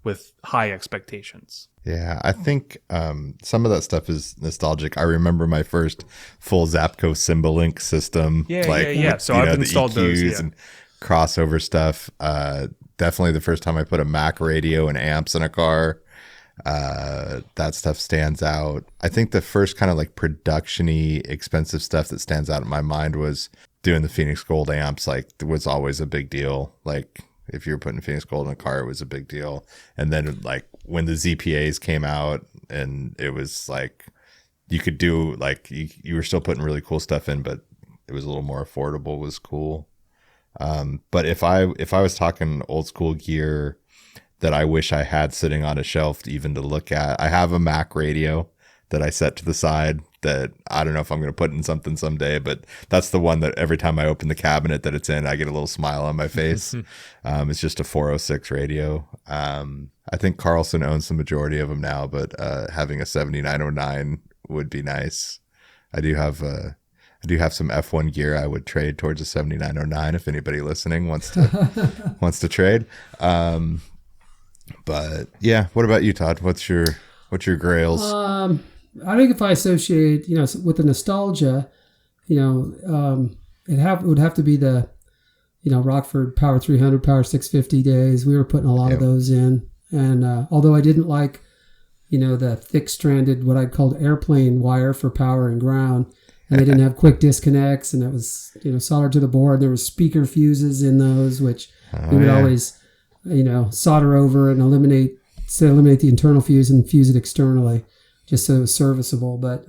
with high expectations. Yeah, I think some of that stuff is nostalgic. I remember my first full Zapco Symbolink system. Yeah. So I've installed those and crossover stuff. Definitely the first time I put a Mac radio and amps in a car. That stuff stands out. I think the first kind of like production-y expensive stuff that stands out in my mind was doing the Phoenix Gold amps. Like it was always a big deal. Like if you were putting Phoenix Gold in a car, it was a big deal. And then like when the ZPAs came out and it was like, you could do like, you were still putting really cool stuff in, but it was a little more affordable, was cool. But if I was talking old school gear that I wish I had sitting on a shelf even to look at, I have a Mac radio that I set to the side that I don't know if I'm going to put in something someday, but that's the one that every time I open the cabinet that it's in, I get a little smile on my face. It's just a 406 radio. I think Carlson owns the majority of them now, but having a 7909 would be nice. I do have some F1 gear I would trade towards a 7909 if anybody listening wants to trade. But yeah, what about you, Todd? What's your grails? I think if I associate, with the nostalgia, it would have to be the, Rockford Power 300, Power 650 days. We were putting a lot of those in. And although I didn't like, the thick-stranded, what I'd called airplane wire for power and ground, and they didn't have quick disconnects, and it was, soldered to the board. There was speaker fuses in those, which we would always, solder over and eliminate the internal fuse and fuse it externally, just so it was serviceable. But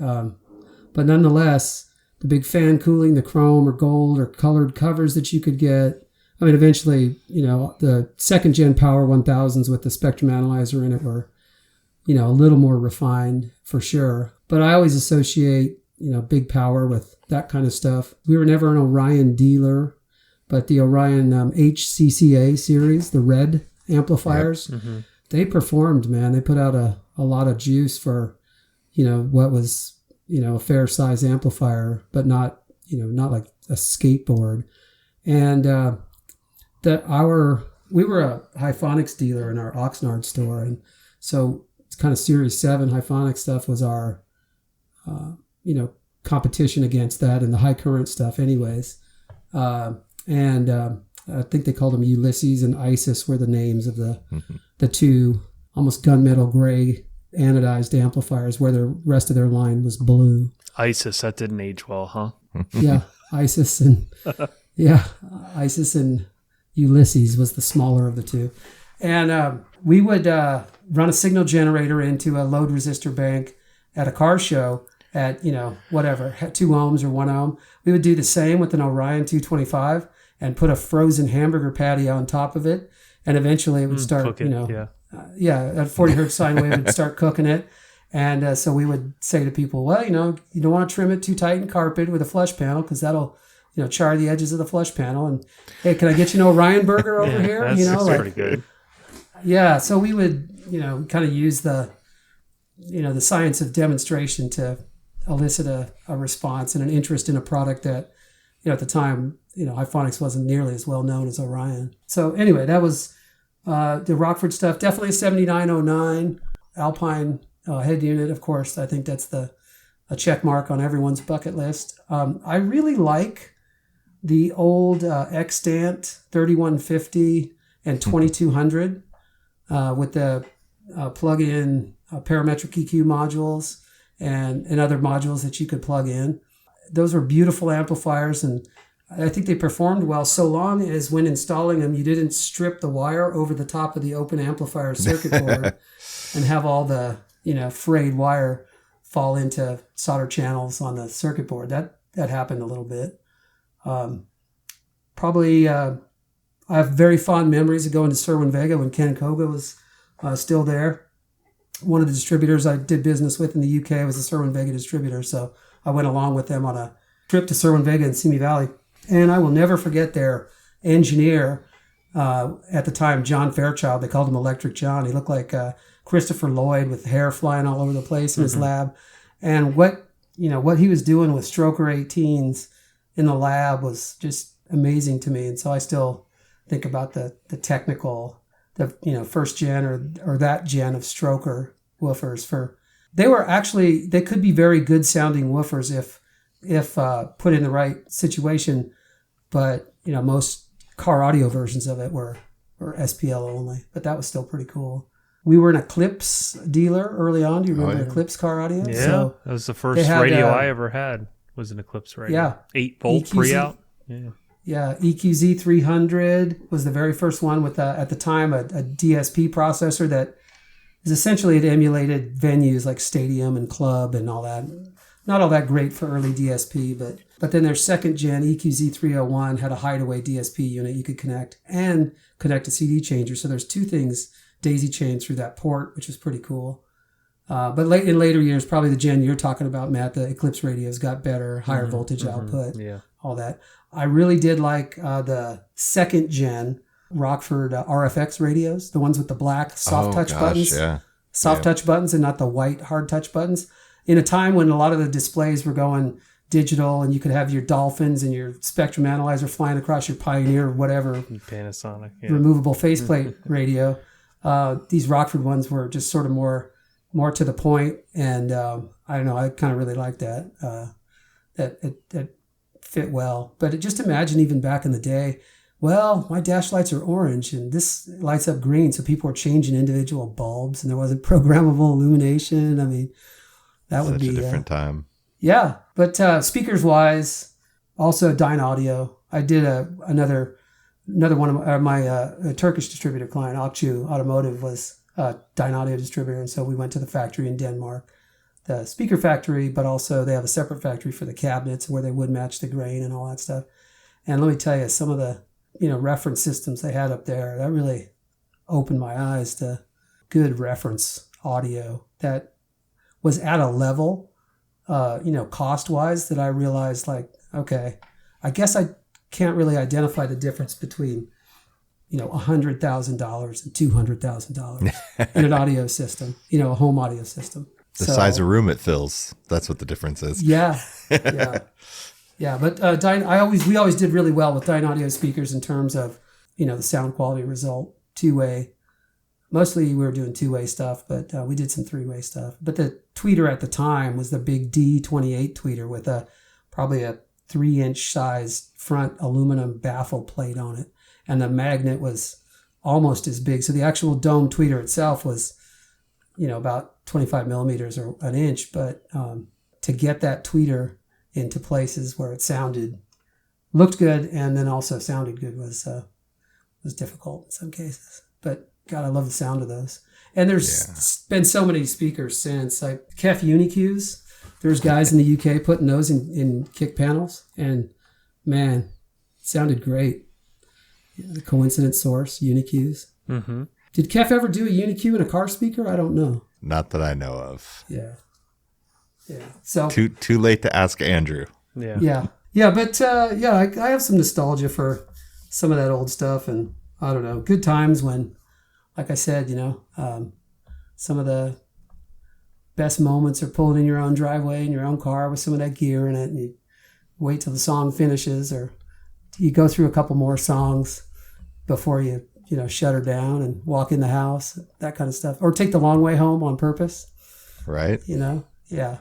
nonetheless, the big fan cooling, the chrome or gold or colored covers that you could get. I mean, eventually, the second gen Power 1000s with the spectrum analyzer in it were, a little more refined for sure. But I always associate, big power with that kind of stuff. We were never an Orion dealer, but the Orion HCCA series, the red amplifiers, they performed, man. They put out a lot of juice for, what was, a fair size amplifier, but not like a skateboard. And we were a Hyphonics dealer in our Oxnard store. And so it's kind of Series 7 Hyphonics stuff was our, competition against that and the high current stuff anyways. And I think they called them Ulysses and Isis were the names of the two almost gunmetal gray anodized amplifiers, where the rest of their line was blue. Isis, that didn't age well, huh? Yeah, Isis and Ulysses was the smaller of the two. And we would run a signal generator into a load resistor bank at a car show at, 2 ohms or 1 ohm. We would do the same with an Orion 225 and put a frozen hamburger patty on top of it. And eventually it would start, at 40 hertz sine wave, it would start cooking it. And so we would say to people, well, you don't want to trim it too tight and carpet with a flush panel because that'll, char the edges of the flush panel. And hey, can I get a Ryan burger over here? That's pretty good. Yeah. So we would, kind of use the science of demonstration to elicit a response and an interest in a product that, at the time, Hyphonics wasn't nearly as well known as Orion. So anyway, that was the Rockford stuff. Definitely a 7909 Alpine head unit, of course. I think that's a check mark on everyone's bucket list. I really like the old extant 3150 and 2200 with the plug-in parametric EQ modules and other modules that you could plug in. Those were beautiful amplifiers, and I think they performed well so long as when installing them, you didn't strip the wire over the top of the open amplifier circuit board and have all the, frayed wire fall into solder channels on the circuit board. That happened a little bit. Probably, I have very fond memories of going to Cerwin-Vega when Ken Koga was still there. One of the distributors I did business with in the UK was a Cerwin-Vega distributor, so I went along with them on a trip to Cerwin-Vega in Simi Valley. And I will never forget their engineer at the time, John Fairchild. They called him Electric John. He looked like Christopher Lloyd with hair flying all over the place in his lab. And what he was doing with Stroker 18s in the lab was just amazing to me. And so I still think about the technical, first gen or that gen of Stroker woofers. They could be very good sounding woofers if put in the right situation, but most car audio versions of it were SPL only, but that was still pretty cool. We were an Eclipse dealer early on. Do you remember Eclipse car audio? Yeah, so that was the first radio I ever had, was an Eclipse radio. Yeah. 8-volt pre-out. Yeah. Yeah, EQZ 300 was the very first one with, at the time, a DSP processor that is essentially, it emulated venues like stadium and club and all that. Not all that great for early DSP, but then their second gen EQZ 301 had a hideaway DSP unit you could connect a CD changer. So there's two things daisy chained through that port, which was pretty cool. But in later years, probably the gen you're talking about, Matt, the Eclipse radios got better, higher voltage output, all that. I really did like the second gen Rockford RFX radios, the ones with the black soft touch buttons. Yeah. Soft touch buttons and not the white hard touch buttons. In a time when a lot of the displays were going digital and you could have your Dolphins and your Spectrum Analyzer flying across your Pioneer or whatever Panasonic removable faceplate radio, these Rockford ones were just sort of more to the point, and I don't know, I kind of really liked that. That fit well. But just imagine, even back in the day, well, my dash lights are orange and this lights up green, so people were changing individual bulbs and there wasn't programmable illumination. I mean, that would be a different time. Yeah, but speakers wise, also Dyne Audio. I did another one of my Turkish distributor client, Akçu Automotive, was a Dyne Audio distributor, and so we went to the factory in Denmark, the speaker factory, but also they have a separate factory for the cabinets where they would match the grain and all that stuff. And let me tell you, some of the reference systems they had up there, that really opened my eyes to good reference audio that was at a level, cost-wise, that I realized, like, okay, I guess I can't really identify the difference between, $100,000 and $200,000 in an audio system, a home audio system. The size of room it fills. That's what the difference is. Yeah. But we always did really well with Dyne Audio speakers in terms of, the sound quality result, two-way. Mostly we were doing two-way stuff, but we did some three-way stuff. But the tweeter at the time was the big D28 tweeter with probably a 3-inch size front aluminum baffle plate on it. And the magnet was almost as big. So the actual dome tweeter itself was, about 25 millimeters or an inch. But to get that tweeter into places where it looked good and then also sounded good was difficult in some cases. But God, I love the sound of those. And there's been so many speakers since, like KEF Uniqs. There's guys in the UK putting those in kick panels, and man, it sounded great. The coincident source, Uniqs. Mm-hmm. Did KEF ever do a Uniq in a car speaker? I don't know. Not that I know of. Yeah. So too late to ask Andrew. Yeah. Yeah, but I have some nostalgia for some of that old stuff, and I don't know, good times when, like I said, some of the best moments are pulling in your own driveway in your own car with some of that gear in it, and you wait till the song finishes, or you go through a couple more songs before you shut her down and walk in the house, that kind of stuff, or take the long way home on purpose. Right. Yeah.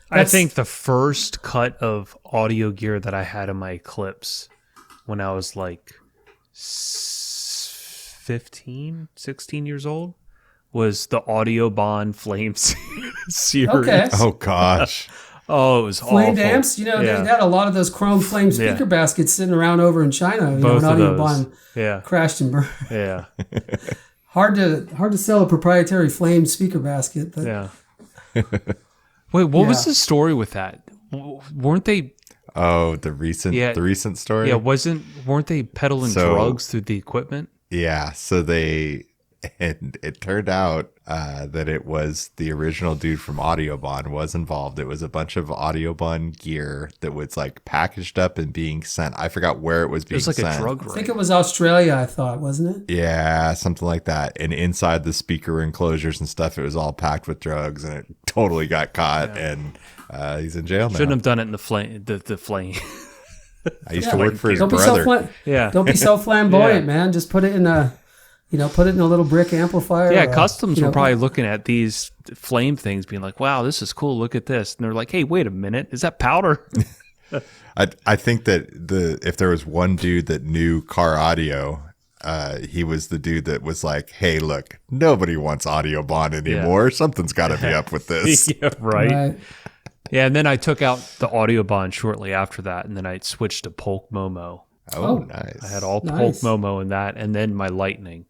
I think the first cut of audio gear that I had in my Eclipse when I was like 15, 16 years old was the Audioban Flames series. Okay. Oh, gosh. Oh, it was Flame awful. amps, they had a lot of those chrome flame speaker baskets sitting around over in China. Both of those. Audioban crashed and burned. Yeah. Hard to sell a proprietary flame speaker basket. But Yeah. Wait, what was the story with that? Weren't they? Oh, the recent story. Yeah, weren't they peddling drugs through the equipment? Yeah, and it turned out that it was the original dude from Audioban was involved. It was a bunch of Audioban gear that was like packaged up and being sent. I forgot where it was being sent. It was like a drug ring. I think it was Australia, I thought, wasn't it? Yeah, something like that. And inside the speaker enclosures and stuff, it was all packed with drugs, and it totally got caught. Yeah. And he's in jail now. Shouldn't have done it in the flame. The flame. I used to work for his brother. Don't be so flamboyant, man. Just put it in a little brick amplifier. Yeah, Customs were probably looking at these flame things being like, wow, this is cool. Look at this. And they're like, hey, wait a minute. Is that powder? I think that if there was one dude that knew car audio, he was the dude that was like, hey, look, nobody wants Audioban anymore. Yeah. Something's got to be up with this. Yeah, right. Yeah, and then I took out the Audioban shortly after that, and then I switched to Polk Momo. Oh, nice. I had all Polk Momo in that, and then my Lightning,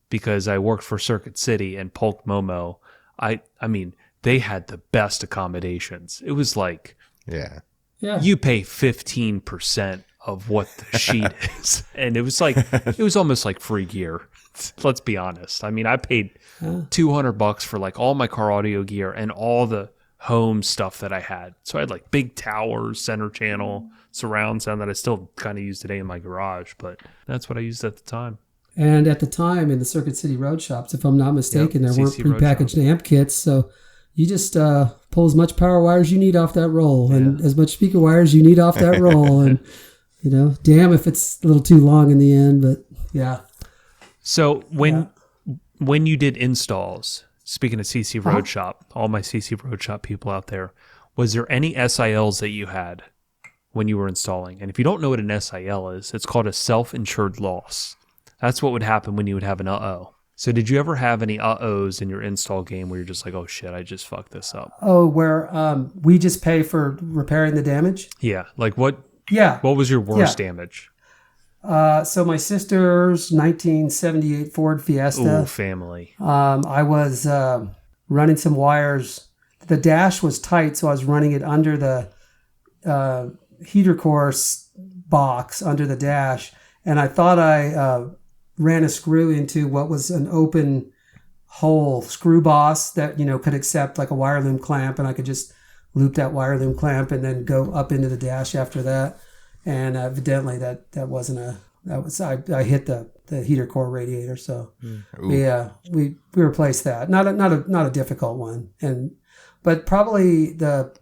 because I worked for Circuit City, and Polk Momo, I mean, they had the best accommodations. It was like, you pay 15% of what the sheet is, and it was almost like free gear. Let's be honest. I mean, I paid $200 for like all my car audio gear and all the home stuff that I had. So I had like big towers, center channel, surround sound that I still kind of use today in my garage, but that's what I used at the time. And at the time in the Circuit City road shops, if I'm not mistaken, there weren't prepackaged amp kits, so you just pull as much power wires you need off that roll and as much speaker wires you need off that roll, and damn if it's a little too long in the end, but yeah. So when you did installs, speaking of CC Road Shop, all my CC Road Shop people out there, was there any SILs that you had when you were installing? And if you don't know what an SIL is, it's called a self-insured loss. That's what would happen when you would have an uh-oh. So did you ever have any uh-ohs in your install game where you're just like, oh shit, I just fucked this up? Oh, where we just pay for repairing the damage? Yeah. Like what? Yeah. What was your worst damage? So my sister's 1978 Ford Fiesta. Ooh, family. I was running some wires. The dash was tight, so I was running it under the heater core box under the dash, and I thought I ran a screw into what was an open hole screw boss that could accept like a wire loom clamp, and I could just loop that wire loom clamp and then go up into the dash after that. And evidently that wasn't I hit the heater core radiator. So we replaced that. Not a difficult one. But probably the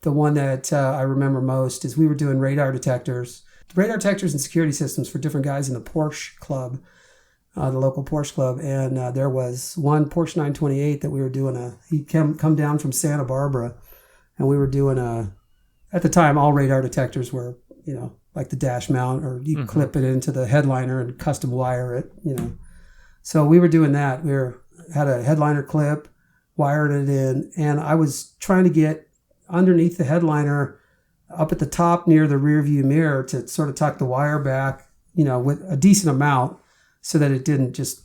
one that I remember most is we were doing radar detectors and security systems for different guys in the Porsche club, the local Porsche club. And there was one Porsche 928 that we were doing he'd come down from Santa Barbara, and we were doing at the time all radar detectors were, like the dash mount, or you clip it into the headliner and custom wire it, So we were doing that. Had a headliner clip, wired it in, and I was trying to get underneath the headliner up at the top near the rear view mirror to sort of tuck the wire back, with a decent amount so that it didn't just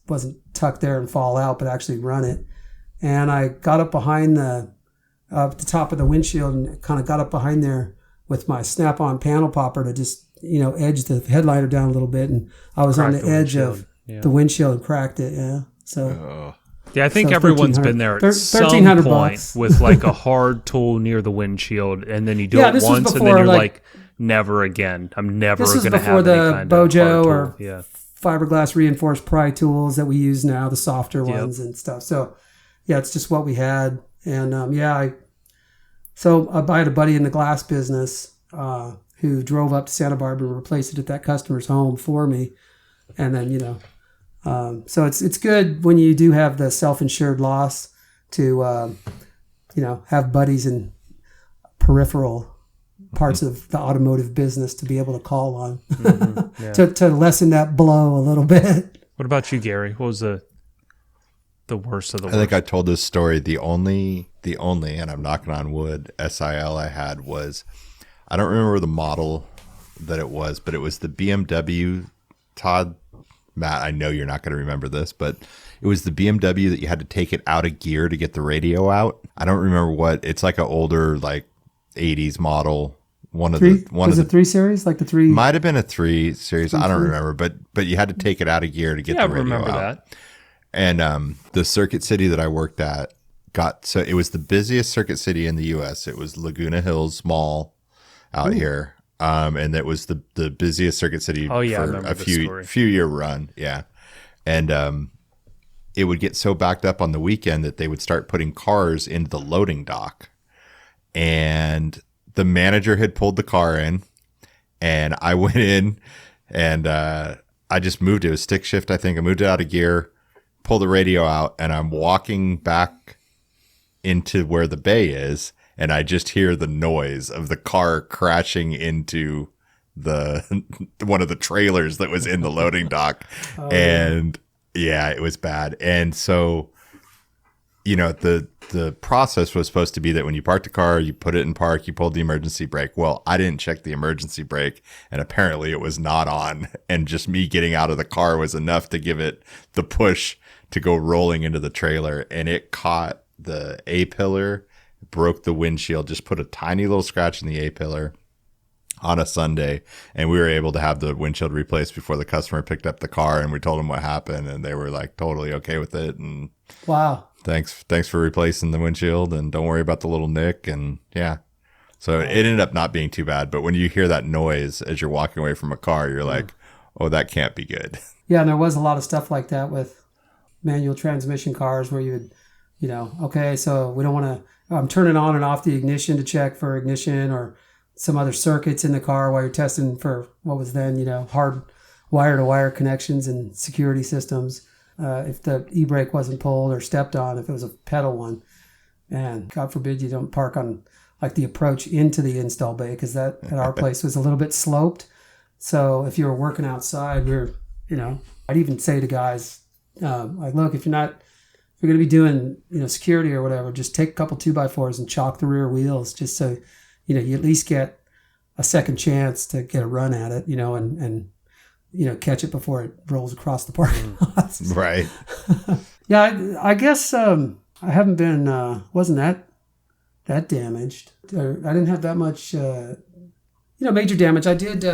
wasn't tucked there and fall out, but actually run it. And I got up behind the top of the windshield and kind of got up behind there with my snap-on panel popper to just, edge the headliner down a little bit. And I was on the edge of the windshield and cracked it. Yeah. So Yeah, I think So everyone's been there at some $1,300 point with like a hard tool near the windshield, and then you do it this was once, and before, then you're like, never again. I'm never This was going to before have the any kind of hard Bojo tool. or Yeah. fiberglass reinforced pry tools that we use now, the softer ones and stuff. So, yeah, it's just what we had. And I had a buddy in the glass business who drove up to Santa Barbara and replaced it at that customer's home for me. And then, so it's good when you do have the self-insured loss to, have buddies in peripheral parts of the automotive business to be able to call on to lessen that blow a little bit. What about you, Gary? What was the worst of the worst? I think I told this story. The only, and I'm knocking on wood, SIL I had was, I don't remember the model that it was, but it was the BMW. Todd, Matt, I know you're not going to remember this, but it was the BMW that you had to take it out of gear to get the radio out. I don't remember what. It's like an older, like 80s model. Was it 3 Series? Like the 3? Might have been a 3 Series. I don't remember, but you had to take it out of gear to get the radio out. I remember that. And the Circuit City that I worked at so it was the busiest Circuit City in the U.S. It was Laguna Hills Mall out here. And that was the busiest Circuit City for a few year run. Yeah. And it would get so backed up on the weekend that they would start putting cars into the loading dock. And the manager had pulled the car in, and I went in and I just moved it. It was stick shift, I think. I moved it out of gear, pulled the radio out, and I'm walking back into where the bay is. And I just hear the noise of the car crashing into one of the trailers that was in the loading dock. And it was bad. And so, the process was supposed to be that when you parked the car, you put it in park, you pulled the emergency brake. Well, I didn't check the emergency brake, and apparently it was not on. And just me getting out of the car was enough to give it the push to go rolling into the trailer. And it caught the A-pillar, broke the windshield, just put a tiny little scratch in the A-pillar on a Sunday, and we were able to have the windshield replaced before the customer picked up the car, and we told them what happened, and they were like totally okay with it. And wow, thanks for replacing the windshield, and don't worry about the little nick. And so it ended up not being too bad. But when you hear that noise as you're walking away from a car, you're like, oh, that can't be good. Yeah, and there was a lot of stuff like that with manual transmission cars where you would, okay, so we don't want to, I'm turning on and off the ignition to check for ignition or some other circuits in the car while you're testing for what was then, hard wire-to-wire connections and security systems. If the e-brake wasn't pulled or stepped on, if it was a pedal one. And God forbid you don't park on like the approach into the install bay, because that at our place was a little bit sloped. So if you were working outside, I'd even say to guys, like, look, if you're going to be doing, security or whatever, just take a couple 2x4s and chalk the rear wheels just so, you at least get a second chance to get a run at it, and catch it before it rolls across the parking lot. Right. Yeah, I guess I haven't been, wasn't that damaged. I didn't have that much, major damage. I did,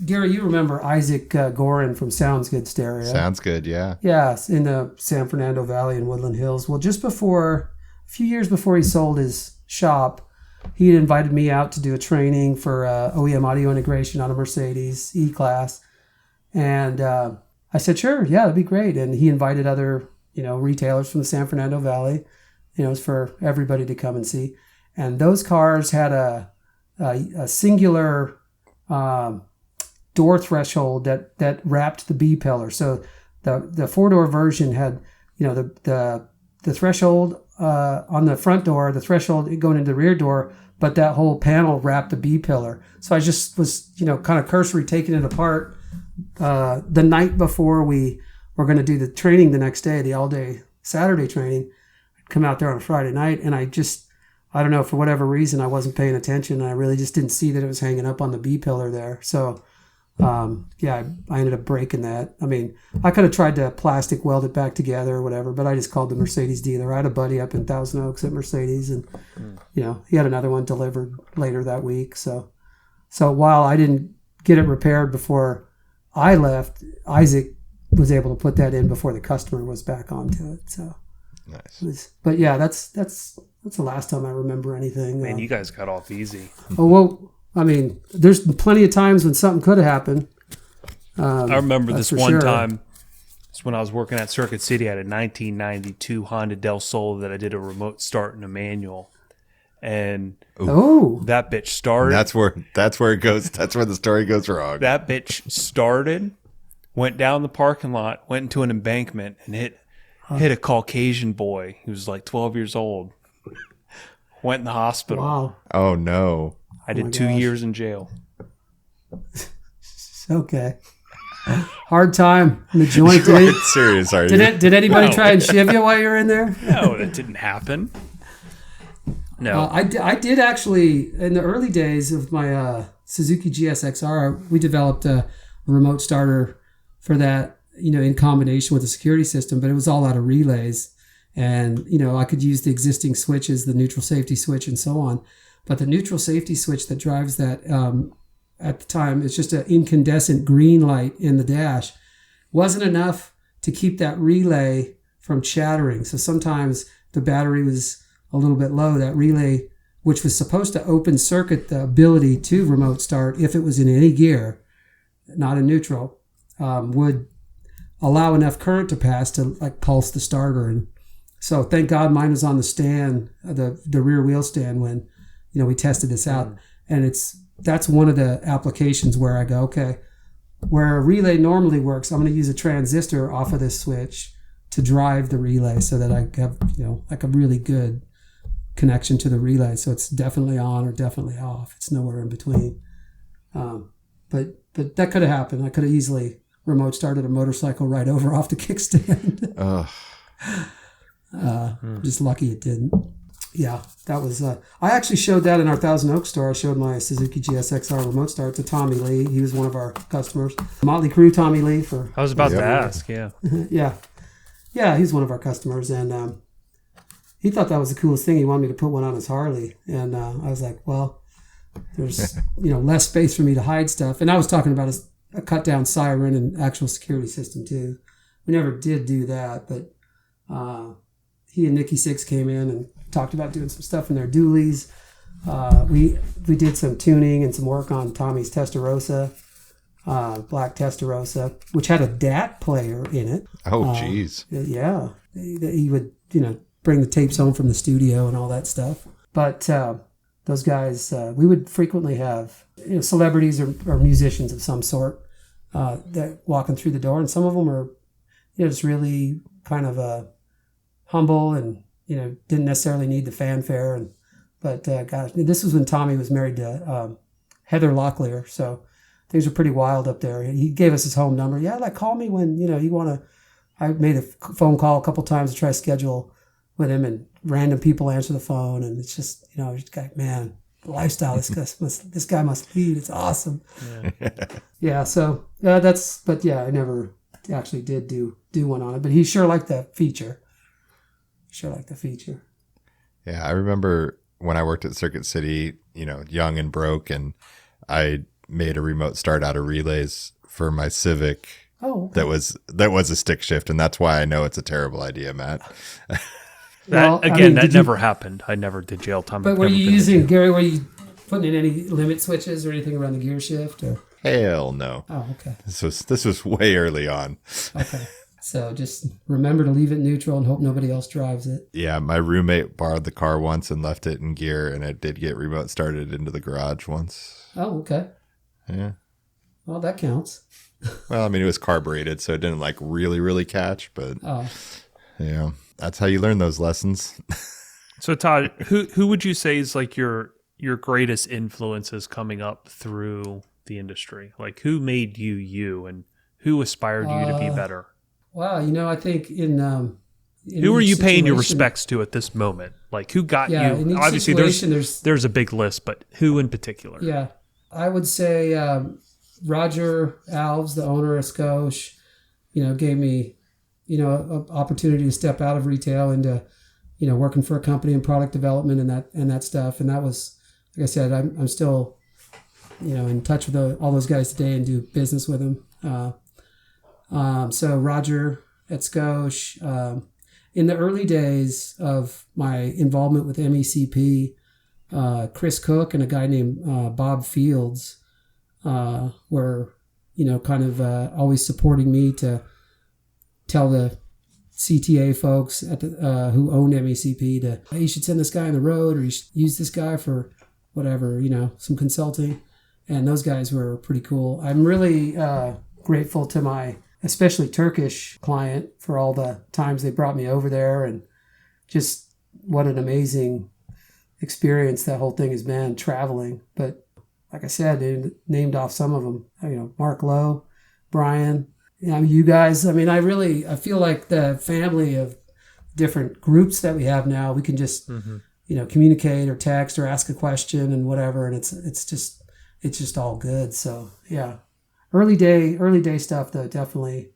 Gary, you remember Isaac Gorin from Sounds Good Stereo. Sounds Good, yeah. Yeah, in the San Fernando Valley in Woodland Hills. Well, a few years before he sold his shop, he had invited me out to do a training for OEM audio integration on a Mercedes E-Class. And I said, sure, yeah, that'd be great. And he invited other, retailers from the San Fernando Valley. It was for everybody to come and see. And those cars had a singular door threshold that wrapped the B pillar. So the 4-door version had, the threshold on the front door, the threshold going into the rear door, but that whole panel wrapped the B pillar. So I just was, kind of cursory taking it apart the night before we were going to do the training the next day, the all-day Saturday training. I'd come out there on a Friday night, and I don't know, for whatever reason, I wasn't paying attention, and I really just didn't see that it was hanging up on the B pillar there. So I ended up breaking that. I mean, I could have tried to plastic weld it back together or whatever, but I just called the Mercedes dealer. I had a buddy up in Thousand Oaks at Mercedes, and he had another one delivered later that week. So while I didn't get it repaired before I left, Isaac was able to put that in before the customer was back onto it. So Nice. But yeah, that's the last time I remember anything. Man, you guys got off easy. Oh well, I mean, there's plenty of times when something could have happened. I remember this one time. It's when I was working at Circuit City. I had a 1992 Honda Del Sol that I did a remote start and a manual, and that bitch started. That's where it goes. That's where the story goes wrong. That bitch started, went down the parking lot, went into an embankment, and hit a Caucasian boy. He was like 12 years old. Went in the hospital. Wow. Oh no. I did 2 years in jail. Okay. Hard time in the joint. Serious, are you? Did anybody try and shiv you while you were in there? No, that didn't happen. No. I did actually, in the early days of my Suzuki GSXR, we developed a remote starter for that, in combination with a security system, but it was all out of relays. And, I could use the existing switches, the neutral safety switch and so on. But the neutral safety switch that drives that, at the time, it's just an incandescent green light in the dash, wasn't enough to keep that relay from chattering. So sometimes the battery was a little bit low. That relay, which was supposed to open circuit the ability to remote start if it was in any gear, not in neutral, would allow enough current to pass to like pulse the starter. And so thank God mine was on the stand, the rear wheel stand when, we tested this out. And that's one of the applications where I go, okay, where a relay normally works, I'm going to use a transistor off of this switch to drive the relay so that I have, like a really good connection to the relay. So it's definitely on or definitely off. It's nowhere in between. But that could have happened. I could have easily remote started a motorcycle right over off the kickstand. Just lucky it didn't. Yeah, that was. I actually showed that in our Thousand Oaks store. I showed my Suzuki GSXR remote start to Tommy Lee. He was one of our customers. Motley Crue, Tommy Lee. I was about to ask. Yeah. Yeah, he's one of our customers, and he thought that was the coolest thing. He wanted me to put one on his Harley, and I was like, well, there's less space for me to hide stuff. And I was talking about a cut down siren and actual security system too. We never did do that, but he and Nikki Six came in and talked about doing some stuff in their dualies. We did some tuning and some work on Tommy's Testarossa, black Testarossa, which had a DAT player in it. Oh, geez. Yeah. He would, bring the tapes home from the studio and all that stuff. But those guys, we would frequently have celebrities or musicians of some sort that walking through the door. And some of them are just really kind of humble and didn't necessarily need the fanfare. But gosh, this was when Tommy was married to Heather Locklear, so things were pretty wild up there. He gave us his home number. Yeah, call me when you want to. I made a phone call a couple times to try to schedule with him, and random people answer the phone, and it's just just like, man, the lifestyle this guy must lead. It's awesome. Yeah. So but yeah, I never actually did do one on it, but he sure liked that feature. Yeah, I remember when I worked at Circuit City, young and broke, and I made a remote start out of relays for my Civic. Oh, okay. That was a stick shift, and that's why I know it's a terrible idea, Matt. That never happened. I never did jail time. But were you using, Gary, were you putting in any limit switches or anything around the gear shift? Or? Hell no. Oh, okay. This was way early on. Okay. So just remember to leave it neutral and hope nobody else drives it. Yeah, my roommate borrowed the car once and left it in gear, and it did get remote started into the garage once. Oh, okay. Yeah. Well, that counts. Well, I mean, it was carbureted, so it didn't really, really catch, but yeah, that's how you learn those lessons. So Todd, who would you say is like your greatest influences coming up through the industry? Like who made you and who inspired you to be better? Wow, I think in who are you paying your respects to at this moment? Like who got you? Obviously, there's a big list, but who in particular? Yeah, I would say Roger Alves, the owner of Scosh, gave me, an opportunity to step out of retail into, working for a company in product development and that stuff. And that was, like I said, I'm still, in touch with all those guys today and do business with them. So Roger at Scosh, in the early days of my involvement with MECP, Chris Cook and a guy named Bob Fields were, kind of always supporting me to tell the CTA folks at the, who owned MECP to, hey, you should send this guy on the road, or you should use this guy for whatever, some consulting. And those guys were pretty cool. I'm really grateful to my especially Turkish client for all the times they brought me over there, and just what an amazing experience that whole thing has been traveling. But like I said, they named off some of them, Mark Lowe, Brian, you guys. I mean, I feel like the family of different groups that we have now, we can just, communicate or text or ask a question and whatever. And it's just all good. So yeah, early day stuff though, definitely,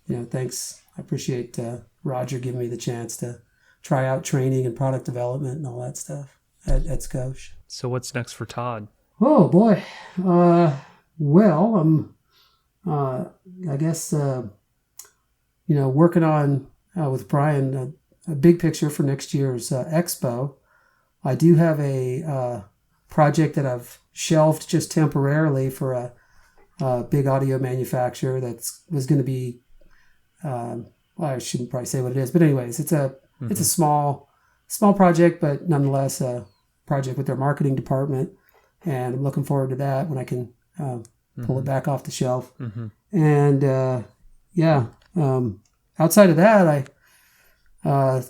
thanks. I appreciate Roger giving me the chance to try out training and product development and all that stuff at Scotia. So what's next for Todd? Oh boy. Well, I'm, I guess, working on, with Brian, a big picture for next year's expo. I do have a project that I've shelved just temporarily for a big audio manufacturer was going to be, I shouldn't probably say what it is, but anyways, it's a small project, but nonetheless a project with their marketing department, and I'm looking forward to that when I can pull it back off the shelf. And outside of that, I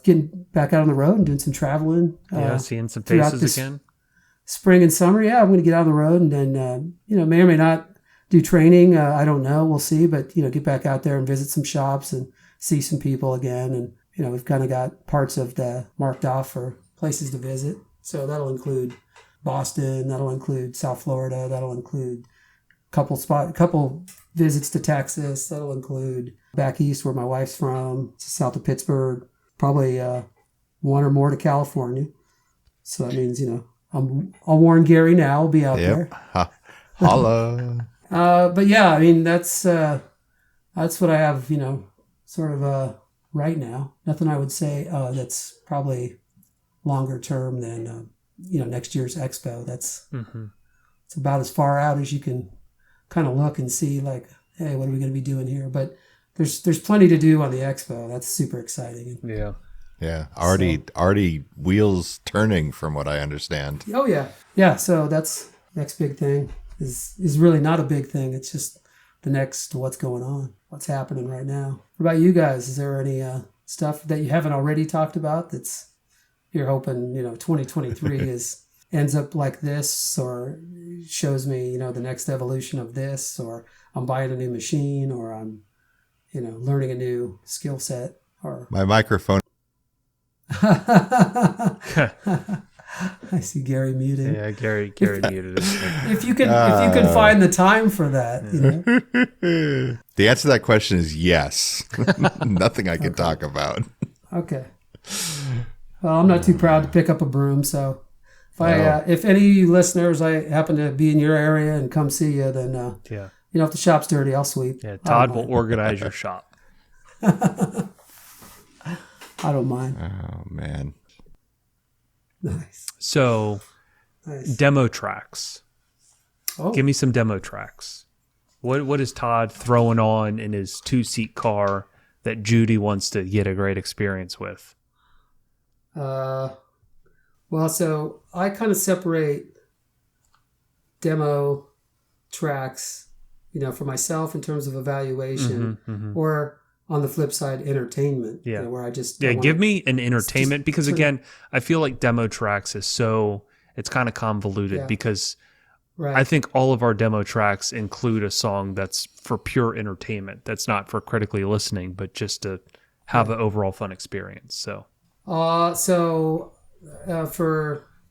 getting back out on the road and doing some traveling. Seeing some faces again. Spring and summer, I'm going to get out on the road and then, may or may not do training. I don't know. We'll see. But, get back out there and visit some shops and see some people again. And, we've kind of got parts of the marked off for places to visit. So that'll include Boston. That'll include South Florida. That'll include couple visits to Texas. That'll include back east where my wife's from, south of Pittsburgh. Probably one or more to California. So that means, I'll warn Gary now. I'll be out there. Holla. But yeah, I mean, that's what I have, sort of right now. Nothing I would say that's probably longer term than, next year's expo. That's it's about as far out as you can kind of look and see, like, hey, what are we going to be doing here? But there's plenty to do on the expo. That's super exciting. Yeah. Yeah. Already wheels turning from what I understand. Oh yeah. Yeah. So that's next big thing is really not a big thing. It's just the next what's going on, what's happening right now. What about you guys? Is there any stuff that you haven't already talked about that's you're hoping, 2023 ends up like this, or shows me, the next evolution of this, or I'm buying a new machine, or I'm, learning a new skill set, or my microphone. I see Gary muted. Yeah, Gary muted us. If you can find the time for that, The answer to that question is yes. Nothing I can talk about. Okay. Well, I'm not too proud to pick up a broom, so if any of you listeners, I happen to be in your area and come see you, then if the shop's dirty, I'll sweep. Yeah, Todd will organize your shop. I don't mind. Oh man. Nice. So, demo tracks. Oh. Give me some demo tracks. What is Todd throwing on in his 2-seat car that Judy wants to get a great experience with? Well, so I kind of separate demo tracks, for myself in terms of evaluation, or on the flip side, entertainment. Yeah. Where I just give me an entertainment, because again, I feel like demo tracks it's kind of convoluted because right. I think all of our demo tracks include a song that's for pure entertainment. That's not for critically listening, but just to have an overall fun experience. So.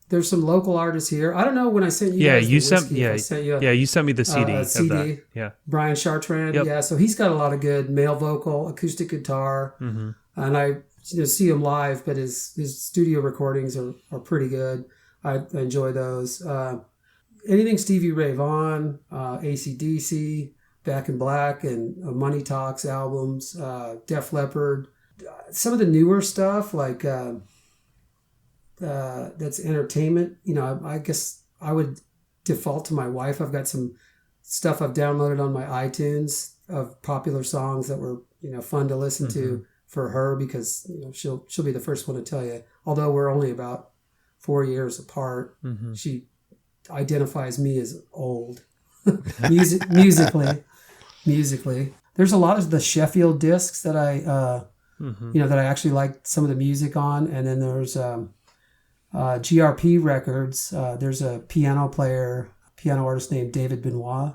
There's some local artists here. I don't know when I sent you. You sent me the CD. Of that. Yeah. Brian Chartrand. Yep. Yeah. So he's got a lot of good male vocal, acoustic guitar, and I see him live, but his studio recordings are pretty good. I enjoy those. Anything Stevie Ray Vaughan, AC/DC, Back in Black, and Money Talks albums, Def Leppard. some of the newer stuff, like that's entertainment. I guess I would default to my wife. I've got some stuff I've downloaded on my iTunes of popular songs that were fun to listen to for her, because she'll be the first one to tell you. Although we're only about 4 years apart, she identifies me as old. musically. There's a lot of the Sheffield discs that I that I actually liked some of the music on, and then there's GRP records. There's a piano artist named David Benoit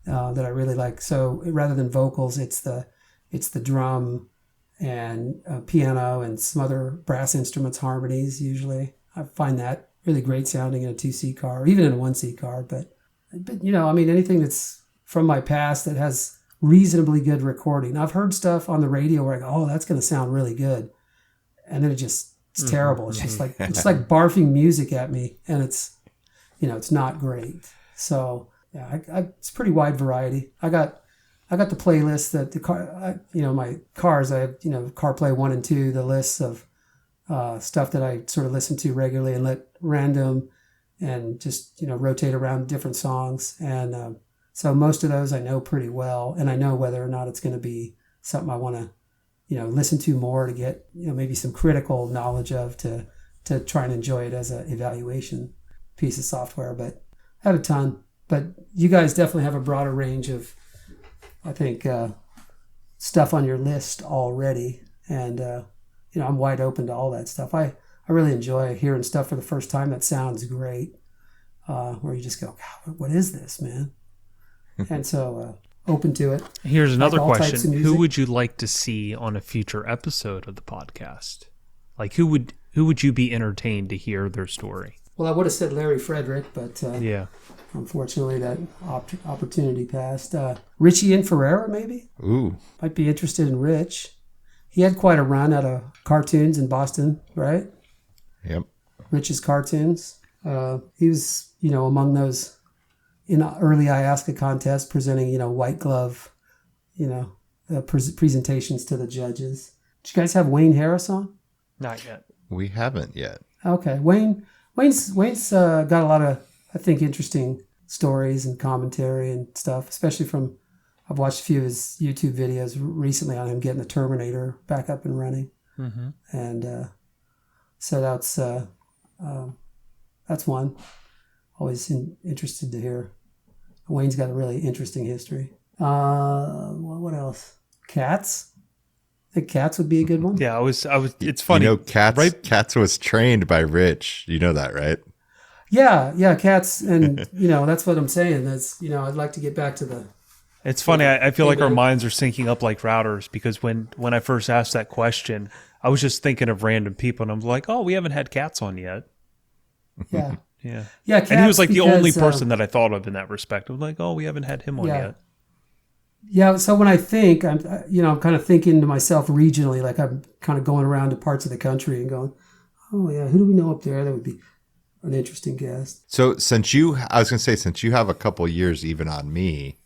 that I really like. So rather than vocals, it's the drum and piano and some other brass instruments, harmonies. Usually, I find that really great sounding in a 2-seat car, or even in a 1-seat car. But anything that's from my past that has reasonably good recording. I've heard stuff on the radio where I go, oh, that's going to sound really good, and then it's terrible. It's just like barfing music at me, and it's not great. So yeah, it's pretty wide variety. I got the playlist that the car, my cars. I have CarPlay 1 and 2, the lists of stuff that I sort of listen to regularly and let random and just rotate around different songs. And so most of those I know pretty well, and I know whether or not it's going to be something I want to listen to more to get maybe some critical knowledge of to try and enjoy it as an evaluation piece of software. But I have a ton. But you guys definitely have a broader range of, I think, stuff on your list already, and I'm wide open to all that stuff. I really enjoy hearing stuff for the first time that sounds great, where you just go, God, what is this, man? And so open to it. Here's another question: music. Who would you like to see on a future episode of the podcast? Like, who would you be entertained to hear their story? Well, I would have said Larry Frederick, but yeah, unfortunately that opportunity passed. Richie and Ferreira, maybe. Ooh, might be interested in Rich. He had quite a run out of cartoons in Boston, right? Yep. Rich's cartoons. He was, among those in early IASCA contests presenting, white glove, presentations to the judges. Did you guys have Wayne Harris on? Not yet. We haven't yet. Okay. Wayne's got a lot of, I think, interesting stories and commentary and stuff, especially from, I've watched a few of his YouTube videos recently on him getting the Terminator back up and running. Mm-hmm. And so that's one. Always interested to hear. Wayne's got a really interesting history. What else? Cats? I think Cats would be a good one. Yeah, I was. It's funny. Cats was trained by Rich. You know that, right? Yeah, Cats, and that's what I'm saying. That's I'd like to get back to the. It's funny. I feel like our minds are syncing up like routers, because when I first asked that question, I was just thinking of random people, and I'm like, oh, we haven't had Cats on yet. Yeah. Yeah. Cats, and he was like the only person that I thought of in that respect. I'm like, oh, we haven't had him on yet. Yeah, so when I think, I'm kind of thinking to myself regionally, like I'm kind of going around to parts of the country and going, oh yeah, who do we know up there that would be an interesting guest? So since you have a couple years even on me,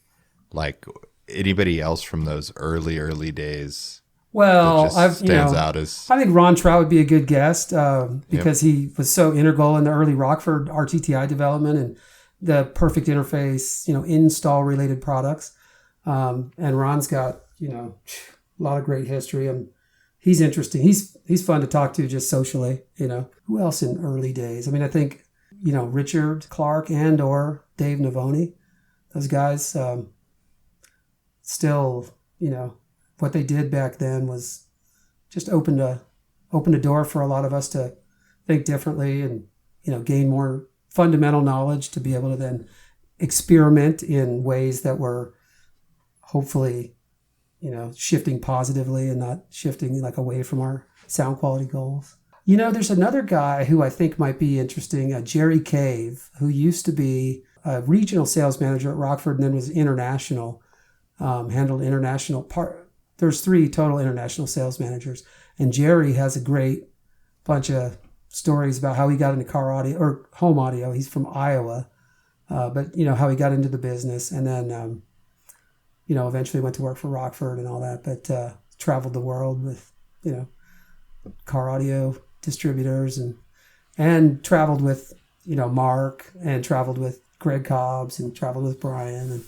like anybody else from those early days? Well, stands out as. I think Ron Trout would be a good guest because he was so integral in the early Rockford RTTI development and the perfect interface, install related products. And Ron's got, a lot of great history, and he's interesting. He's fun to talk to just socially, Who else in early days? I mean, I think, Richard Clark and or Dave Navoni, those guys, still, what they did back then was just opened a door for a lot of us to think differently and, gain more fundamental knowledge to be able to then experiment in ways that were hopefully, shifting positively and not shifting like away from our sound quality goals. There's another guy who I think might be interesting, Jerry Cave, who used to be a regional sales manager at Rockford and then was international, handled international part. There's 3 total international sales managers, and Jerry has a great bunch of stories about how he got into car audio or home audio. He's from Iowa, but how he got into the business, and then eventually went to work for Rockford and all that, but traveled the world with car audio distributors, and traveled with, Mark, and traveled with Greg Cobbs, and traveled with Brian,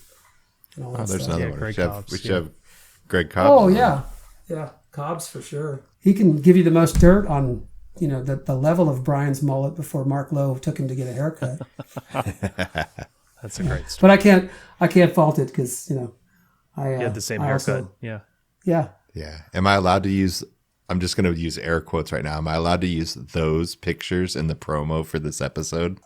and all that there's stuff. another one. Greg We should Cobbs, have Greg Cobbs. Oh, yeah. Yeah, Cobbs for sure. He can give you the most dirt on, the level of Brian's mullet before Mark Lowe took him to get a haircut. That's a great story. But I can't fault it because, I You had the same I haircut. also- Yeah. yeah. Yeah. Am I allowed to use, I'm just going to use air quotes right now. Am I allowed to use those pictures in the promo for this episode?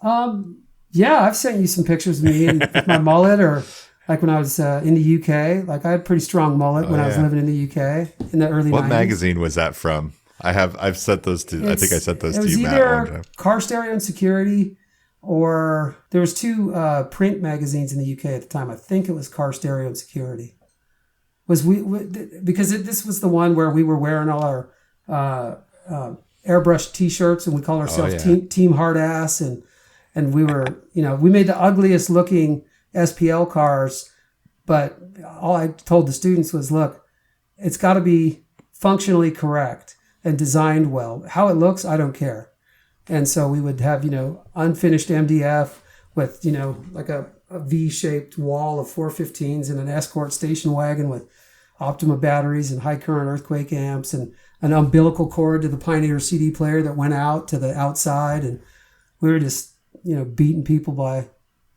Yeah, I've sent you some pictures of me and with my mullet, or like when I was in the UK. Like I had a pretty strong mullet when I was living in the UK in the early 90s. What magazine was that from? I've sent those to, I think I sent those to you, Matt, one It was time. either Car Stereo and Security, or there was two print magazines in the UK at the time. I think it was Car Stereo and Security. Because this was the one where we were wearing all our airbrush T-shirts, and we called ourselves Team Hard Ass, and we were, we made the ugliest looking SPL cars, but all I told the students was, look, it's got to be functionally correct and designed well. How it looks, I don't care. And so we would have, unfinished MDF with, like a V-shaped wall of 415s and an Escort station wagon with Optima batteries and high current earthquake amps, and an umbilical cord to the Pioneer CD player that went out to the outside. And we were just, beating people by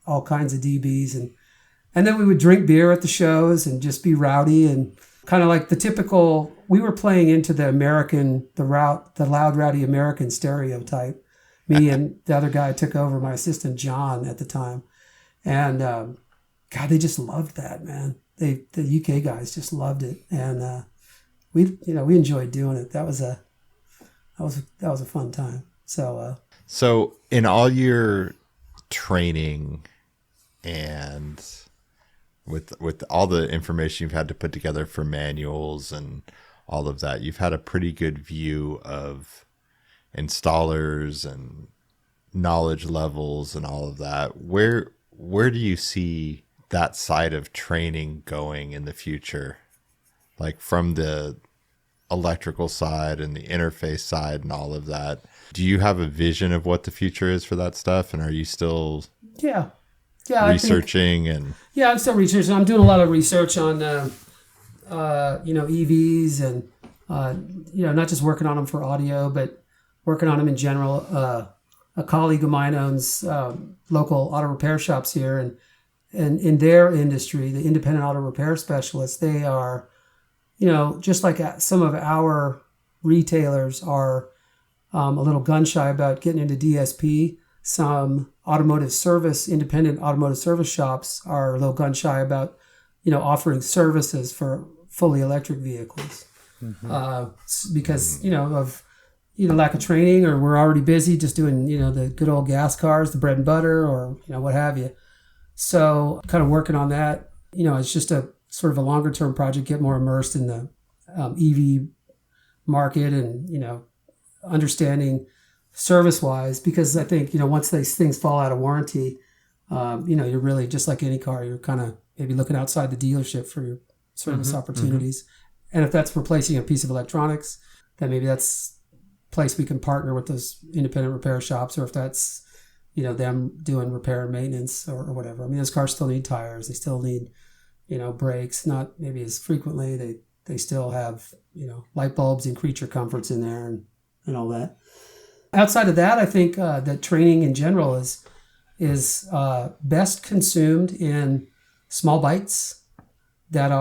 all kinds of dBs. And then we would drink beer at the shows and just be rowdy, and kind of like the typical, we were playing into the loud, rowdy American stereotype. Me and the other guy took over, my assistant, John, at the time. And God, they just loved that, man. The UK guys just loved it. And we enjoyed doing it. That was a fun time. So in all your training and with all the information you've had to put together for manuals and all of that, you've had a pretty good view of installers and knowledge levels and all of that. Where do you see that side of training going in the future? Like from the electrical side and the interface side and all of that. Do you have a vision of what the future is for that stuff? And are you still researching? I'm still researching. I'm doing a lot of research on, EVs, and, not just working on them for audio, but working on them in general. A colleague of mine owns local auto repair shops here, and in their industry, the independent auto repair specialists, they are, just like some of our retailers are a little gun shy about getting into DSP. Some independent automotive service shops are a little gun shy about, offering services for fully electric vehicles. Because, of lack of training, or we're already busy just doing, the good old gas cars, the bread and butter, or, what have you. So kind of working on that, it's just a sort of a longer term project, get more immersed in the EV market, and, understanding service wise, because I think, once these things fall out of warranty, you're really just like any car, you're kind of maybe looking outside the dealership for your service opportunities. And if that's replacing a piece of electronics, then maybe that's a place we can partner with those independent repair shops, or if that's, them doing repair and maintenance or whatever. I mean, those cars still need tires. They still need, brakes, not maybe as frequently. They still have, light bulbs and creature comforts in there and all that. Outside of that, I think that training in general is best consumed in small bites that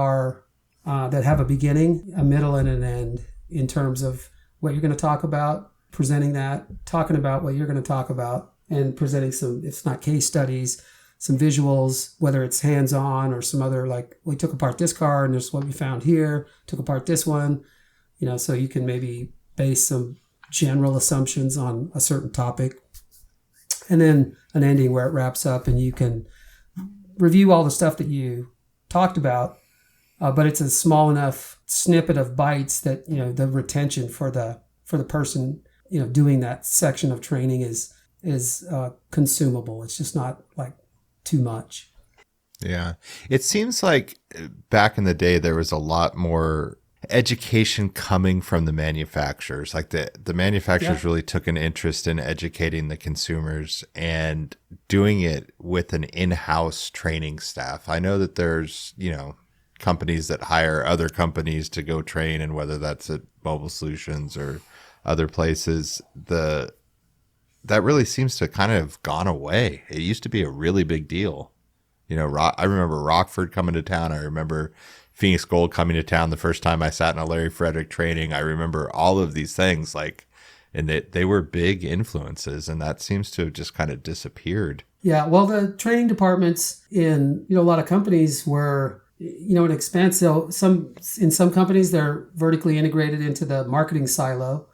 have a beginning, a middle, and an end in terms of what you're going to talk about, presenting that, talking about what you're going to talk about, and presenting some, if it's not case studies, some visuals, whether it's hands-on or some other, like, we took apart this car and this is what we found here, took apart this one, so you can maybe base some general assumptions on a certain topic, and then an ending where it wraps up and you can review all the stuff that you talked about, but it's a small enough snippet of bites that, the retention for the person, doing that section of training is consumable. It's just not like too much. Yeah. It seems like back in the day, there was a lot more education coming from the manufacturers. Like the manufacturers really took an interest in educating the consumers and doing it with an in-house training staff. I know that there's, companies that hire other companies to go train, and whether that's at Mobile Solutions or other places, that really seems to kind of have gone away. It used to be a really big deal. I remember Rockford coming to town. I remember Phoenix Gold coming to town the first time I sat in a Larry Frederick training. I remember all of these things, and they were big influences, and that seems to have just kind of disappeared. Yeah, well, the training departments in a lot of companies were an expense. So in some companies they're vertically integrated into the marketing silo,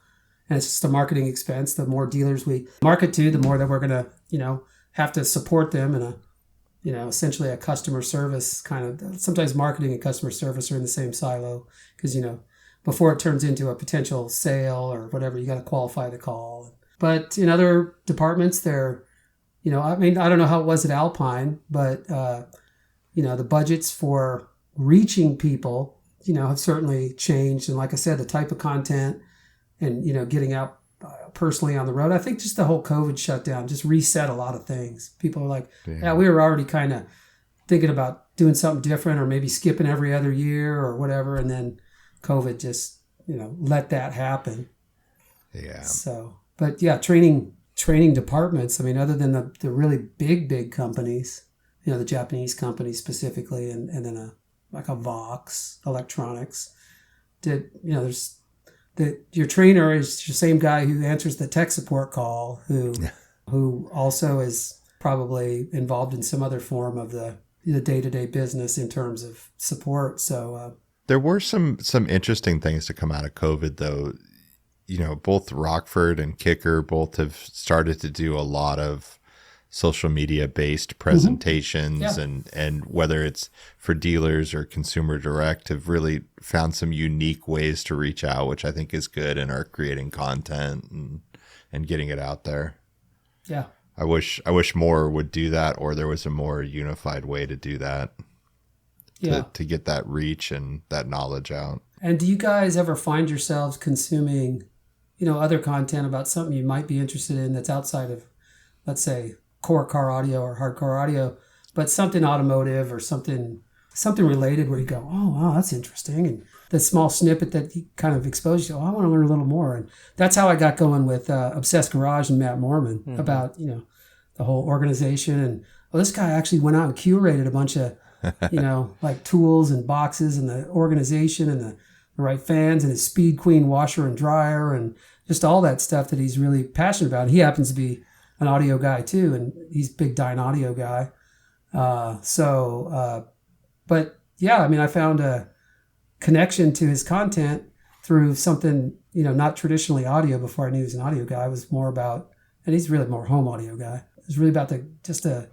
and it's just a marketing expense. The more dealers we market to, the more that we're going to have to support them in a essentially a customer service kind of. Sometimes marketing and customer service are in the same silo because before it turns into a potential sale or whatever, you got to qualify the call. But in other departments, they're I don't know how it was at Alpine, but the budgets for reaching people have certainly changed. And like I said, the type of content and getting out personally on the road. I think just the whole COVID shutdown just reset a lot of things. People are like, yeah, we were already kind of thinking about doing something different or maybe skipping every other year or whatever. And then COVID just, let that happen. Yeah. So, but yeah, training departments. I mean, other than the really big companies, the Japanese companies specifically, and then a Vox Electronics there's your trainer is your same guy who answers the tech support call, who also is probably involved in some other form of the day-to-day business in terms of support. So there were some interesting things to come out of COVID, though. Both Rockford and Kicker both have started to do a lot of social media based presentations, and whether it's for dealers or consumer direct, have really found some unique ways to reach out, which I think is good, and are creating content and getting it out there. Yeah. I wish more would do that, or there was a more unified way to do that. To get that reach and that knowledge out. And do you guys ever find yourselves consuming, other content about something you might be interested in that's outside of, let's say, core car audio or hardcore audio, but something automotive or something related where you go, oh, wow, that's interesting. And the small snippet that he kind of exposed you, I want to learn a little more. And that's how I got going with Obsessed Garage and Matt Mormon about, the whole organization. And this guy actually went out and curated a bunch of, like tools and boxes and the organization and the right fans and his Speed Queen washer and dryer and just all that stuff that he's really passionate about. He happens to be an audio guy too, and he's a big Dyne audio guy. But yeah, I found a connection to his content through something, not traditionally audio before I knew he was an audio guy. It was more about, and he's really more home audio guy. It was really about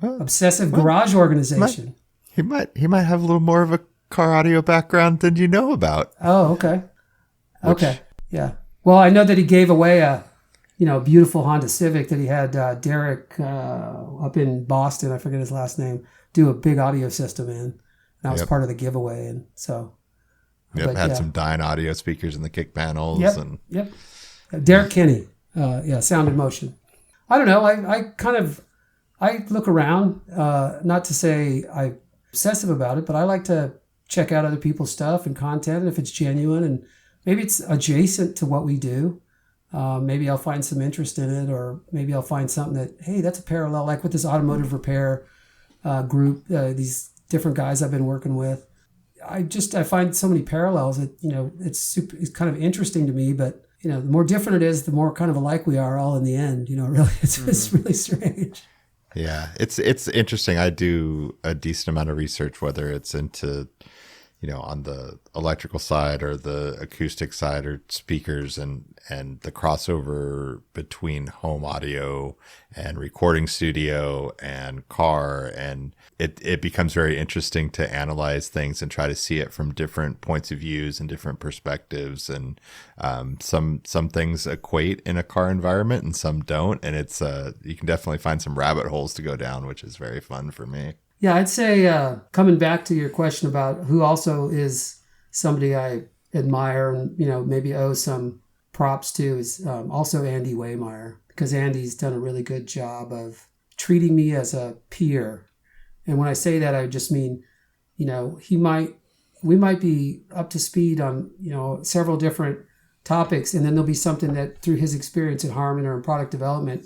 obsessive garage organization. He might have a little more of a car audio background than you know about. Oh, okay. Okay. Yeah. Well, I know that he gave away a beautiful Honda Civic that he had Derek up in Boston, I forget his last name, do a big audio system in. And that was part of the giveaway. And so. Had some Dyne audio speakers in the kick panels. Yep. Derek Kinney. Sound in Motion. I don't know. I look around, not to say I'm obsessive about it, but I like to check out other people's stuff and content, and if it's genuine and maybe it's adjacent to what we do, maybe I'll find some interest in it, or maybe I'll find something that, hey, that's a parallel, like with this automotive repair group, these different guys I've been working with. I find so many parallels that, it's kind of interesting to me, but the more different it is, the more kind of alike we are all in the end, really, it's really strange. Yeah, it's interesting. I do a decent amount of research, whether it's into, on the electrical side or the acoustic side or speakers, and the crossover between home audio and recording studio and car. And it becomes very interesting to analyze things and try to see it from different points of views and different perspectives. And some things equate in a car environment and some don't. And it's you can definitely find some rabbit holes to go down, which is very fun for me. Yeah, I'd say coming back to your question about who also is somebody I admire and, maybe owe some props to is also Andy Waymeyer, because Andy's done a really good job of treating me as a peer. And when I say that, I just mean, we might be up to speed on, several different topics, and then there'll be something that through his experience at Harman or in product development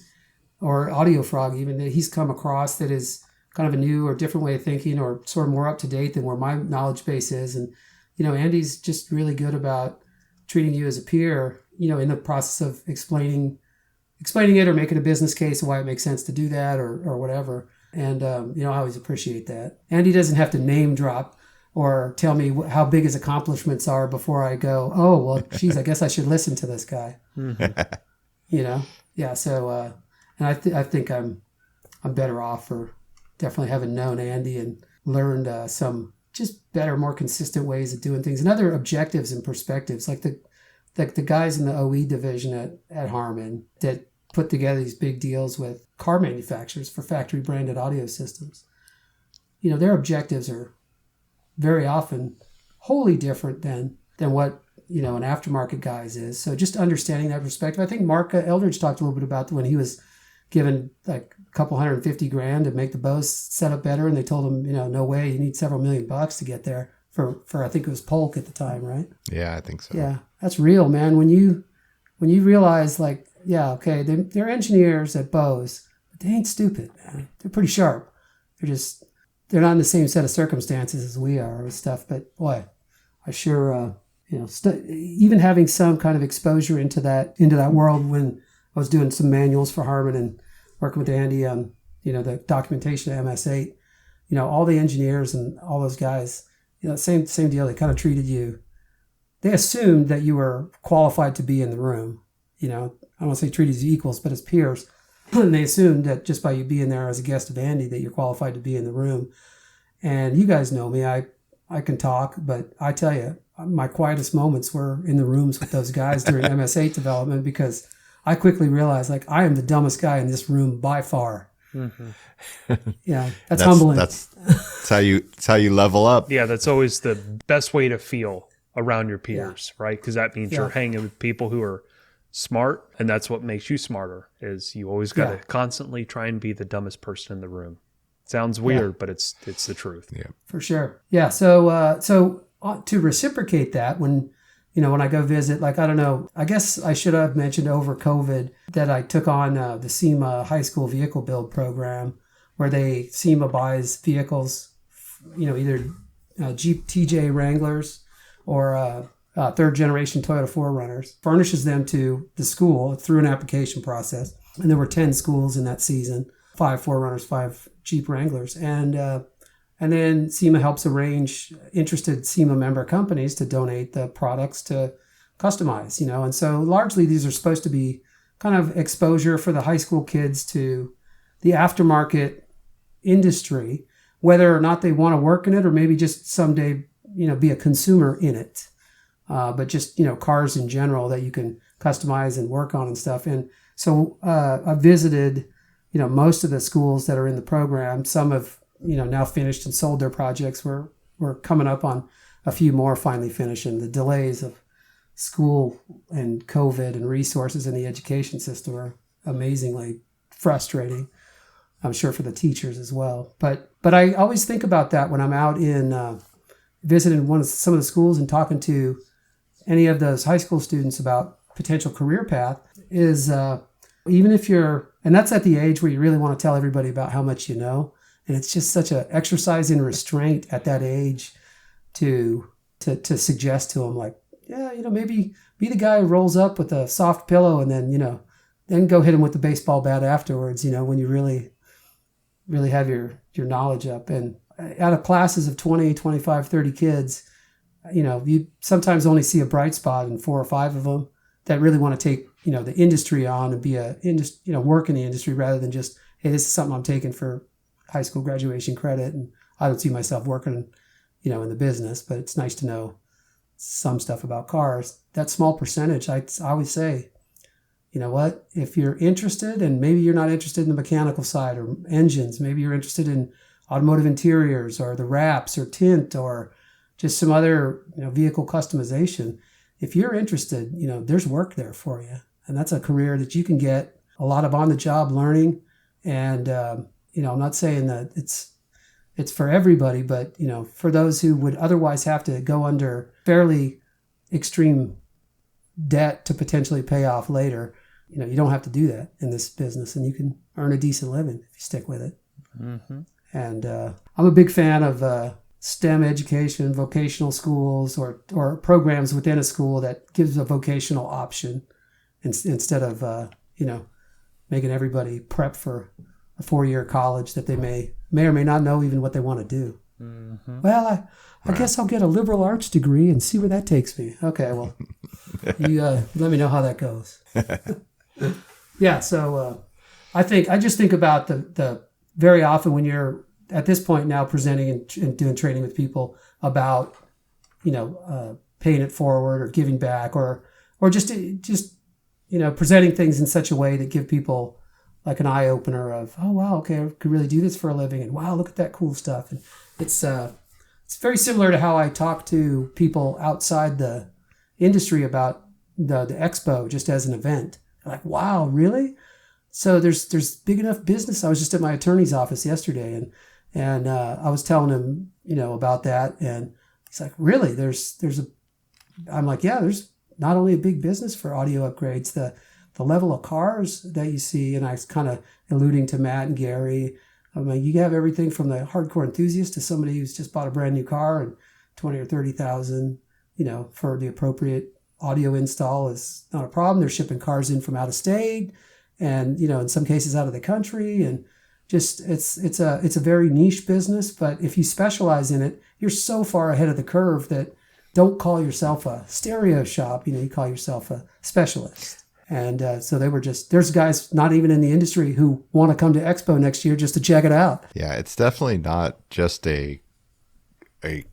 or Audio Frog even, that he's come across that is kind of a new or different way of thinking or sort of more up to date than where my knowledge base is. And, Andy's just really good about treating you as a peer, in the process of explaining it or making a business case of why it makes sense to do that or whatever. And, I always appreciate that. Andy doesn't have to name drop or tell me how big his accomplishments are before I go, oh, well, geez, I guess I should listen to this guy. Mm-hmm. Yeah. So, and I think I'm better off for definitely having known Andy and learned some just better, more consistent ways of doing things and other objectives and perspectives, like the guys in the OE division at Harman that put together these big deals with car manufacturers for factory branded audio systems. Their objectives are very often wholly different than what, an aftermarket guy's is. So just understanding that perspective. I think Mark Eldridge talked a little bit about when he was given like a couple $150,000 to make the Bose set up better. And they told him, no way, you need several $1,000,000 to get there for I think it was Polk at the time, right? Yeah, I think so. Yeah, that's real, man. When you realize like, yeah, okay, they're engineers at Bose, but they ain't stupid, man. They're pretty sharp. They're not in the same set of circumstances as we are with stuff. But boy, I sure, even having some kind of exposure into that world when I was doing some manuals for Harman and working with Andy on, the documentation of MS8, all the engineers and all those guys, same deal. They kind of treated you. They assumed that you were qualified to be in the room. I don't want to say treated as equals, but as peers. And they assumed that just by you being there as a guest of Andy, that you're qualified to be in the room. And you guys know me. I can talk, but I tell you, my quietest moments were in the rooms with those guys during MS8 development, because I quickly realized, like, I am the dumbest guy in this room by far. Mm-hmm. Yeah, that's humbling. That's how you level up. Yeah, that's always the best way to feel around your peers, right? Because that means you're hanging with people who are smart, and that's what makes you smarter. Is you always got to constantly try and be the dumbest person in the room. Sounds weird, but it's the truth. Yeah, for sure. Yeah. So to reciprocate that, when I go visit, like, I don't know, I guess I should have mentioned over COVID that I took on the SEMA high school vehicle build program, where SEMA buys vehicles, either Jeep TJ Wranglers or third generation Toyota 4Runners, furnishes them to the school through an application process. And there were 10 schools in that season, 5 4Runners, 5 Jeep Wranglers. And then SEMA helps arrange interested SEMA member companies to donate the products to customize, And so largely these are supposed to be kind of exposure for the high school kids to the aftermarket industry, whether or not they want to work in it or maybe just someday, be a consumer in it. But just, cars in general that you can customize and work on and stuff. And so I visited, most of the schools that are in the program. Some have, now finished and sold their projects. We're coming up on a few more finally finishing. The delays of school and COVID and resources in the education system are amazingly frustrating. I'm sure for the teachers as well. But I always think about that when I'm out in visiting some of the schools and talking to any of those high school students about potential career path is even if and that's at the age where you really want to tell everybody about how much you know. And it's just such an exercise in restraint at that age to suggest to them, like, yeah, maybe be the guy who rolls up with a soft pillow and then go hit him with the baseball bat afterwards, when you really have your knowledge up. And out of classes of 20, 25, 30 kids, you sometimes only see a bright spot in 4 or 5 of them that really want to take, the industry on and be work in the industry rather than just, hey, this is something I'm taking for high school graduation credit. And I don't see myself working, in the business, but it's nice to know some stuff about cars. That small percentage, I always say, you know what, if you're interested, and maybe you're not interested in the mechanical side or engines, maybe you're interested in automotive interiors or the wraps or tint or just some other, vehicle customization. If you're interested, there's work there for you. And that's a career that you can get a lot of on-the-job learning. And, I'm not saying that it's for everybody, but, for those who would otherwise have to go under fairly extreme debt to potentially pay off later, you don't have to do that in this business, and you can earn a decent living if you stick with it. Mm-hmm. And I'm a big fan of STEM education, vocational schools, or programs within a school that gives a vocational option instead of making everybody prep for a 4-year college that they may or may not know even what they want to do. Mm-hmm. Well, I guess I'll get a liberal arts degree and see where that takes me. Okay, well, you let me know how that goes. Yeah, so I just think about the very often when you're at this point now presenting and doing training with people about paying it forward or giving back or just presenting things in such a way that give people like an eye opener of, oh wow, okay, I could really do this for a living, and wow, look at that cool stuff. And it's very similar to how I talk to people outside the industry about the expo just as an event. They're like, wow, really? So there's big enough business. I was just at my attorney's office yesterday, and I was telling him, about that, and he's like, really? I'm like, yeah, there's not only a big business for audio upgrades, the level of cars that you see, and I was kind of alluding to Matt and Gary. I mean, you have everything from the hardcore enthusiast to somebody who's just bought a brand new car and 20 or 30,000, for the appropriate audio install is not a problem. They're shipping cars in from out of state and, in some cases out of the country. And just, it's a very niche business, but if you specialize in it, you're so far ahead of the curve that don't call yourself a stereo shop, you call yourself a specialist. And so there's guys not even in the industry who want to come to Expo next year just to check it out. Yeah, it's definitely not just a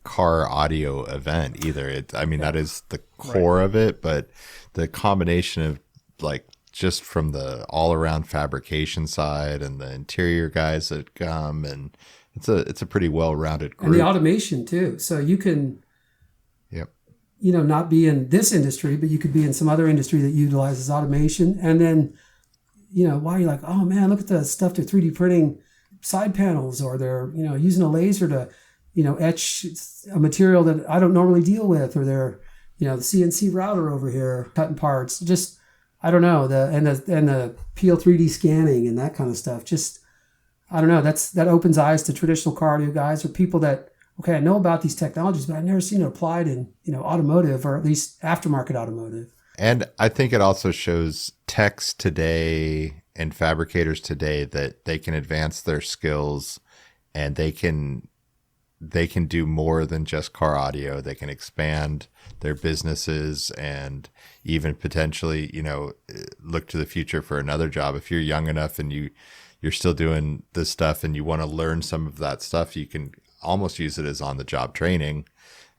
car audio event either. That is the core of it, but the combination of like just from the all around fabrication side and the interior guys that come, and it's a pretty well rounded group. And the automation too. So you can not be in this industry, but you could be in some other industry that utilizes automation. And then, while you're like, oh man, look at the stuff they're 3D printing side panels, or they're, using a laser to, etch a material that I don't normally deal with, or they're, the CNC router over here cutting parts. Just, I don't know, and the PL3D scanning and that kind of stuff. Just, I don't know, that opens eyes to traditional car audio guys, or people that, okay, I know about these technologies, but I've never seen it applied in, automotive, or at least aftermarket automotive. And I think it also shows techs today and fabricators today that they can advance their skills, and they can do more than just car audio. They can expand their businesses and even potentially, look to the future for another job. If you're young enough and you're still doing this stuff and you want to learn some of that stuff, you can almost use it as on-the-job training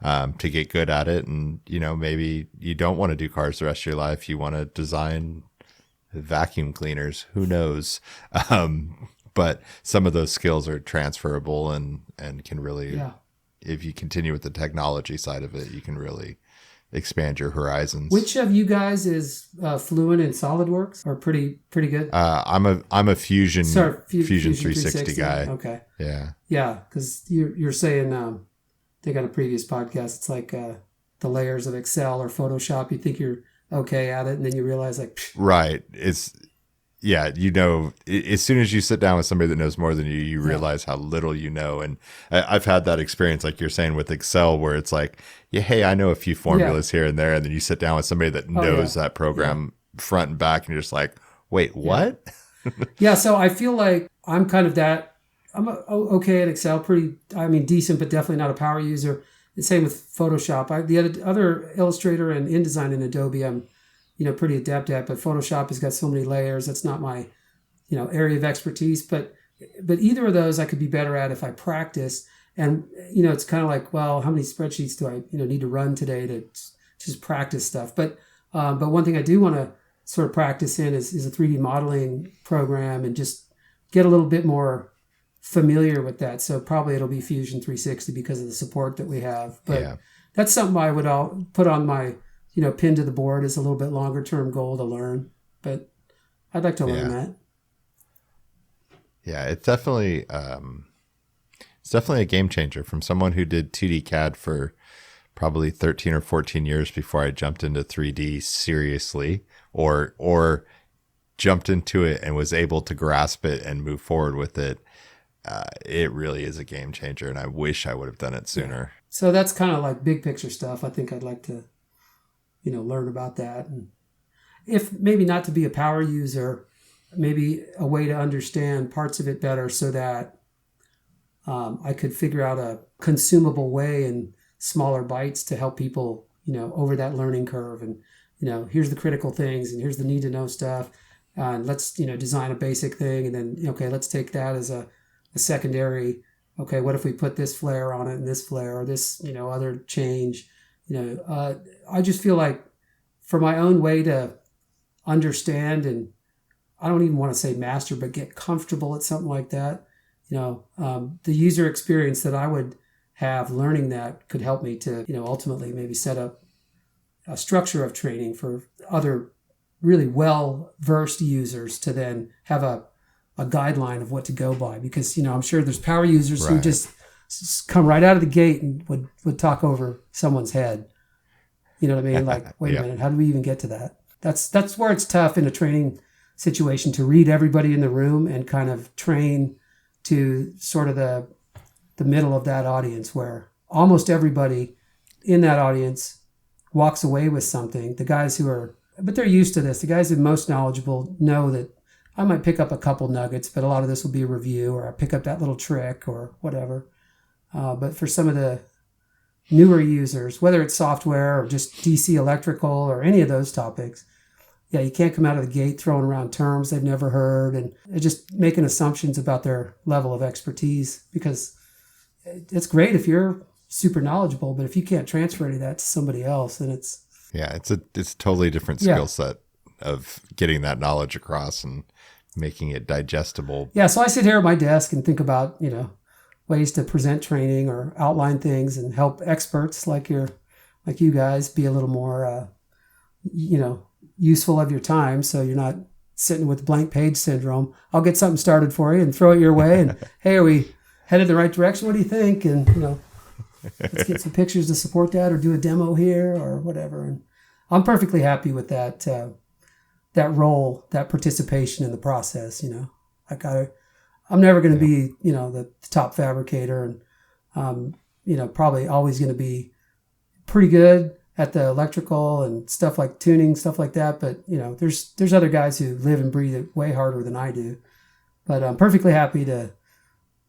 to get good at it. And, maybe you don't want to do cars the rest of your life. You want to design vacuum cleaners. Who knows? But some of those skills are transferable and can really, if you continue with the technology side of it, you can really expand your horizons. Which of you guys is fluent in SolidWorks, or pretty good? I'm a Fusion 360 guy. Okay. Yeah, because you're saying I think on a previous podcast, it's like the layers of Excel or Photoshop. You think you're okay at it, and then you realize right. It's as soon as you sit down with somebody that knows more than you realize how little you know. And I've had that experience, like you're saying with Excel, where it's like, hey, I know a few formulas here and there. And then you sit down with somebody that knows that program front and back, and you're just like, wait, what? So I feel like I'm kind of that. I'm okay at Excel, decent, but definitely not a power user. The same with Photoshop. The other Illustrator and InDesign in Adobe, I'm pretty adept at, but Photoshop has got so many layers. That's not my, area of expertise, but either of those I could be better at if I practice. And, it's kind of like, well, how many spreadsheets do I, need to run today to just practice stuff? But one thing I do want to sort of practice in is a 3D modeling program, and just get a little bit more familiar with that. So probably it'll be Fusion 360 because of the support that we have. But that's something I would put on my, pin to the board as a little bit longer term goal to learn. But I'd like to learn that. Yeah, it's definitely a game changer from someone who did 2D CAD for probably 13 or 14 years before I jumped into 3D seriously, or jumped into it and was able to grasp it and move forward with it. It really is a game changer, and I wish I would have done it sooner. So that's kind of like big picture stuff. I think I'd like to, learn about that. And if maybe not to be a power user, maybe a way to understand parts of it better so that I could figure out a consumable way in smaller bites to help people, over that learning curve. And, here's the critical things and here's the need to know stuff. And let's, design a basic thing. And then, okay, let's take that as a secondary. Okay, what if we put this flare on it and this flare or this, other change? I just feel like for my own way to understand, and I don't even want to say master, but get comfortable at something like that. The user experience that I would have learning that could help me to, ultimately maybe set up a structure of training for other really well-versed users to then have a guideline of what to go by. Because, I'm sure there's power users who just come right out of the gate and would talk over someone's head. You know what I mean? Like, wait a minute, how do we even get to that? That's where it's tough in a training situation to read everybody in the room and kind of train to sort of the middle of that audience where almost everybody in that audience walks away with something. The guys but they're used to this. The guys who are most knowledgeable know that I might pick up a couple nuggets, but a lot of this will be a review, or I pick up that little trick or whatever. But for some of the newer users, whether it's software or just DC electrical or any of those topics, you can't come out of the gate throwing around terms they've never heard and just making assumptions about their level of expertise, because it's great if you're super knowledgeable, but if you can't transfer any of that to somebody else, then it's a totally different skill set of getting that knowledge across and making it digestible. Yeah, so I sit here at my desk and think about, ways to present training or outline things and help experts like you guys be a little more, useful of your time, so you're not sitting with blank page syndrome. I'll get something started for you and throw it your way. And hey, are we headed the right direction? What do you think? And let's get some pictures to support that, or do a demo here or whatever. And I'm perfectly happy with that role, that participation in the process. I'm never going to be the top fabricator, and probably always going to be pretty good at the electrical and stuff like tuning, stuff like that. But, there's other guys who live and breathe it way harder than I do. But I'm perfectly happy to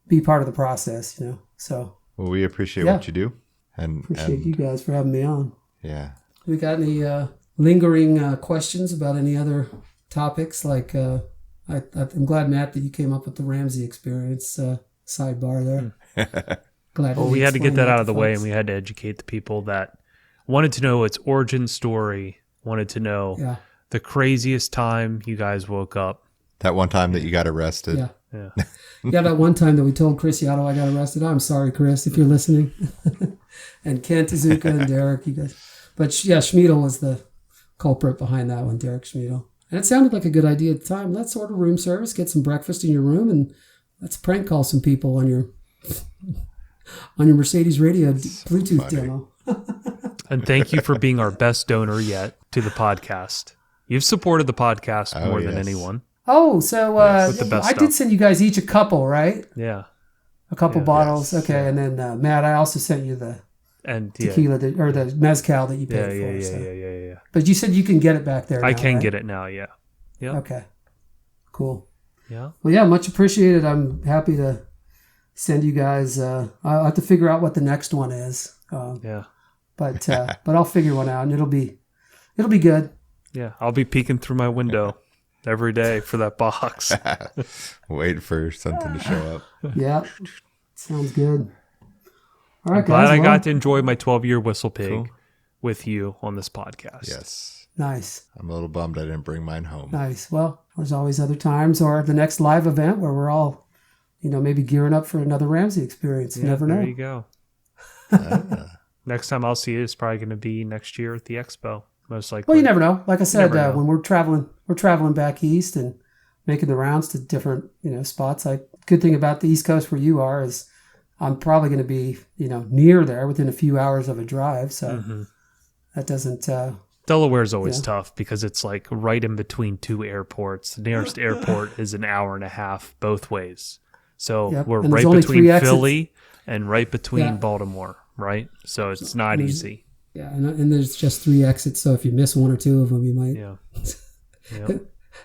be part of the process, So. Well, we appreciate what you do. And appreciate you guys for having me on. Yeah. We got any lingering questions about any other topics? Like, I'm glad, Matt, that you came up with the Ramsey experience sidebar there. Glad. Well, we had to get that out of the way, and we had to educate the people that wanted to know its origin story, wanted to know the craziest time you guys woke up. That one time that you got arrested. Yeah. That one time that we told Chris Yato I got arrested. I'm sorry, Chris, if you're listening. And Ken Tezuka and Derek, you guys. But Schmiedel was the culprit behind that one, Derek Schmiedel. And it sounded like a good idea at the time. Let's order room service, get some breakfast in your room, and let's prank call some people on your Mercedes radio Bluetooth demo. And thank you for being our best donor yet to the podcast. You've supported the podcast more than anyone. Oh, so I did send you guys each a couple, right? Yeah. A couple bottles. Yes. Okay. And then, Matt, I also sent you the tequila or the mezcal that you paid for. Yeah. But you said you can get it back there. I can get it now, yeah. Okay. Cool. Yeah. Well, yeah, much appreciated. I'm happy to send you guys. I'll have to figure out what the next one is. But I'll figure one out, and it'll be good. Yeah, I'll be peeking through my window every day for that box. Wait for something to show up. Yeah, sounds good. All right, glad I got to enjoy my 12-year whistle pig with you on this podcast. Yes. Nice. I'm a little bummed I didn't bring mine home. Nice. Well, there's always other times, or the next live event where we're all, maybe gearing up for another Ramsey experience. You never know. There you go. Next time I'll see you is probably going to be next year at the expo, most likely. Well, you never know. Like I said, when we're traveling back east and making the rounds to different, spots. Good thing about the East Coast where you are is I'm probably going to be, near there within a few hours of a drive. So that doesn't. Delaware is always tough because it's like right in between two airports. The nearest airport is an hour and a half both ways. So we're right between Philly and right between Baltimore, right? So it's not easy. Yeah, and there's just 3 exits. So if you miss one or two of them, you might. Yeah.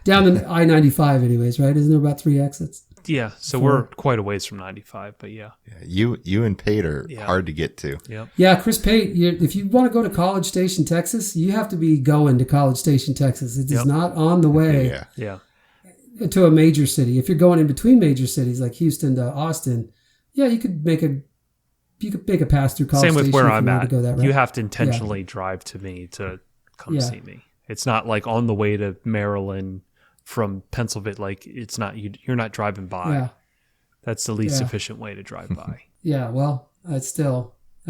Down the I-95 anyways, right? Isn't there about 3 exits? Yeah, so we're quite a ways from 95, but yeah. You and Pate are hard to get to. Yep. Yeah, Chris Pate, if you want to go to College Station, Texas, you have to be going to College Station, Texas. It is not on the way to a major city. If you're going in between major cities like Houston to Austin, you could make a pass through College Station. Same with where I'm at. Go that route. You have to intentionally drive to me to come see me. It's not like on the way to Maryland from Pennsylvania. Like it's not you're not driving by. Yeah. That's the least efficient way to drive by. Yeah, well, I've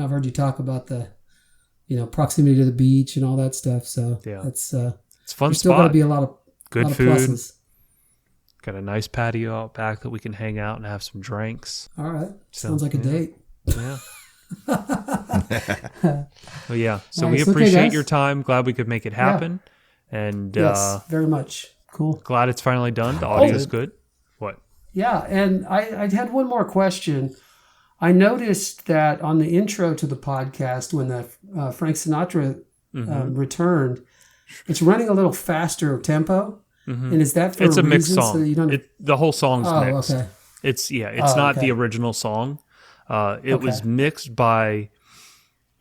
heard you talk about the, proximity to the beach and all that stuff. So it's a fun still spot. Got to be a lot of good food. Pluses. Got a nice patio out back that we can hang out and have some drinks. All right, sounds like a date. Yeah. Well, yeah. So nice. we appreciate your time. Glad we could make it happen. And yes, very much. Cool. Glad it's finally done. The audio is good. What? Yeah, and I had one more question. I noticed that on the intro to the podcast, when the Frank Sinatra returned, it's running a little faster tempo. Mm-hmm. And is that for it's a mixed reason? song? So the whole song's mixed. Okay. It's not the original song. It was mixed by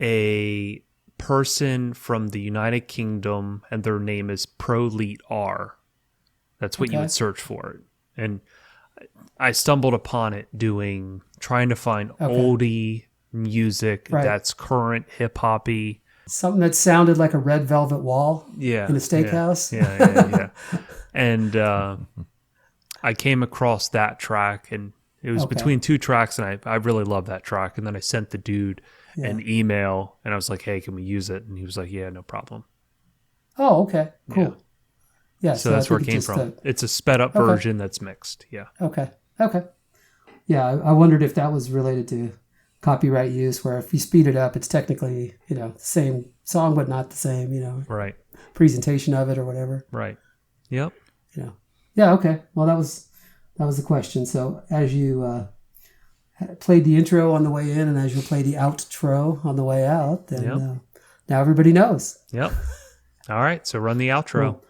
a person from the United Kingdom, and their name is Prolete R. That's what you would search for it. And I stumbled upon it trying to find oldie music that's current hip hoppy. Something that sounded like a Red Velvet Wall in a steakhouse. Yeah. And I came across that track, and it was between 2 tracks, and I really love that track. And then I sent the dude an email, and I was like, hey, can we use it? And he was like, yeah, no problem. Oh, okay. Cool. Yeah, so that's where it came from. It's a sped up version that's mixed. Yeah. Okay. Yeah, I wondered if that was related to copyright use, where if you speed it up, it's technically, the same song, but not the same, right, presentation of it or whatever. Right. Yep. Yeah. Okay. Well, that was the question. So as you played the intro on the way in, and as you play the outro on the way out, then now everybody knows. Yep. All right. So run the outro. Cool.